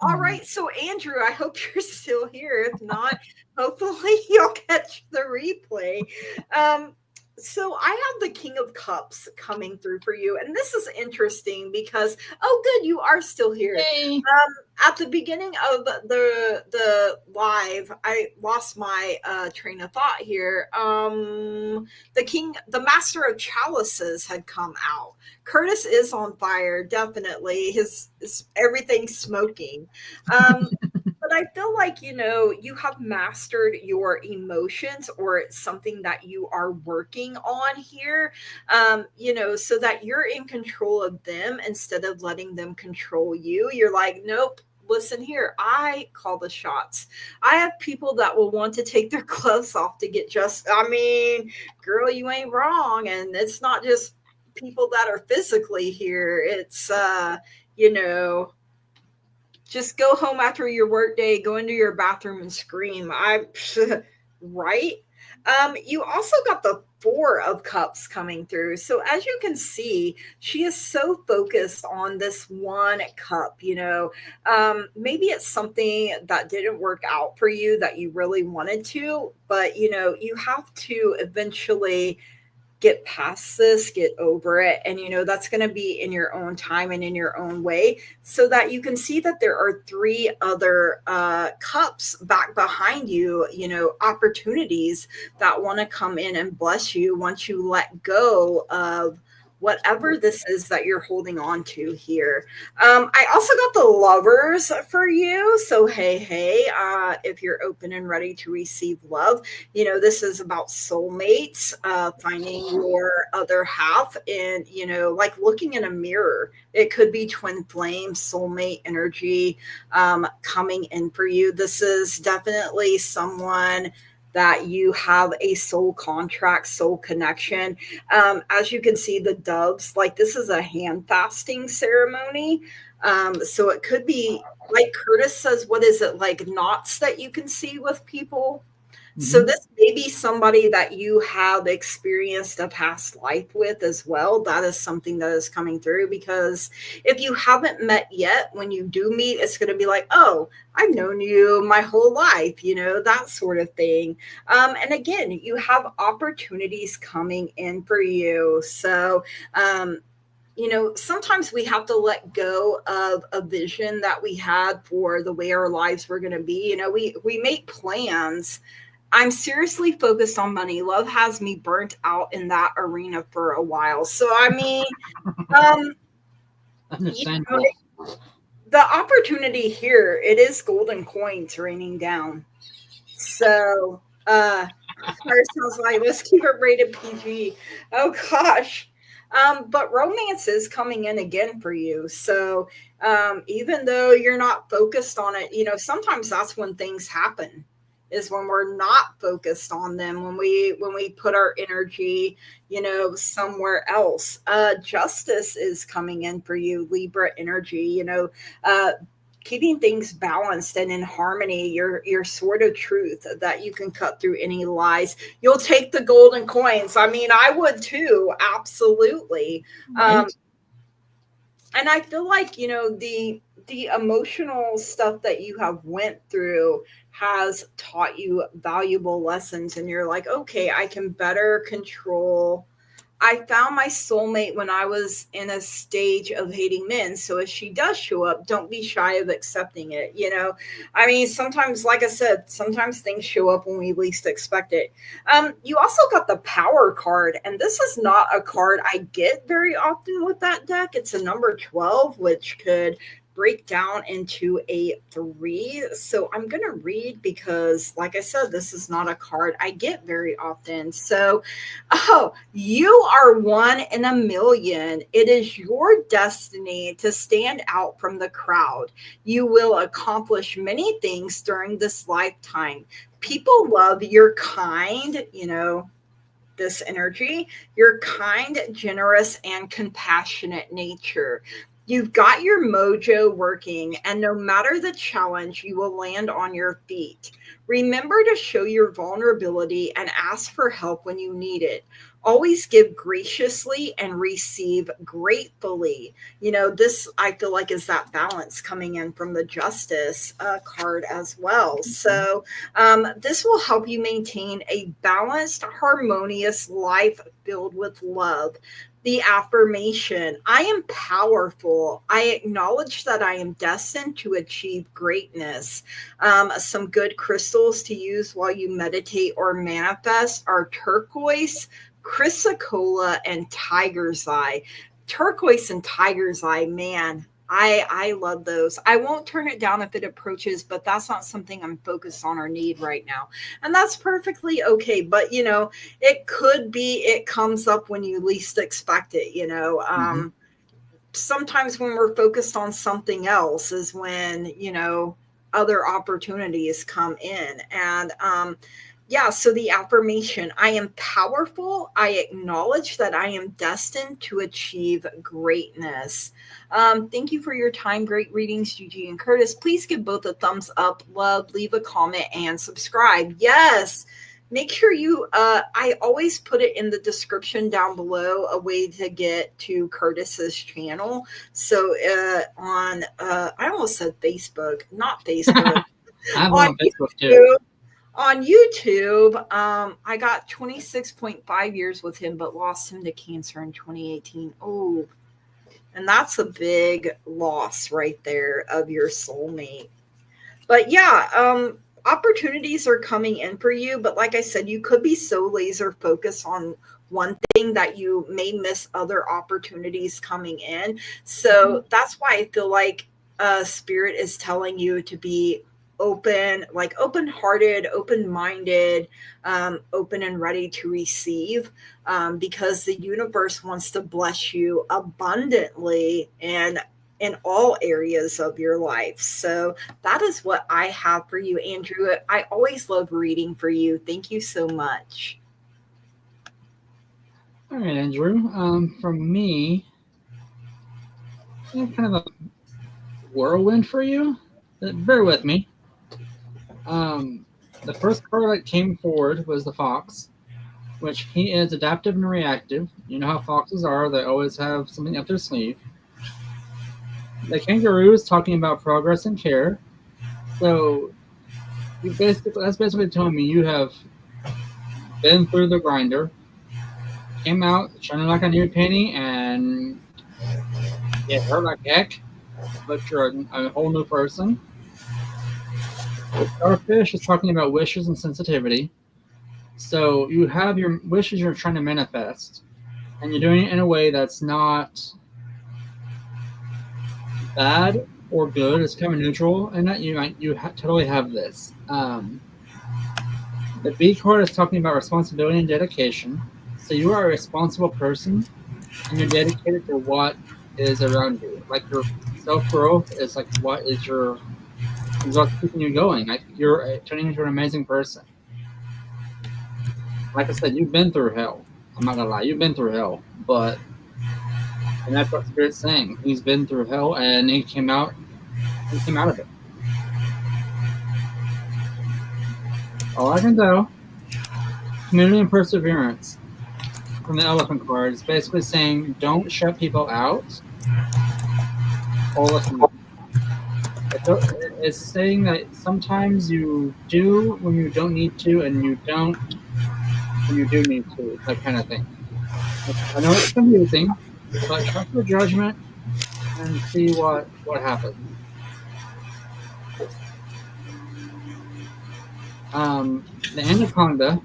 All right. So, Andrew, I hope you're still here. If not, hopefully you'll catch the replay. Um, so I have the King of Cups coming through for you, and this is interesting because oh, good, you are still here. Yay. At the beginning of the live, I lost my train of thought here. The Master of Chalices had come out. Curtis is on fire, definitely. His everything's smoking. Um, but I feel like, you know, you have mastered your emotions or it's something that you are working on here, you know, so that you're in control of them instead of letting them control you. You're like, nope. Listen here, I call the shots. I have people that will want to take their gloves off to get just, I mean, girl, you ain't wrong. And it's not just people that are physically here. It's you know, just go home after your work day, go into your bathroom and scream. I right? You also got the Four of Cups coming through. So as you can see, she is so focused on this one cup, you know. Maybe it's something that didn't work out for you that you really wanted to, but you know, you have to eventually get past this, get over it. And, you know, that's going to be in your own time and in your own way, so that you can see that there are three other cups back behind you, you know, opportunities that want to come in and bless you once you let go of whatever this is that you're holding on to here. I also got the Lovers for you. So, hey, if you're open and ready to receive love, you know, this is about soulmates, finding your other half, and, you know, like looking in a mirror. It could be twin flame, soulmate energy coming in for you. This is definitely someone that you have a soul contract, soul connection. As you can see, the doves, like this is a hand fasting ceremony. So it could be, like Curtis says, what is it, like knots that you can see with people? So Mm-hmm. this may be somebody that you have experienced a past life with as well. That is something that is coming through, because if you haven't met yet, when you do meet, it's going to be like, oh, I've known you my whole life, you know, that sort of thing. And again, you have opportunities coming in for you. So, you know, sometimes we have to let go of a vision that we had for the way our lives were going to be. You know, we make plans. I'm seriously focused on money. Love has me burnt out in that arena for a while. So I mean, um, you know, Understandable. the opportunity here, it is golden coins raining down. So fire sounds like, let's keep it rated PG. Oh gosh. But romance is coming in again for you. So even though you're not focused on it, you know, sometimes that's when things happen, is when we're not focused on them, when we put our energy, you know, somewhere else. Justice is coming in for you, Libra energy, you know, uh keeping things balanced and in harmony, your sort of truth that you can cut through any lies. You'll take the golden coins. I mean, I would too, absolutely. um Right? and I feel like, you know, the emotional stuff that you have went through has taught you valuable lessons, and you're like, okay, I can better control. I found my soulmate when I was in a stage of hating men. So if she does show up, don't be shy of accepting it. You know, I mean, sometimes, like I said, sometimes things show up when we least expect it. You also got the Power card, and this is not a card I get very often with that deck. It's a number 12, which could break down into a three. So I'm going to read because, like I said, this is not a card I get very often. So, oh, you are one in a million. It is your destiny to stand out from the crowd. You will accomplish many things during this lifetime. People love your kind, you know, this energy, your kind, generous, and compassionate nature. You've got your mojo working, and no matter the challenge, you will land on your feet. Remember to show your vulnerability and ask for help when you need it. Always give graciously and receive gratefully. You know, this I feel like is that balance coming in from the Justice card as well. So, this will help you maintain a balanced, harmonious life filled with love. The affirmation: I am powerful. I acknowledge that I am destined to achieve greatness. Some good crystals to use while you meditate or manifest are turquoise, chrysocolla, and tiger's eye. Turquoise and tiger's eye, man, I love those. I won't turn it down if it approaches, but that's not something I'm focused on or need right now. And that's perfectly okay. But you know, it could be it comes up when you least expect it, you know. Mm-hmm. Sometimes when we're focused on something else is when, you know, other opportunities come in. And Yeah, so the affirmation, I am powerful. I acknowledge that I am destined to achieve greatness. Thank you for your time. Great readings, Gigi and Curtis. Please give both a thumbs up, love, leave a comment, and subscribe. Yes. Make sure you, I always put it in the description down below, a way to get to Curtis's channel. So I almost said Facebook, not Facebook, I'm on on Facebook too. YouTube. On YouTube, I got 26.5 years with him, but lost him to cancer in 2018. Oh, and that's a big loss right there of your soulmate. But yeah, opportunities are coming in for you. But like I said, you could be so laser focused on one thing that you may miss other opportunities coming in. So that's why I feel like spirit is telling you to be open, like open hearted, open minded, open and ready to receive, because the universe wants to bless you abundantly and in all areas of your life. So that is what I have for you, Andrew. I always love reading for you. Thank you so much. All right, Andrew. From me, kind of a whirlwind for you. Bear with me. The first card that came forward was the fox, which he is adaptive and reactive. You know how foxes are, they always have something up their sleeve. The kangaroo is talking about progress and care. So that's basically telling me you have been through the grinder, came out shining like a new penny, and it hurt like heck, but you're a whole new person. The starfish is talking about wishes and sensitivity. So you have your wishes you're trying to manifest, and you're doing it in a way that's not bad or good. It's kind of neutral, and that you totally have this. The B card is talking about responsibility and dedication. So you are a responsible person, and you're dedicated to what is around you. Like your self growth is like what's keeping you going. Like you're turning into an amazing person. Like I said, you've been through hell. I'm not gonna lie, you've been through hell, and that's what Spirit's saying. He's been through hell, and he came out. He came out of it. All I can tell, community and perseverance from the elephant card is basically saying don't shut people out or listen. It's saying that sometimes you do when you don't need to, and you don't when you do need to. That kind of thing. I know it's confusing, but trust your judgment and see what happens. The anaconda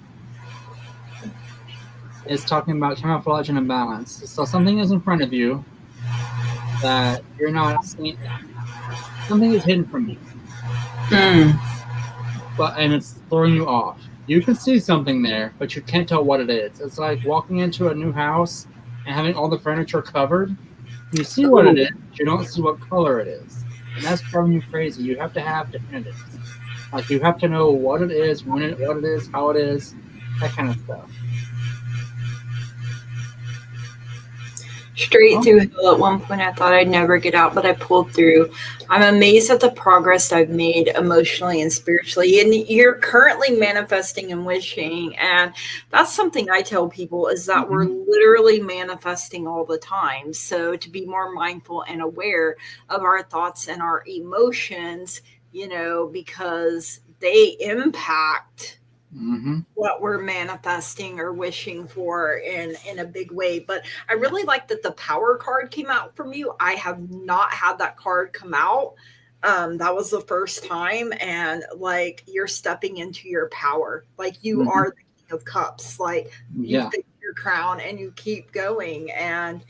is talking about camouflage and imbalance. So something is in front of you that you're not seeing. Something is hidden from you, and it's throwing you off. You can see something there, but you can't tell what it is. It's like walking into a new house and having all the furniture covered. You see what it is, but you don't see what color it is, and that's driving you crazy. You have to have definitives. Like you have to know what it is, what it is, how it is, that kind of stuff. Straight through hell. At one point, I thought I'd never get out, but I pulled through. I'm amazed at the progress I've made emotionally and spiritually. And you're currently manifesting and wishing. And that's something I tell people is that we're literally manifesting all the time. So to be more mindful and aware of our thoughts and our emotions, because they impact what we're manifesting or wishing for in a big way. But I really like that the power card came out from you. I have not had that card come out. That was the first time, and like you're stepping into your power, like you are the King of Cups, like you pick your crown and you keep going. And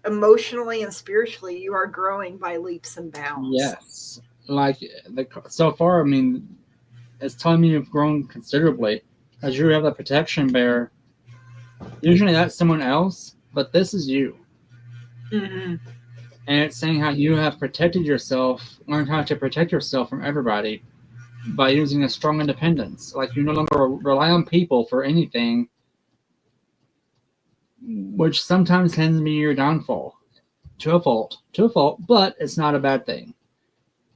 emotionally and spiritually you are growing by leaps and bounds. Yes, like so far, I mean, it's telling me you've grown considerably. As you have that protection bear, usually that's someone else, but this is you. And it's saying how you have protected yourself, learned how to protect yourself from everybody. by using a strong independence. Like you no longer rely on people for anything, which sometimes tends to be your downfall. To a fault, but it's not a bad thing.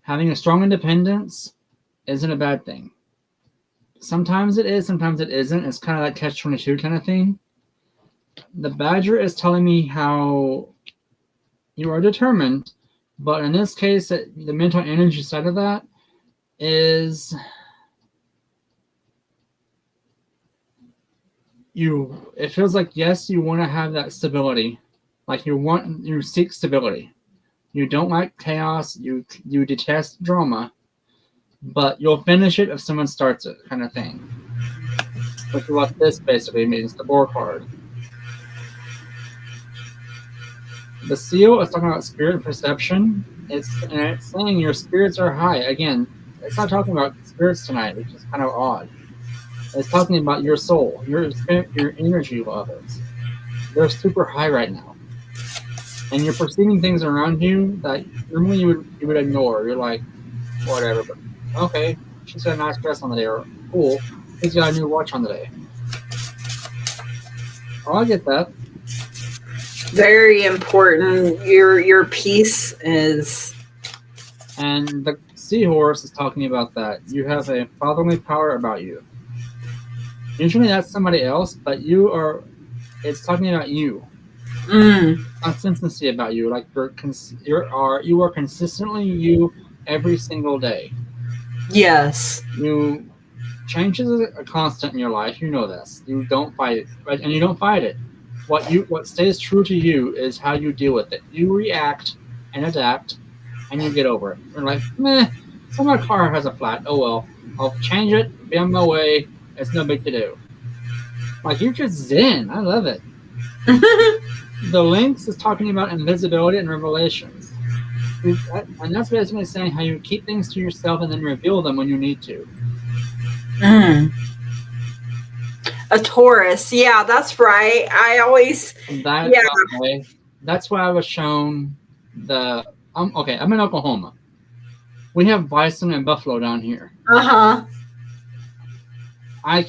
Having a strong independence isn't a bad thing. Sometimes it is, sometimes it isn't. It's kind of like catch-22 kind of thing. The Badger is telling me how you are determined, but in this case, the mental energy side of that is it feels like, yes, you want to have that stability. Like you seek stability. You don't like chaos, you detest drama, but you'll finish it if someone starts it, kind of thing. Which is what this basically means, the Boar card. The Seal is talking about spirit perception. It's saying your spirits are high. Again, it's not talking about spirits tonight, which is kind of odd. It's talking about your soul, your energy levels. They're super high right now. And you're perceiving things around you that normally you would ignore. You're like, whatever, but okay, she's got a nice dress on the day, or cool, he's got a new watch on the day. Oh, I get that. Very important. Your piece is. And the Seahorse is talking about that. You have a fatherly power about you. Usually that's somebody else, but it's talking about you. Consistency about you. Like you are consistently you every single day. Yes. Change is a constant in your life. You know this. You don't fight it, right? And you don't fight it. What stays true to you is how you deal with it. You react and adapt, and you get over it. You're like, meh, so my car has a flat. Oh well, I'll change it. Be on my way. It's no big to do. Like you're just zen. I love it. The Lynx is talking about invisibility and revelations. And that's basically saying how you keep things to yourself and then reveal them when you need to. A Taurus. Yeah, that's right. I always. That's why I was shown the. Okay, I'm in Oklahoma. We have bison and buffalo down here. I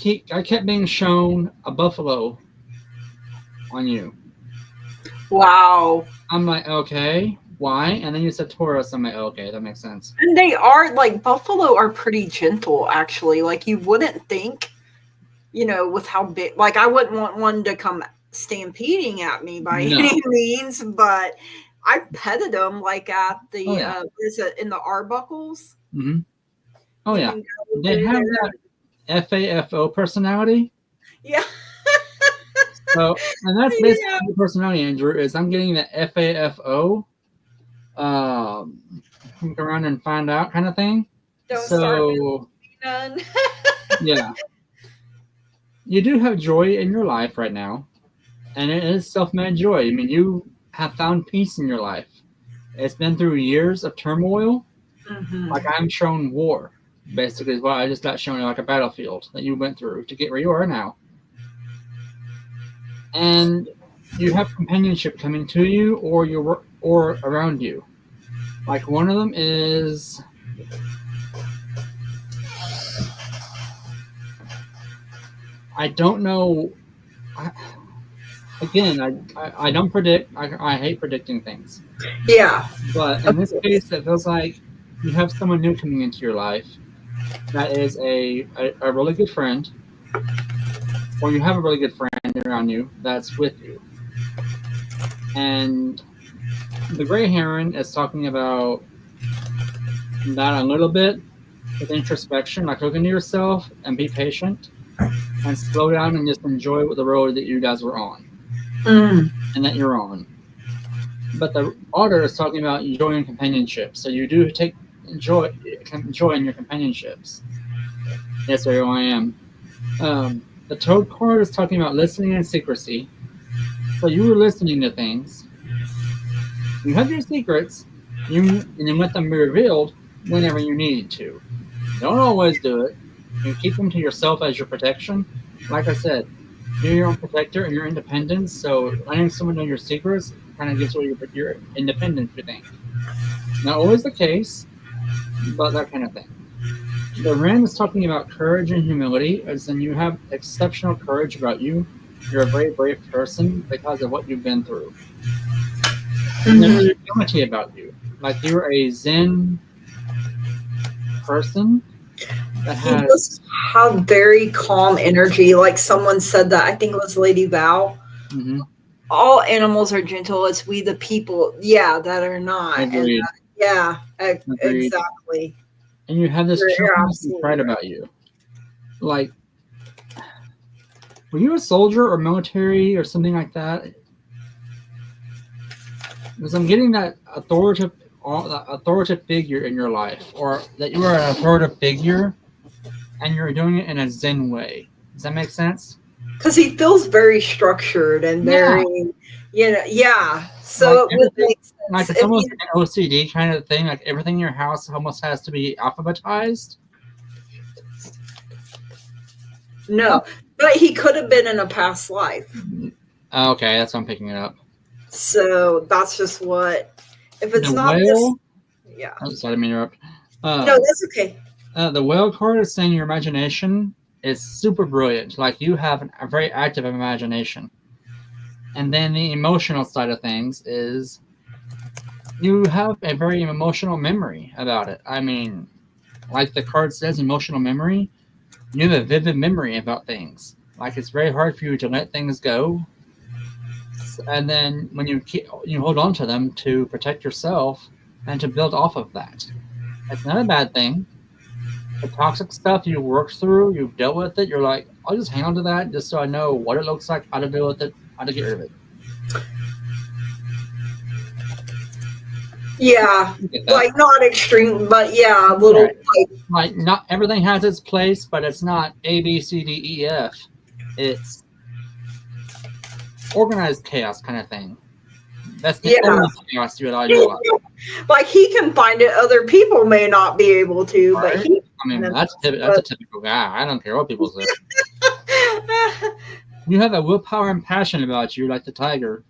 kept being shown a buffalo on you. Wow. I'm like, okay, why? And then you said Taurus. I'm like, okay, that makes sense. And they are, like, buffalo are pretty gentle, actually. Like, you wouldn't think, with how big, like, I wouldn't want one to come stampeding at me by any means, but I petted them, like, at the, in the Arbuckles. Mm-hmm. Oh, yeah. They have that FAFO personality. Yeah. So, and that's basically the personality, Andrew, is I'm getting the FAFO, look around and find out kind of thing. Don't start none. Yeah. You do have joy in your life right now, and it is self-made joy. I mean, you have found peace in your life. It's been through years of turmoil. Mm-hmm. Like I'm shown war, basically, is what I just got shown, like a battlefield that you went through to get where you are now. And you have companionship coming to you or around you. Like one of them is I don't know. I don't predict. I hate predicting things. Yeah. But in this case, it feels like you have someone new coming into your life that is a really good friend, or you have a really good friend around you that's with you. And the Gray Heron is talking about that a little bit with introspection, like look into yourself and be patient and slow down and just enjoy the road that you guys were on and that you're on. But the Otter is talking about joy and companionship. So you do take joy in your companionships. Yes, there I am. The Toad card is talking about listening and secrecy. So you were listening to things. You have your secrets, and then let them be revealed whenever you need to. Don't always do it. You keep them to yourself as your protection. Like I said, you're your own protector and your independence. So letting someone know your secrets kind of gives away your independence, you think. Not always the case, but that kind of thing. The Ren is talking about courage and humility, as in you have exceptional courage about you. You're a very brave person because of what you've been through. And there's Mhm. humility about you. Like you're a Zen person that He has. does have very calm energy. Like someone said that, I think it was Lady Val. Mm-hmm, All animals are gentle. It's we the people, yeah, that are not. And agreed. yeah, Agreed. exactly. And you have this You're cheerfulness and absolutely pride right. about you. Like, were you a soldier or military or something like that? Because I'm getting that authoritative figure in your life, or that you are an authoritative figure and you're doing it in a Zen way. Does that make sense? Because he feels very structured and Yeah, very, yeah. like So it would everything, make like sense it's if almost he, like an OCD kind of thing. Like everything in your house almost has to be alphabetized. Oh, no, but he could have been in a past life. okay, that's what I'm picking it up. So that's just what, if The it's not this, whale. yeah. Oh, sorry, let me interrupt. No, Uh, that's okay. the whale card is saying your imagination is super brilliant. Like you have a very active imagination. And then the emotional side of things is you have a very emotional memory about it. I mean, like the card says, emotional memory, you have a vivid memory about things. Like it's very hard for you to let things go, and then when you hold on to them to protect yourself and to build off of that. It's not a bad thing. The toxic stuff you worked through, you've dealt with it. You're like, I'll just hang on to that just so I know what it looks like, how to deal with it, how to get rid of it. Yeah, You get that, like not extreme, but yeah, a little right? Like not everything has its place, but it's not A B C D E F. It's organized chaos kind of thing. That's the yeah. only chaos you allow in your life, Like he can find it, other people may not be able to, but right? he I mean, can. that's a typical guy. I don't care what people say. But You have a willpower and passion about you, like the tiger.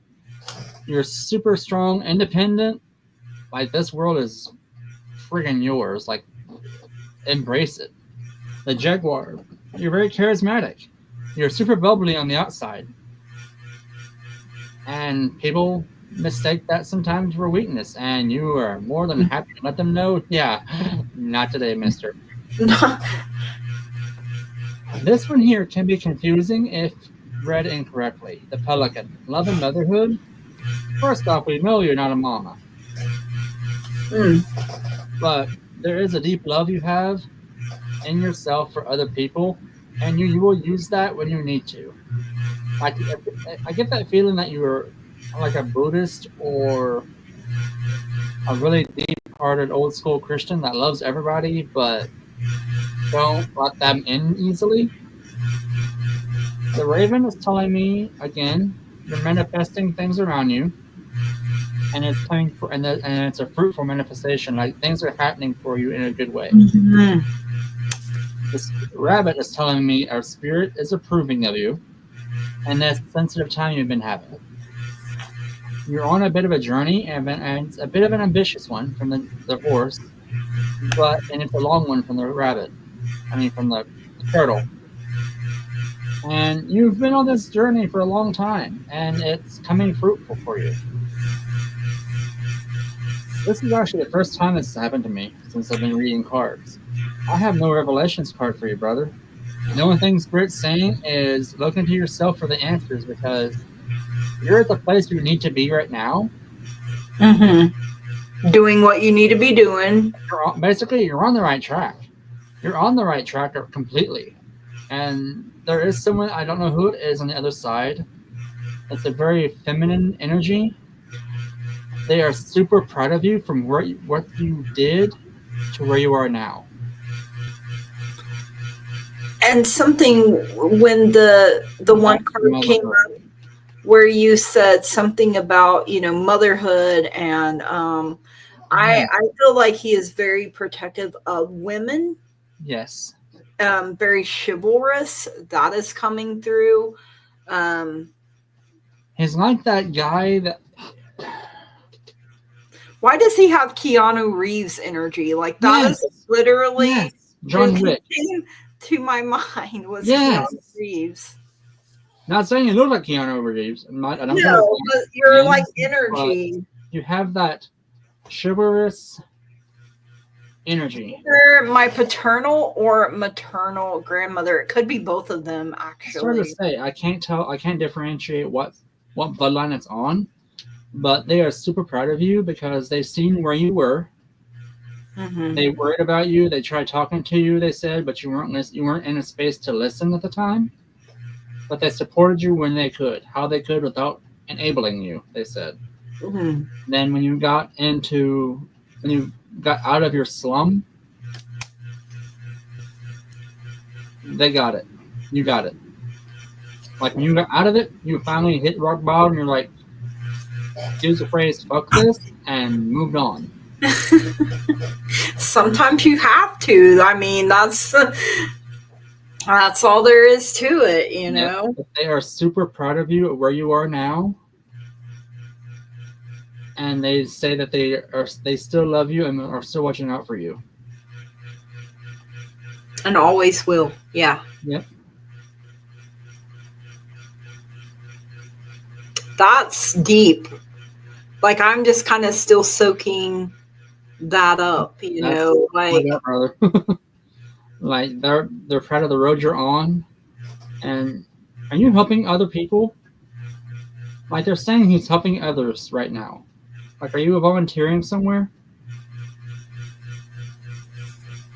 You're super strong, independent. Like this world is friggin' yours. Like embrace it. The jaguar. You're very charismatic. You're super bubbly on the outside, and people mistake that sometimes for weakness. And you are more than happy to let them know. Yeah, not today, Mister. This one here can be confusing if read incorrectly. The pelican. Love and motherhood. First off, we know you're not a mama, mm, but there is a deep love you have in yourself for other people, and you will use that when you need to. Like I get that feeling that you're like a Buddhist or a really deep-hearted old school Christian that loves everybody, but don't let them in easily. The Raven is telling me again, you're manifesting things around you, and it's coming for, and it's a fruitful manifestation. Like things are happening for you in a good way. mhm. This rabbit is telling me our spirit is approving of you, and that sensitive time you've been having. You're on a bit of a journey, and it's a bit of an ambitious one from the horse, and it's a long one from the rabbit. I mean, from the turtle. And you've been on this journey for a long time, and it's coming fruitful for you. This is actually the first time this has happened to me since I've been reading cards. I have no revelations card for you, brother. The only thing Spirit's saying is look into yourself for the answers because you're at the place you need to be right now. Mhm. Doing what you need to be doing. Basically, you're on the right track. You're on the right track completely. And there is someone, I don't know who it is on the other side. It's a very feminine energy. They are super proud of you from what you did to where you are now. And something when the Back one to card came motherhood. up where you said something about motherhood, and Yeah. I feel like he is very protective of women, Yes. very chivalrous. That is coming through. Um, He's like that guy that. why does he have Keanu Reeves energy? Like that is Yes. literally Yes. John who Wick. came to my mind was Keanu Yes. Reeves. Not saying you look like Keanu Reeves. I don't know No, but you're like him, but energy. you have that chivalrous energy. Either my paternal or maternal grandmother. It could be both of them, It's hard to actually. say. I can't tell. I can't differentiate what bloodline it's on, but they are super proud of you because they've seen where you were. Hmm. They worried about you. They tried talking to you. They said, but you weren't in a space to listen at the time. But they supported you when they could, how they could without enabling you. They said. Hmm. Then when you got out of your slum, they got it. You got it. Like when you got out of it, you finally hit rock bottom. You're like, use the phrase "fuck this" and moved on. Sometimes you have to. I mean, that's all there is to it, you Yep. know. But they are super proud of you where you are now, and they say that they still love you and are still watching out for you. And always will. Yeah. Yep. That's deep. Like I'm just kind of still soaking that up, That's my like bad, brother. Like they're proud of the road you're on, and are you helping other people? Like they're saying he's helping others right now. Like, are you volunteering somewhere?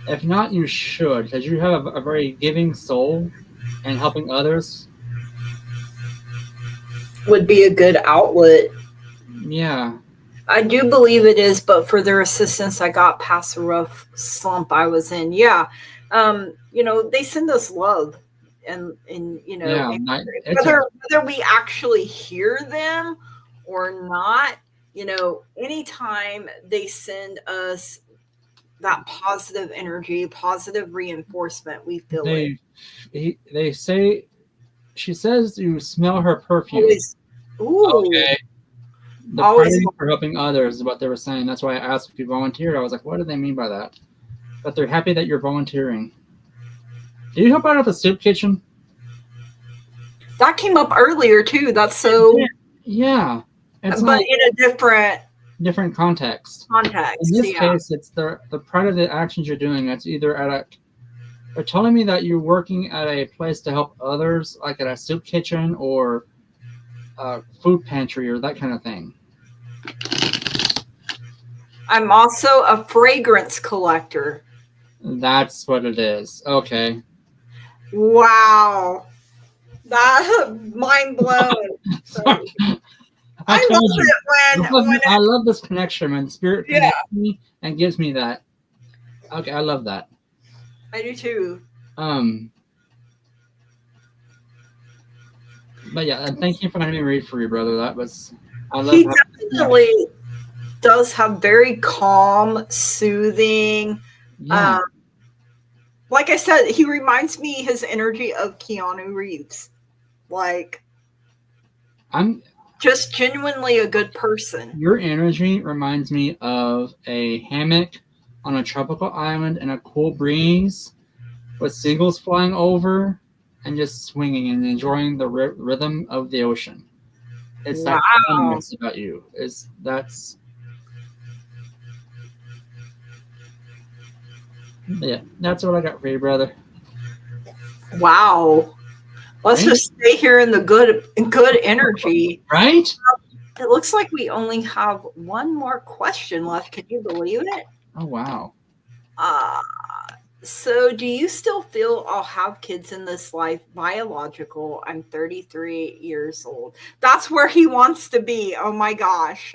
If not, you should, because you have a very giving soul, and helping others. would be a good outlet. Yeah, I do believe it is, but for their assistance, I got past the rough slump I was in. Yeah. They send us love yeah. It's a whether we actually hear them or not, anytime they send us that positive energy, positive reinforcement, we feel it. they they say she says you smell her perfume. Always, ooh, Okay, the always. pride for helping others is what they were saying. That's why I asked if you volunteered. I was like, what do they mean by that? But they're happy that you're volunteering. Do you help out at the soup kitchen? That came up earlier too. That's so, Yeah, it's but like in a different context. In context. this Yeah. case, it's the part of the actions you're doing. It's either at a. They're telling me that you're working at a place to help others, like at a soup kitchen or a food pantry or that kind of thing. I'm also a fragrance collector. That's what it is. Okay. Wow. That mind blown. Sorry. I I told love you. it when I love this connection when spirit yeah, connects me and gives me that. Okay, I love that. I do too. Um, but yeah, and thank you for letting me read for you, brother. That was I love He how definitely does have very calm, soothing. yeah. Um, like I said, he reminds me his energy of Keanu Reeves. Like I'm just genuinely a good person. Your energy reminds me of a hammock on a tropical island in a cool breeze with seagulls flying over and just swinging and enjoying the rhythm of the ocean. It's that Wow. calmness about you. Is Yeah, that's what I got for you, brother. Wow. Let's Right? just stay here in the good energy. Right? It looks like we only have one more question left. Can you believe it? Oh wow. Uh, so do you still feel I'll have kids in this life? Biological. I'm 33 years old. That's where he wants to be. Oh my gosh.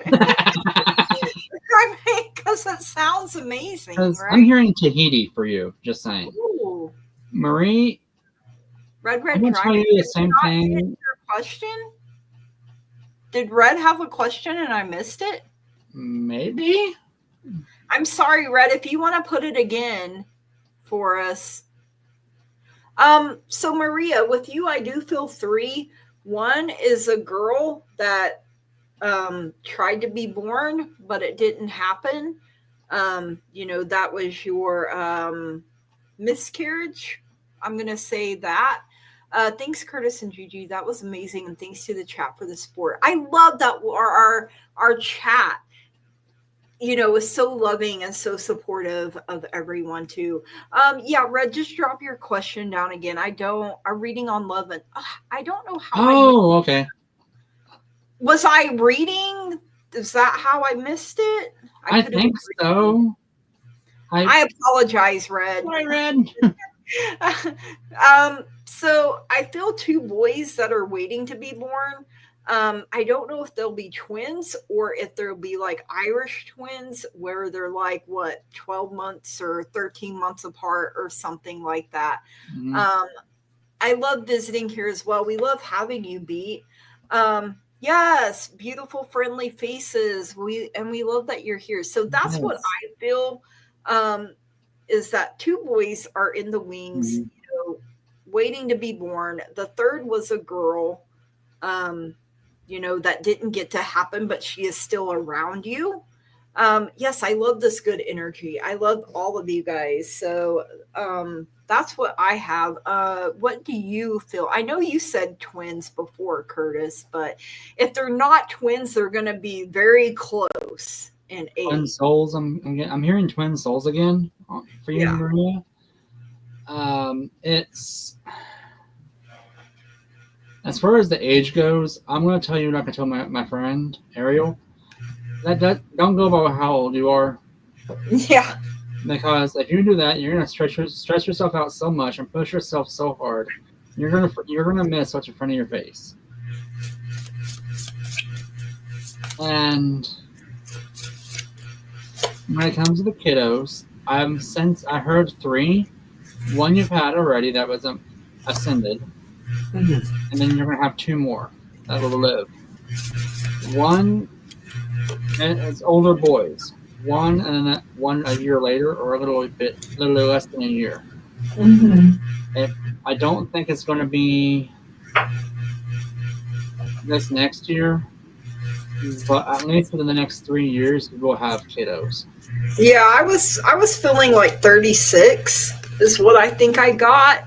Because it sounds amazing, Because I'm right? hearing Tahiti for you, just saying. Ooh. Marie, I'm Red gonna tell Dragon. you the Did we same not get thing. your question? Did Red have a question and I missed it? Maybe? I'm sorry, Red, if you want to put it again for us. So Maria, with you, I do feel three. One is a girl that tried to be born, but it didn't happen. That was your miscarriage. I'm gonna say that. Thanks, Curtis and Gigi. That was amazing, and thanks to the chat for the support. I love that our chat, is so loving and so supportive of everyone too. Yeah, Red, just drop your question down again. I'm reading on love, and I don't know how I Oh, okay. was I reading. Is that how I missed it? I could have been think reading. so. I apologize, Red. I read. So I feel two boys that are waiting to be born. I don't know if they'll be twins or if they'll be like Irish twins where they're like what 12 months or 13 months apart or something like that. Mhm. I love visiting here as well. We love having you, Beat. Yes, beautiful, friendly faces. We love that you're here. So that's what Yes. I feel. Um, is that two boys are in the wings, Mhm. waiting to be born. The third was a girl, um, that didn't get to happen, but she is still around you. Yes, I love this good energy. I love all of you guys. So that's what I have. What do you feel? I know you said twins before, Curtis, but if they're not twins, they're going to be very close in Twin age. souls. I'm hearing twin souls again for you, Yeah. Maria. It's as far as the age goes. I'm going to tell you, like I told my friend Ariel, that don't go by how old you are, Yeah. because if you do that, you're going to stretch yourself out so much and push yourself so hard. You're gonna miss what's in front of your face. And when it comes to the kiddos, I heard three. One you've had already that was ascended, and then you're gonna have two more that will live. One is older boys. One and then one a year later, or a little less than a year. I don't think it's going to be this next year, but at least within the next 3 years, we will have kiddos. Yeah, I was feeling like 36 is what I think I got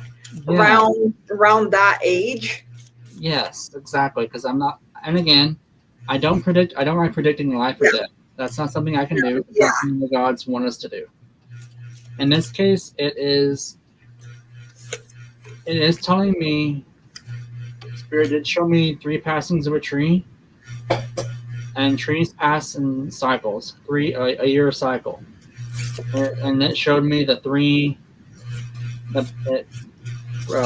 Yeah, around that age. yes, exactly. Because I'm not, and again, I don't predict. I don't like predicting life or Yeah, death. That's not something I can do. It's yeah, not something the gods want us to do. In this case, it is. It is telling me. Spirit did show me three passings of a tree, and trees pass in cycles, a year cycle, and it showed me the three,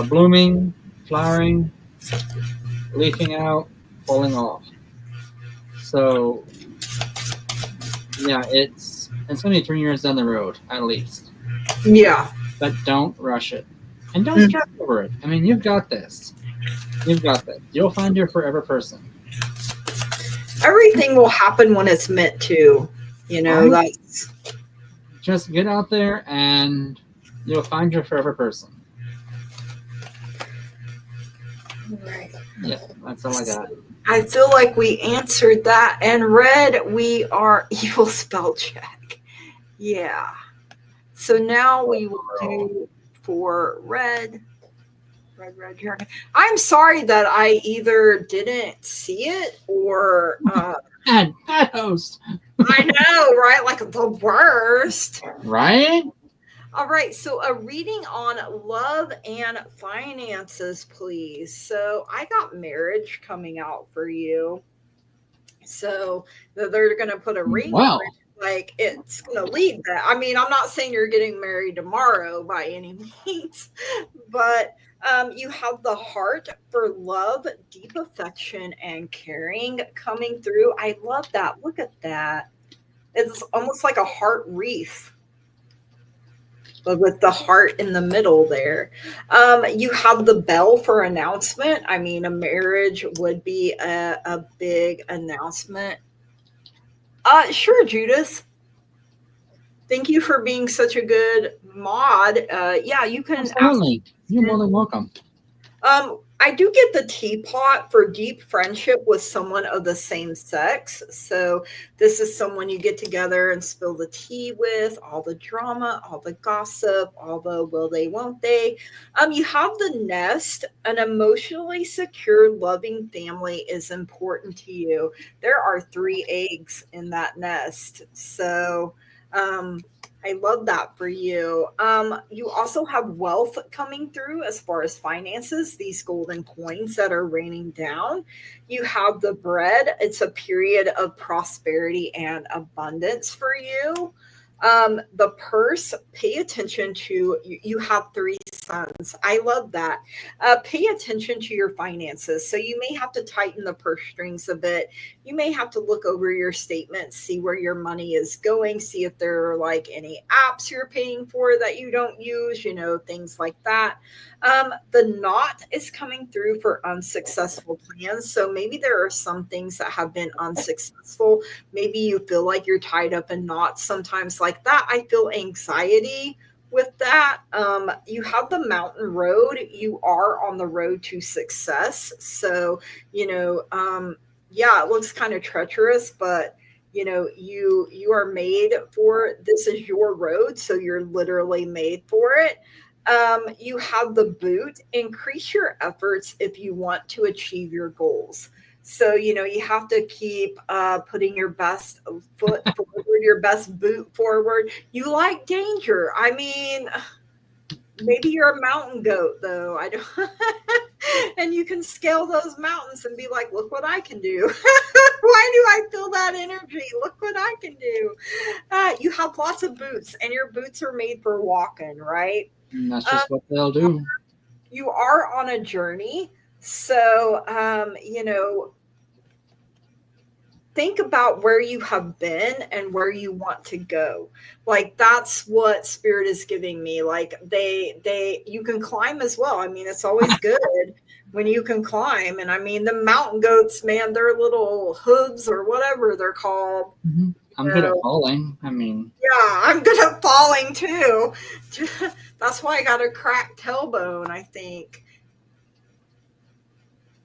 blooming, flowering, leafing out, falling off. So yeah, it's gonna be 3 years down the road at least. yeah. But don't rush it, and don't stress over it. I mean, you've got this. You've got this. You'll find your forever person. Everything will happen when it's meant to. Right? That's Just get out there and you'll find your forever person. right. Yeah, that's all I got. I feel like we answered that. And Red, we are evil spell check. Yeah. So now we will do for Red. Red dragon. I'm sorry that I either didn't see it or Bad host. I know, right? Like the worst. Right? All right, so a reading on love and finances, please. So I got marriage coming out for you. So they're going to put a ring on Well, it. Like it's going to lead that. I mean, I'm not saying you're getting married tomorrow by any means, but you have the heart for love, deep affection, and caring coming through. I love that. Look at that. It's almost like a heart wreath, but with the heart in the middle there. You have the bell for announcement. I mean, a marriage would be a big announcement. Sure, Judith. Thank you for being such a good mod. Yeah, you can ask. absolutely. You're more than welcome. I do get the teapot for deep friendship with someone of the same sex. So this is someone you get together and spill the tea with, all the drama, all the gossip, all the will they, won't they. You have the nest. An emotionally secure, loving family is important to you. There are three eggs in that nest. So um, I love that for you. You also have wealth coming through as far as finances, these golden coins that are raining down. You have the bread. It's a period of prosperity and abundance for you. The purse, pay attention to, you have three sons. I love that. Pay attention to your finances. So you may have to tighten the purse strings a bit. You may have to look over your statements, see where your money is going, see if there are like any apps you're paying for that you don't use, things like that. The knot is coming through for unsuccessful plans. So maybe there are some things that have been unsuccessful. Maybe you feel like you're tied up in knots sometimes like that. I feel anxiety with that. You have the mountain road. You are on the road to success. So, yeah, it looks kind of treacherous, but you are made for, this is your road, so you're literally made for it. You have the boot. Increase your efforts if you want to achieve your goals. So you have to keep putting your best foot forward, your best boot forward. You like danger. I mean, maybe you're a mountain goat though. I don't and you can scale those mountains and be like, look what I can do. Why do I feel that energy? Look what I can do. You have lots of boots, and your boots are made for walking, right? And that's Um, just what they'll do. you are on a journey. So, think about where you have been and where you want to go. Like that's what spirit is giving me. Like you can climb as well. I mean, it's always good when you can climb. And I mean, the mountain goats, man, their little hooves or whatever they're called. Mhm. I'm good at falling. I mean, Yeah, I'm good at falling too. That's why I got a cracked tailbone, I think.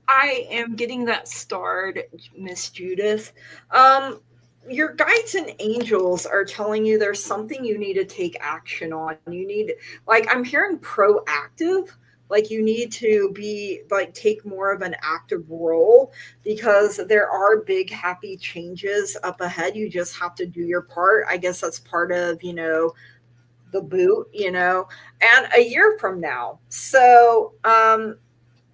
I am getting that starred, Miss Judith. Um, your guides and angels are telling you there's something you need to take action on. You need, like, I'm hearing proactive. Like, you need to be, like, take more of an active role because there are big, happy changes up ahead. You just have to do your part. I guess that's part of, the boot, and a year from now. So,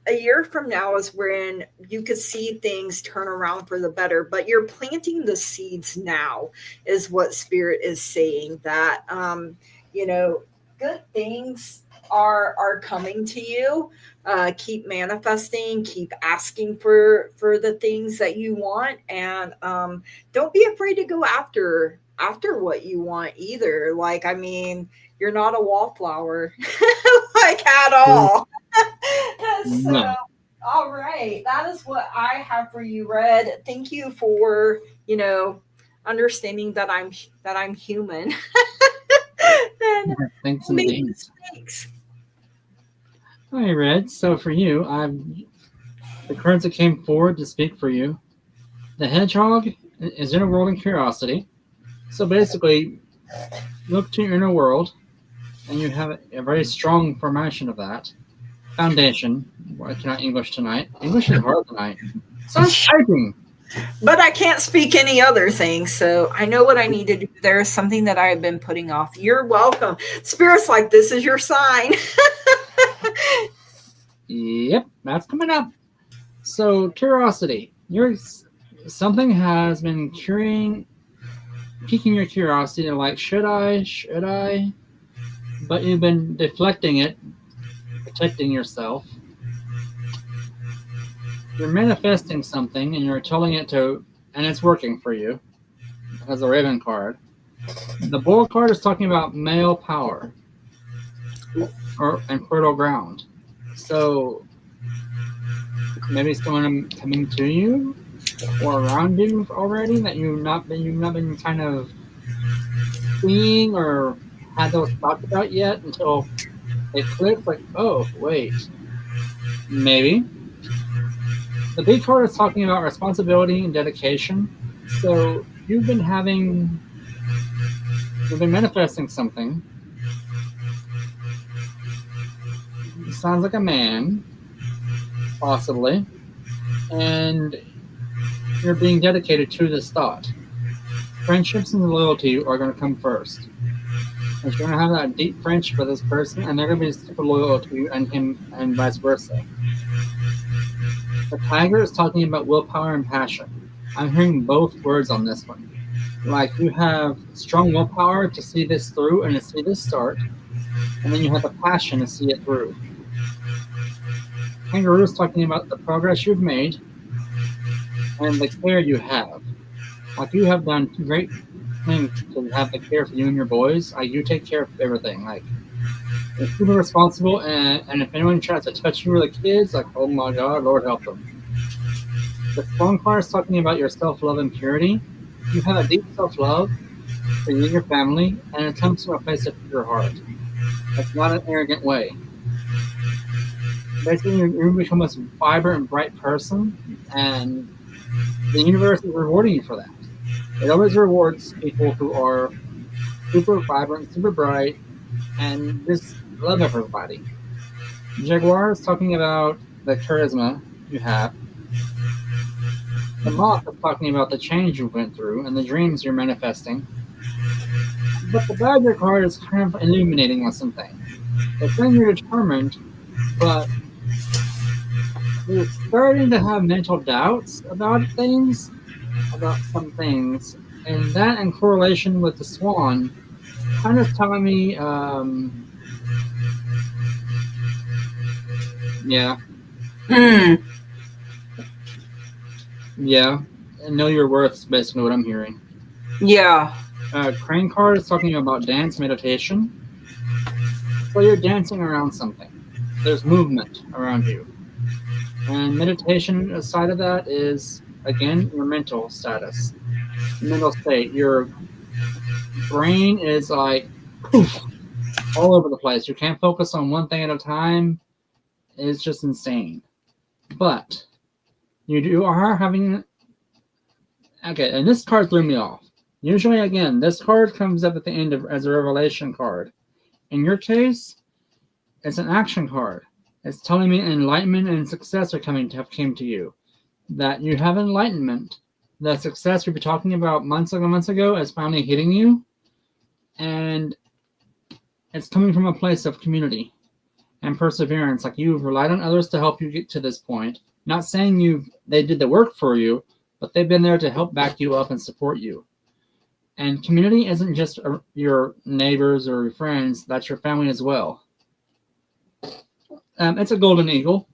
a year from now is when you could see things turn around for the better, but you're planting the seeds now is what spirit is saying, that you know good things are coming to you. Keep manifesting, keep asking for the things that you want, and don't be afraid to go after what you want either. Like, I mean, you're not a wallflower like at all. So, no. all right, that is what I have for you, Red. Thank you for understanding that I'm human and Thanks make indeed. mistakes. All right, Red. So for you, the cards that came forward to speak for you. The hedgehog is in a world of curiosity. So basically, look to your inner world, and you have a very strong formation of that foundation. I cannot English tonight. English is hard tonight. So I'm typing. But I can't speak any other thing, so I know what I need to do. There is something that I have been putting off. You're welcome. Spirit's like, this is your sign. Yep, that's coming up. So curiosity. Something has been piquing your curiosity. Like, should I? Should I? But you've been deflecting it, protecting yourself. You're manifesting something, and you're telling it to, and it's working for you. It has a Raven card. The Bull card is talking about male power, and fertile ground. So maybe someone coming to you or around you already that you've not been kind of seeing or had those thoughts about yet until it clicks. Like, oh wait, Maybe. The big card is talking about responsibility and dedication. So you've been manifesting something. It sounds like a man, possibly, and you're being dedicated to this thought. Friendships and loyalty are going to come first. You're going to have that deep friendship with this person, and they're going to be super loyal to you and him, and vice versa. The tiger is talking about willpower and passion. I'm hearing both words on this one. Like you have strong willpower to see this through and to see this start, and then you have the passion to see it through. Kangaroo is talking about the progress you've made and the care you have. Like you have done great things to have the care for you and your boys. Like you take care of everything. Like you're super responsible, and if anyone tries to touch you or the kids, like oh my God, Lord help them. The strong card is talking about your self-love and purity. You have a deep self-love for you and your family, and it comes from a place of your heart. It's not an arrogant way. Basically, you become a vibrant and bright person, and the universe is rewarding you for that. It always rewards people who are super vibrant, super bright, and just love everybody. Jaguar is talking about the charisma you have. The moth is talking about the change you went through and the dreams you're manifesting. But the badger card is kind of illuminating on something. It's saying you're determined, but you're starting to have mental doubts about some things, and that in correlation with the swan, kind of telling me, yeah, Mm, yeah, and know your worth is basically what I'm hearing. yeah. Crane card is talking about dance meditation. So you're dancing around something. There's movement around you. And meditation aside of that is, again, your mental status, mental state. Your brain is like poof, all over the place. You can't focus on one thing at a time. It's just insane. But you are having. Okay, and this card threw me off. Usually, again, this card comes up at the end as a revelation card. In your case, it's an action card. It's telling me enlightenment and success came to you. That you have enlightenment. The success we were talking about months ago is finally hitting you. And it's coming from a place of community and perseverance. Like you've relied on others to help you get to this point. Not saying they did the work for you, but they've been there to help back you up and support you. And community isn't just your neighbors or your friends, that's your family as well. It's a golden eagle.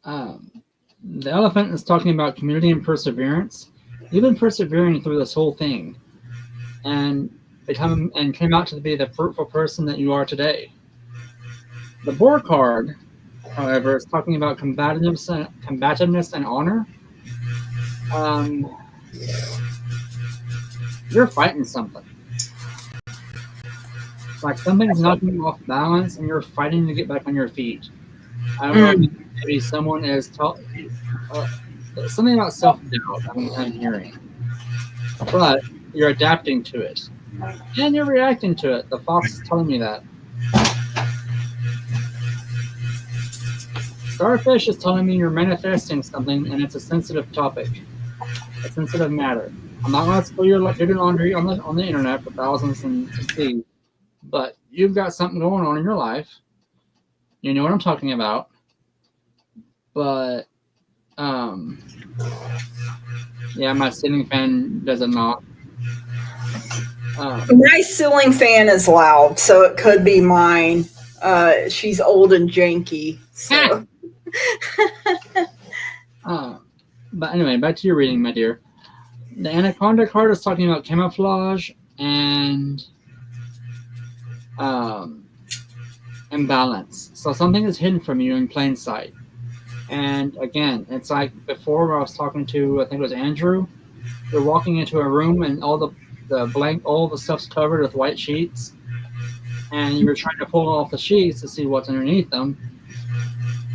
The elephant is talking about community and perseverance. You've been persevering through this whole thing, and came out to be the fruitful person that you are today. The boar card, however, is talking about combativeness and honor. You're fighting something. Like something's knocking you off balance, and you're fighting to get back on your feet. I don't know. Maybe someone is something about self-doubt. I'm hearing, but you're adapting to it, and you're reacting to it. The fox is telling me that. Starfish is telling me you're manifesting something, and it's a sensitive topic, a sensitive matter. I'm not going to spill your dirty laundry on the internet for thousands to see, but you've got something going on in your life. You know what I'm talking about. But, yeah, my ceiling fan does it not. My ceiling fan is loud, so it could be mine. She's old and janky. So. But anyway, back to your reading, my dear. The Anaconda card is talking about camouflage and balance. So something is hidden from you in plain sight. And again, it's like before where I was talking to, I think it was Andrew. You're walking into a room and all the stuff's covered with white sheets, and you're trying to pull off the sheets to see what's underneath them.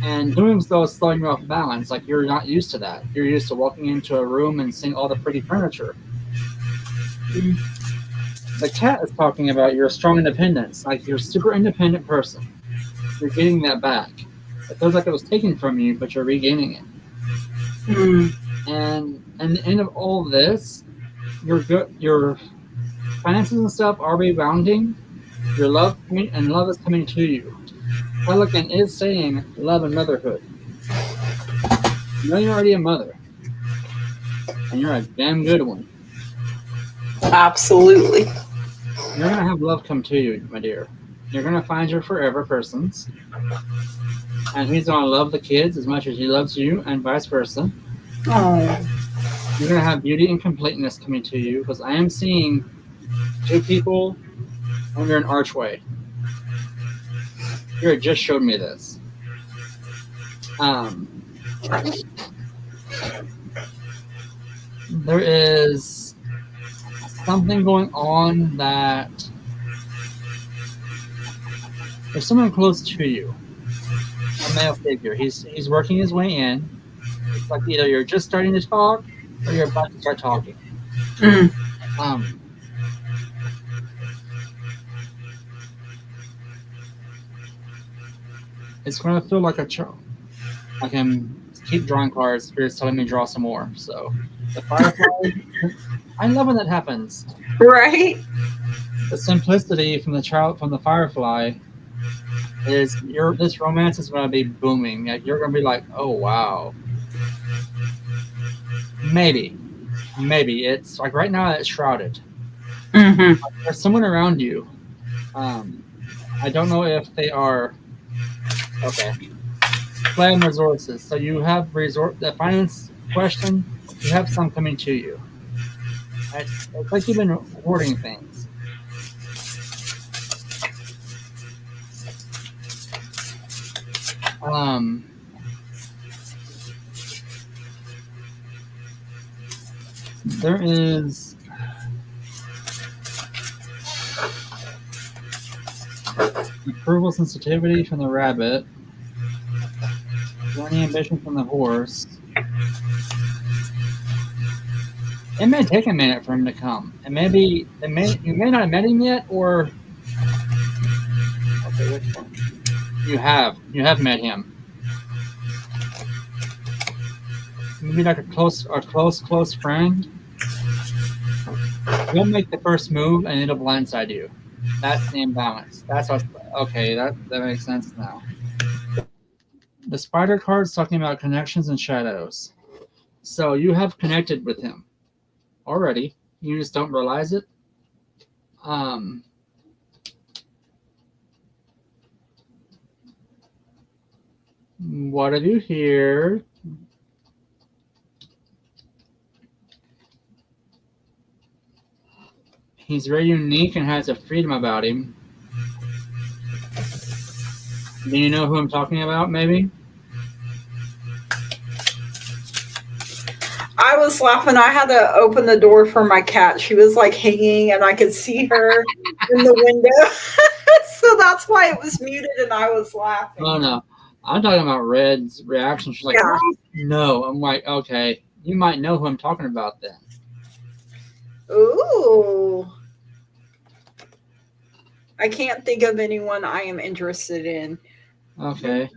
And doing so is throwing you off balance. Like you're not used to that. You're used to walking into a room and seeing all the pretty furniture. The cat is talking about your strong independence. Like you're a super independent person. You're getting that back. It feels like it was taken from you, but you're regaining it. And at the end of all this, your finances and stuff are rebounding. Your love and love is coming to you. Pelican is saying love and motherhood. You know you're already a mother, and you're a damn good one. Absolutely. You're gonna have love come to you, my dear. You're gonna find your forever persons, and he's gonna love the kids as much as he loves you, and vice versa. Oh. You're gonna have beauty and completeness coming to you because I am seeing two people under an archway. You just showed me this. There is something going on that there's someone close to you, a male figure. He's working his way in. It's like either you're just starting to talk or you're about to start talking. It's going to feel like I can keep drawing cards. Spirit's telling me to draw some more. So the firefly, I love when that happens. Right. The simplicity from the firefly is this romance is going to be booming. Like you're going to be like, oh wow. Maybe it's like right now it's shrouded. There's someone around you. I don't know if they are okay. Plan resources. So you have the finance question. You have some coming to you. It's like you've been hoarding things. There is approval sensitivity from the rabbit. Journey ambition from the horse. It may take a minute for him to come, and maybe you may not have met him yet, or okay, which one? You have met him. Maybe like a close friend. He'll make the first move, and it'll blindside you. That's the imbalance. That's what's okay. That makes sense now. The spider card's talking about connections and shadows. So you have connected with him already. You just don't realize it. What have you here? He's very unique and has a freedom about him. Do you know who I'm talking about, maybe? I was laughing. I had to open the door for my cat. She was like hanging, and I could see her in the window. So that's why it was muted, and I was laughing. Oh, no. I'm talking about Red's reaction. She's like, yeah. No. I'm like, okay, you might know who I'm talking about then. Ooh. I can't think of anyone I am interested in. Okay.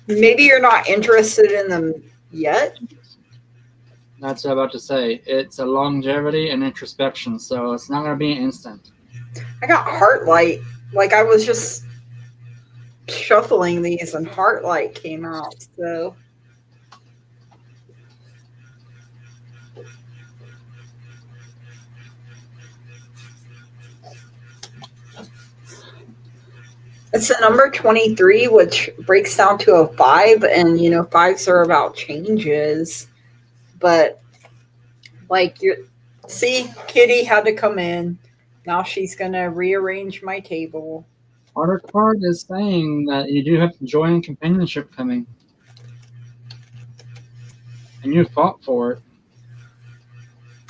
Maybe you're not interested in them yet. That's what I'm about to say. It's a longevity and introspection, so it's not going to be instant. I got Heartlight. Like I was just shuffling these, and Heartlight came out. So. It's the number 23, which breaks down to a 5, and you know 5s are about changes. But like see, Kitty had to come in. Now she's gonna rearrange my table. Order card is saying that you do have joy and companionship coming, and you fought for it.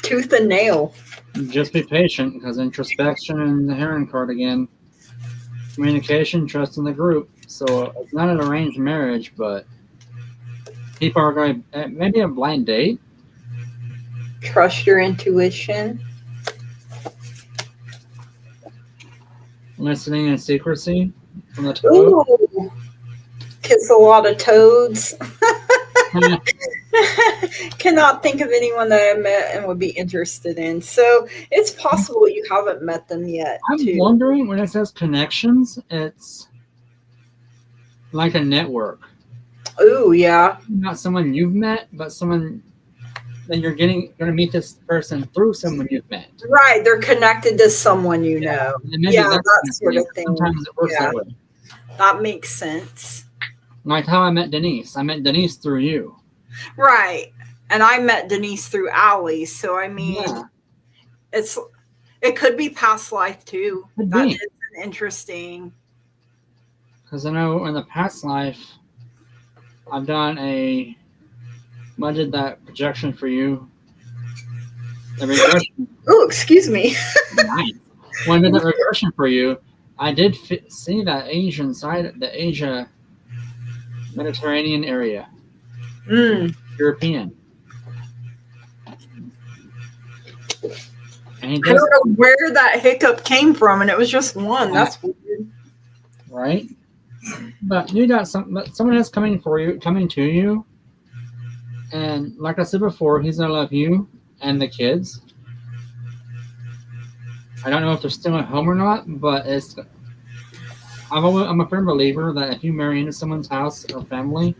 Tooth and nail. Just be patient, because introspection and the Heron card again. Communication, trust in the group. So it's not an arranged marriage, but people are going to maybe a blind date. Trust your intuition. Listening in secrecy from the toad. Ooh. Kiss a lot of toads. Cannot think of anyone that I met and would be interested in. So it's possible you haven't met them yet. I'm too. wondering, when it says connections, it's like a network. Ooh, yeah. Not someone you've met, but someone that you're going to meet this person through someone you've met. Right, they're connected to someone you know. Yeah, that sort of thing. Sometimes it works that way. That makes sense. Like how I met Denise. I met Denise through you. Right. And I met Denise through Allie. So, I mean, it could be past life, too. That is interesting. Because I know in the past life, I've done I did that projection for you. The regression. Oh, excuse me. Nice. When I did that regression for you, I did see that Asian side, the Asia Mediterranean area. European. I don't know where that hiccup came from, and it was just one. That's weird. Right? But you got someone else coming to you. And like I said before, he's going to love you and the kids. I don't know if they're still at home or not, but I'm a firm believer that if you marry into someone's house or family,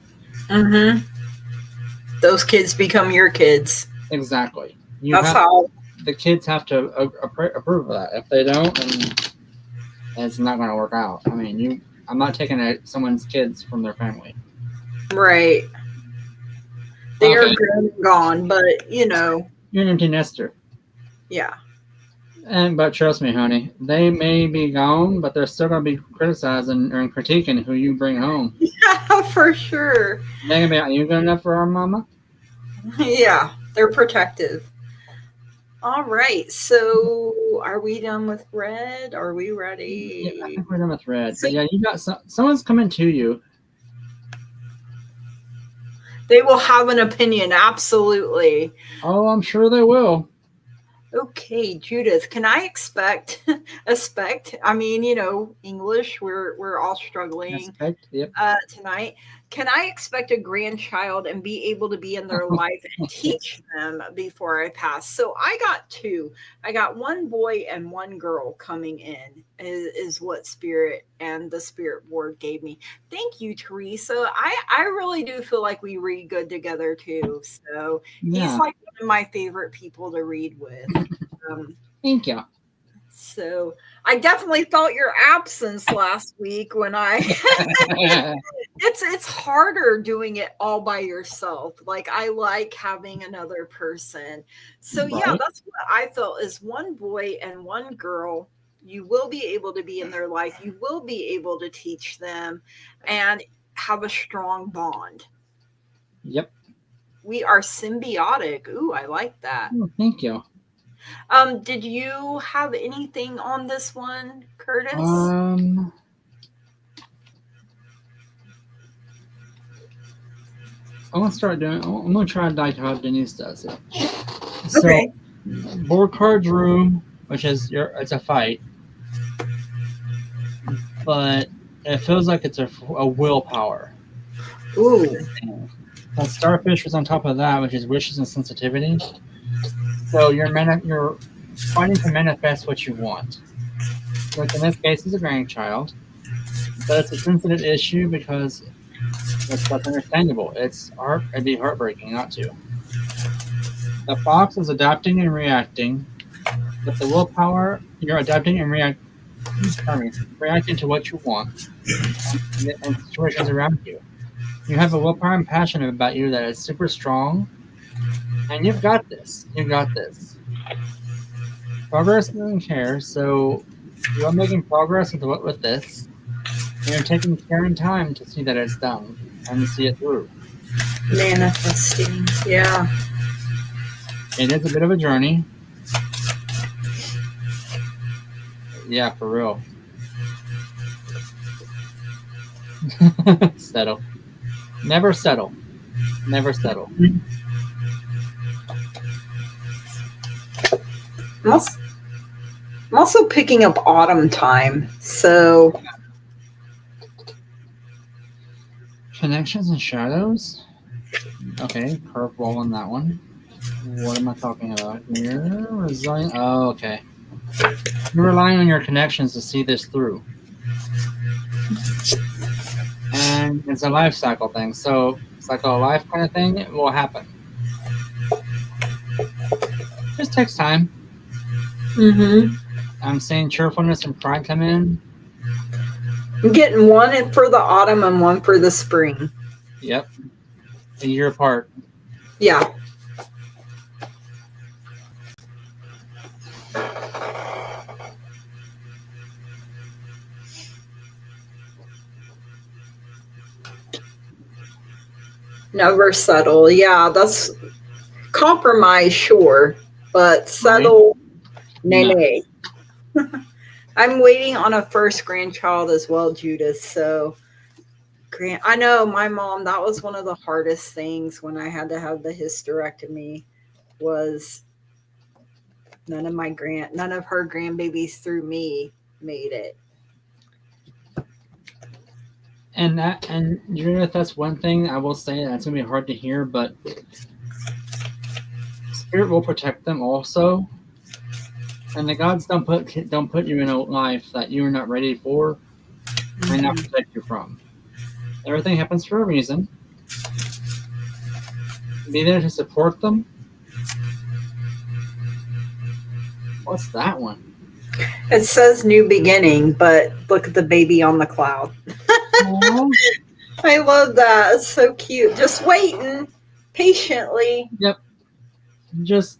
those kids become your kids. Exactly. The kids have to approve of that. If they don't, then it's not going to work out. I mean, I'm not taking someone's kids from their family. Right. They are grown and gone, but you know. You're an empty nester. Yeah. But trust me, honey, they may be gone, but they're still going to be criticizing and critiquing who you bring home. Yeah, for sure. They're going to be, are you good enough for our mama? Yeah, they're protective. All right, so are we done with red? Are we ready? Yeah, I think we're done with red. So yeah, you got someone's coming to you. They will have an opinion, absolutely. Oh, I'm sure they will. Okay, Judith, can I expect? I mean, you know, English. We're all struggling tonight. Can I expect a grandchild and be able to be in their life and teach them before I pass? So I got two. I got one boy and one girl coming in. Is what Spirit and the Spirit Board gave me. Thank you, Teresa. I really do feel like we read good together too. So he's like one of my favorite people to read with. Thank you. So I definitely felt your absence last week when it's harder doing it all by yourself. Like I like having another person. So yeah, that's what I felt is one boy and one girl. You will be able to be in their life. You will be able to teach them and have a strong bond. Yep. We are symbiotic. Ooh, I like that. Oh, thank you. Did you have anything on this one, Curtis? I'm gonna start doing. I'm gonna try to like how Denise does it. Okay. So, board cards room, which is it's a fight, but it feels like it's a willpower. Ooh. The starfish was on top of that, which is wishes and sensitivity. So you're fighting to manifest what you want, which in this case is a grandchild. But it's a sensitive issue because that's understandable. It'd be heartbreaking not to. The fox is adapting and reacting. With the willpower, you're adapting and reacting to what you want and situations around you. You have a willpower and passion about you that is super strong. And you've got this. You've got this. Progress doesn't care, so you're making progress with this. You're taking care and time to see that it's done and see it through. Manifesting. Yeah. It is a bit of a journey. Yeah, for real. Settle. Never settle. Never settle. I'm also, I'm also picking up autumn time. So, Connections and shadows. Okay, curveball on that one. What am I talking about here? Resilient. Oh, okay. You're relying on your connections to see this through. And it's a life cycle thing. So, cycle of life kind of thing, it will happen. Just takes time. I'm seeing cheerfulness and pride come in. I'm getting one for the autumn and one for the spring. Yep. A year apart. Yeah. Never settle. Yeah, that's compromise, sure, but settle, nay, No. nay. I'm waiting on a first grandchild as well, Judith. So, I know my mom. That was one of the hardest things when I had to have the hysterectomy. Was none of her grandbabies through me made it. And Judith, that's one thing I will say that's gonna be hard to hear, but spirit will protect them also. And the gods don't put you in a life that you are not ready for and not protect you from. Everything happens for a reason. Be there to support them. What's that one? It says new beginning, but look at the baby on the cloud. I love that. It's so cute. Just waiting patiently. Yep. Just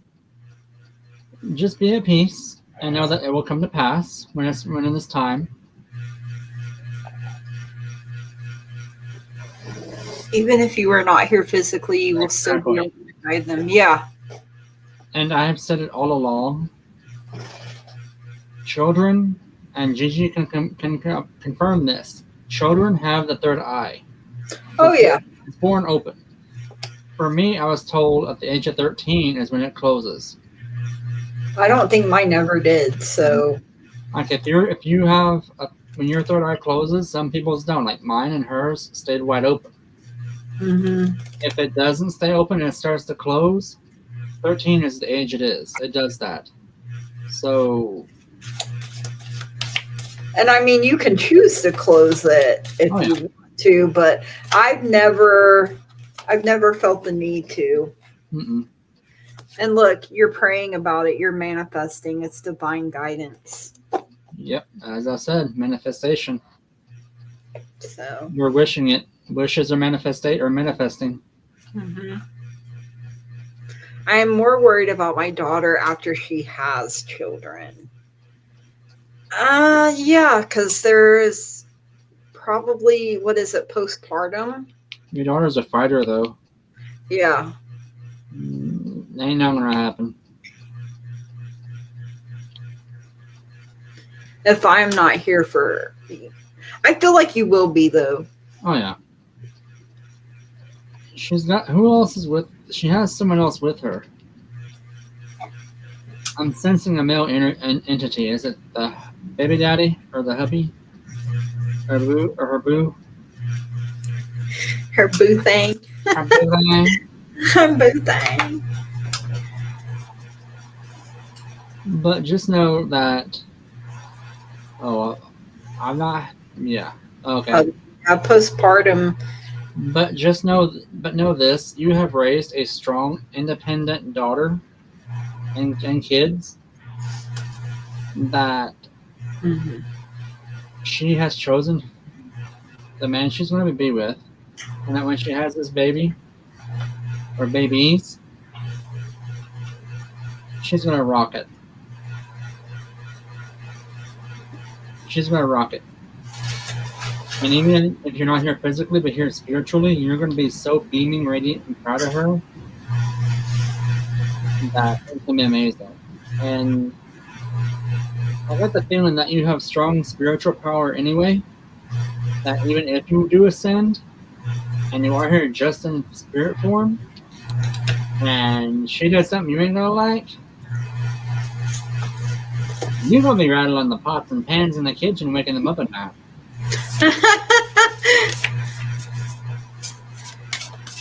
be at peace and know that it will come to pass when in this time. Even if you are not here physically, you will still be able to guide them. Yeah. And I have said it all along. Children, and Gigi can confirm this. Children have the third eye. Oh, yeah. It's born open. For me, I was told at the age of 13 is when it closes. I don't think mine ever did. So, like when your third eye closes, some people's don't. Like mine and hers stayed wide open. If it doesn't stay open and it starts to close, 13 is the age it is. It does that. So. And I mean, you can choose to close it if you want to, but I've never felt the need to. And look, you're praying about it. You're manifesting. It's divine guidance. Yep. As I said, manifestation. So you're wishing it. Wishes are manifesting. I am more worried about my daughter after she has children. Yeah, because there's probably, postpartum? Your daughter's a fighter, though. Yeah. Ain't not gonna happen. If I'm not here for, I feel like you will be, though. Oh yeah. She's got, who else is with? She has someone else with her. I'm sensing a male entity. Is it the baby daddy or the hubby? Her boo or her boo? Her boo thing. Her boo thing. Her boo thing. But just know that. Oh, I'm not. Yeah. Okay. Postpartum. But know this: you have raised a strong, independent daughter and kids that she has chosen the man she's going to be with, and that when she has this baby or babies, she's going to rock it. She's going to rock it. And even if you're not here physically, but here spiritually, you're going to be so beaming, radiant, and proud of her that it's going to be amazing. And I get the feeling that you have strong spiritual power anyway, that even if you do ascend, and you are here just in spirit form, and she does something you ain't gonna like, you're gonna be rattling the pots and pans in the kitchen, waking them up at night.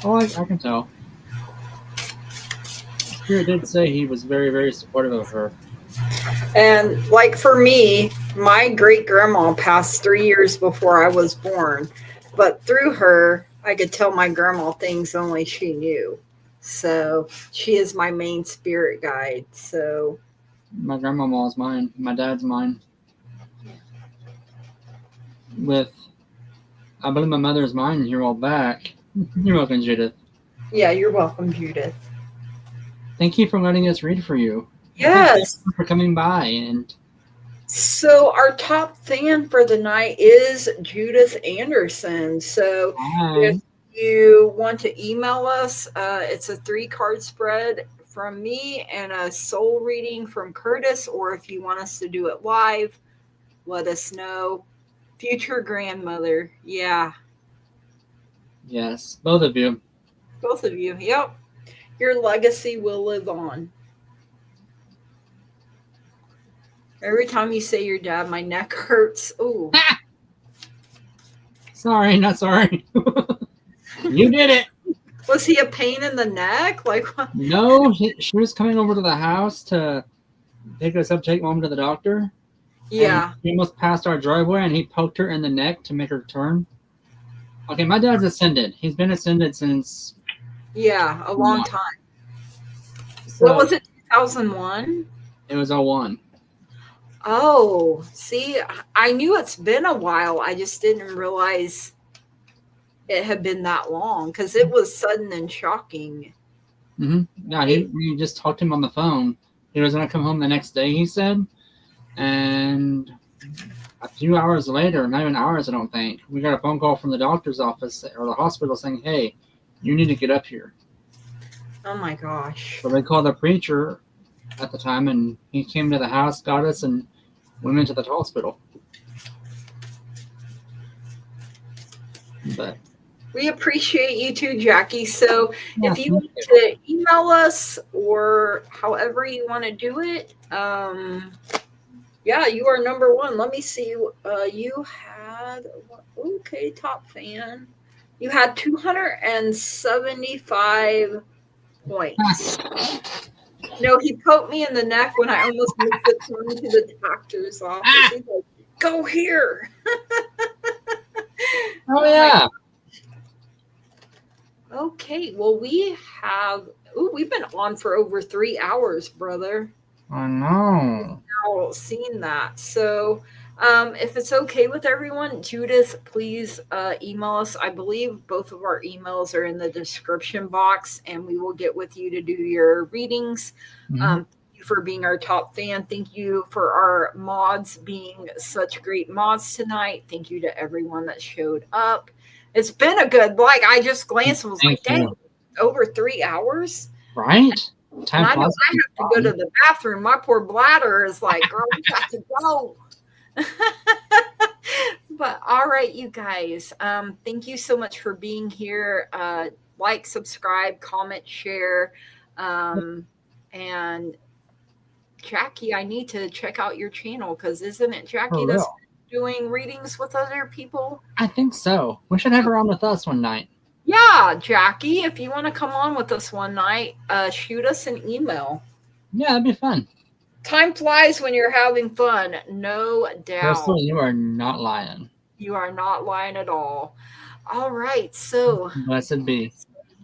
Oh, I can tell. Spirit did say he was very, very supportive of her. And like for me, my great grandma passed 3 years before I was born, but through her, I could tell my grandma things only she knew. So she is my main spirit guide. So My grandmama's mine. My dad's mine. With, I believe my mother's mine here all back. You're welcome, Judith. yeah, you're welcome, Judith. Thank you for letting us read for you. Yes. Thank you for coming by. And So our top fan for the night is Judith Anderson. So hi. if you want to email us, it's a 3-card spread from me and a soul reading from Curtis, or if you want us to do it live, let us know. Future grandmother. Yeah, Yes, both of you. both of you. Yep. Your legacy will live on. Every time you say your dad, my neck hurts. Ooh. Sorry, not sorry. You did it. Was he a pain in the neck? Like what? No, she was coming over to the house to pick us up, take mom to the doctor. Yeah. And she almost passed our driveway, and he poked her in the neck to make her turn. Okay, my dad's ascended. He's been ascended since. Yeah, a long time. So What was it, 2001? it was 01. Oh, see, I knew it's been a while. I just didn't realize it had been that long because it was sudden and shocking. Mm-hmm. Yeah, we just talked to him on the phone. He was going to come home the next day, he said. And a few hours later, not even hours, I don't think, we got a phone call from the doctor's office or the hospital saying, hey, you need to get up here. Oh my gosh. So they called the preacher at the time, and he came to the house, got us, and we went to the hospital. But we appreciate you too, Jackie. So yeah, if you want to email us or however you want to do it, yeah, you are number one. Let me see. You had, okay, top fan. You had 275 points. No, he poked me in the neck when I almost missed the turn to the doctor's office. He's like, go here. Oh, yeah. Okay, well, we've been on for over 3 hours, brother. I know. Now seen that. So if it's okay with everyone, Judith, please email us. I believe both of our emails are in the description box, and we will get with you to do your readings. Thank you for being our top fan. Thank you for our mods being such great mods tonight. Thank you to everyone that showed up. It's been a good, I just glanced and was like, dang, over 3 hours. Right? Time I know I have to go to the bathroom. My poor bladder is like, girl, we got to go. But all right, you guys. Thank you so much for being here. Like, subscribe, comment, share. And Jackie, I need to check out your channel because isn't it Jackie that's doing readings with other people? I think so. We should have her on with us one night. Yeah, Jackie, if you want to come on with us one night, shoot us an email. Yeah, that'd be fun. Time flies when you're having fun, no doubt. Crystal, you are not lying. You are not lying at all. All right, so blessed be.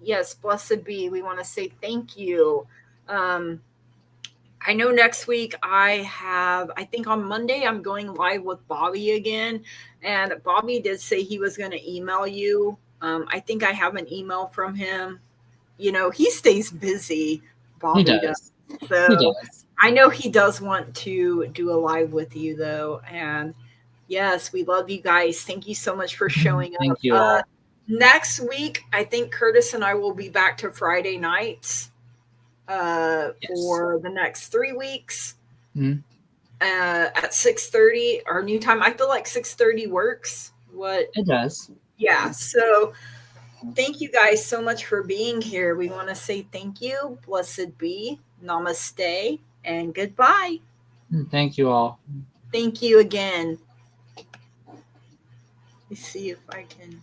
Yes, blessed be. We want to say thank you. I know next week I think on Monday I'm going live with Bobby again, and Bobby did say he was going to email you. I think I have an email from him. You know, he stays busy. Bobby does. So he does. I know he does want to do a live with you though, and Yes, we love you guys. Thank you so much for showing Thank up. you all. Next week, I think Curtis and I will be back to Friday nights Yes. for the next 3 weeks Mhm. at 6:30 our new time. I feel like 6:30 works. What? It does. Yeah. So thank you guys so much for being here. We want to say thank you, blessed be, namaste, and goodbye. Thank you all. Thank you again. Let's see if I can.